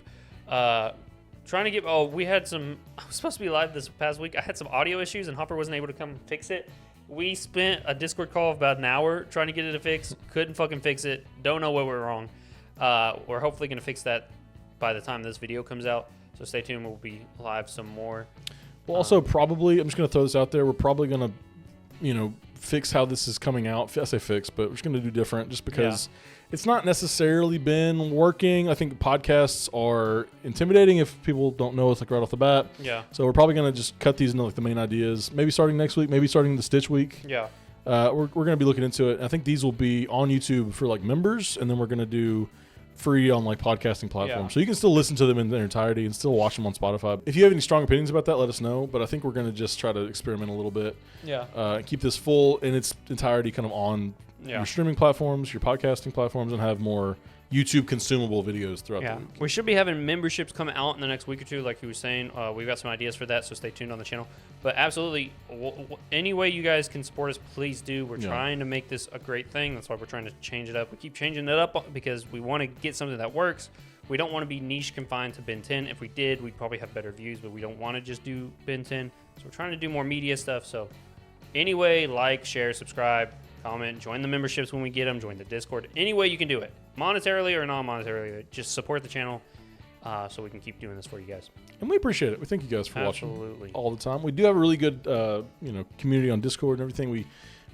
Trying to get. Oh, we had some. I was supposed to be live this past week. I had some audio issues, and Hopper wasn't able to come fix it. We spent a Discord call of about an hour trying to get it to fix. Couldn't fucking fix it. Don't know what went wrong. We're hopefully going to fix that by the time this video comes out. So stay tuned. We'll be live some more. We'll also probably, I'm just going to throw this out there. We're probably going to, fix how this is coming out. I say fix, but we're just going to do different just because it's not necessarily been working. I think podcasts are intimidating if people don't know us like right off the bat. Yeah. So we're probably going to just cut these into like the main ideas. Maybe starting next week, maybe starting the Stitch week. Yeah. We're going to be looking into it. I think these will be on YouTube for like members, and then we're going to do free on like podcasting platforms. Yeah. So you can still listen to them in their entirety and still watch them on Spotify. If you have any strong opinions about that, let us know. But I think we're going to just try to experiment a little bit. Yeah. Keep this full in its entirety kind of on your streaming platforms, your podcasting platforms, and have more YouTube consumable videos throughout the week. We should be having memberships come out in the next week or two, like he was saying. We've got some ideas for that, so stay tuned on the channel. But absolutely, any way you guys can support us, please do. We're trying to make this a great thing. That's why we're trying to change it up. We keep changing it up because we want to get something that works. We don't want to be niche confined to Ben 10. If we did, we'd probably have better views, but we don't want to just do Ben 10. So we're trying to do more media stuff. So anyway, like, share, subscribe, comment, join the memberships when we get them, join the Discord. Any way you can do it, monetarily or non-monetarily, just support the channel so we can keep doing this for you guys. And we appreciate it. We thank you guys for Absolutely. watching all the time. We do have a really good community on Discord and everything. We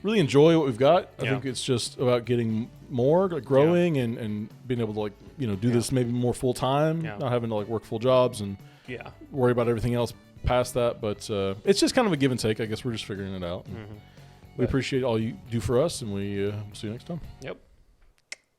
really enjoy what we've got. I think it's just about getting more, like growing and being able to like do this maybe more full time, not having to like work full jobs and worry about everything else past that. But it's just kind of a give and take. I guess we're just figuring it out. We appreciate all you do for us, and we see you next time. Yep.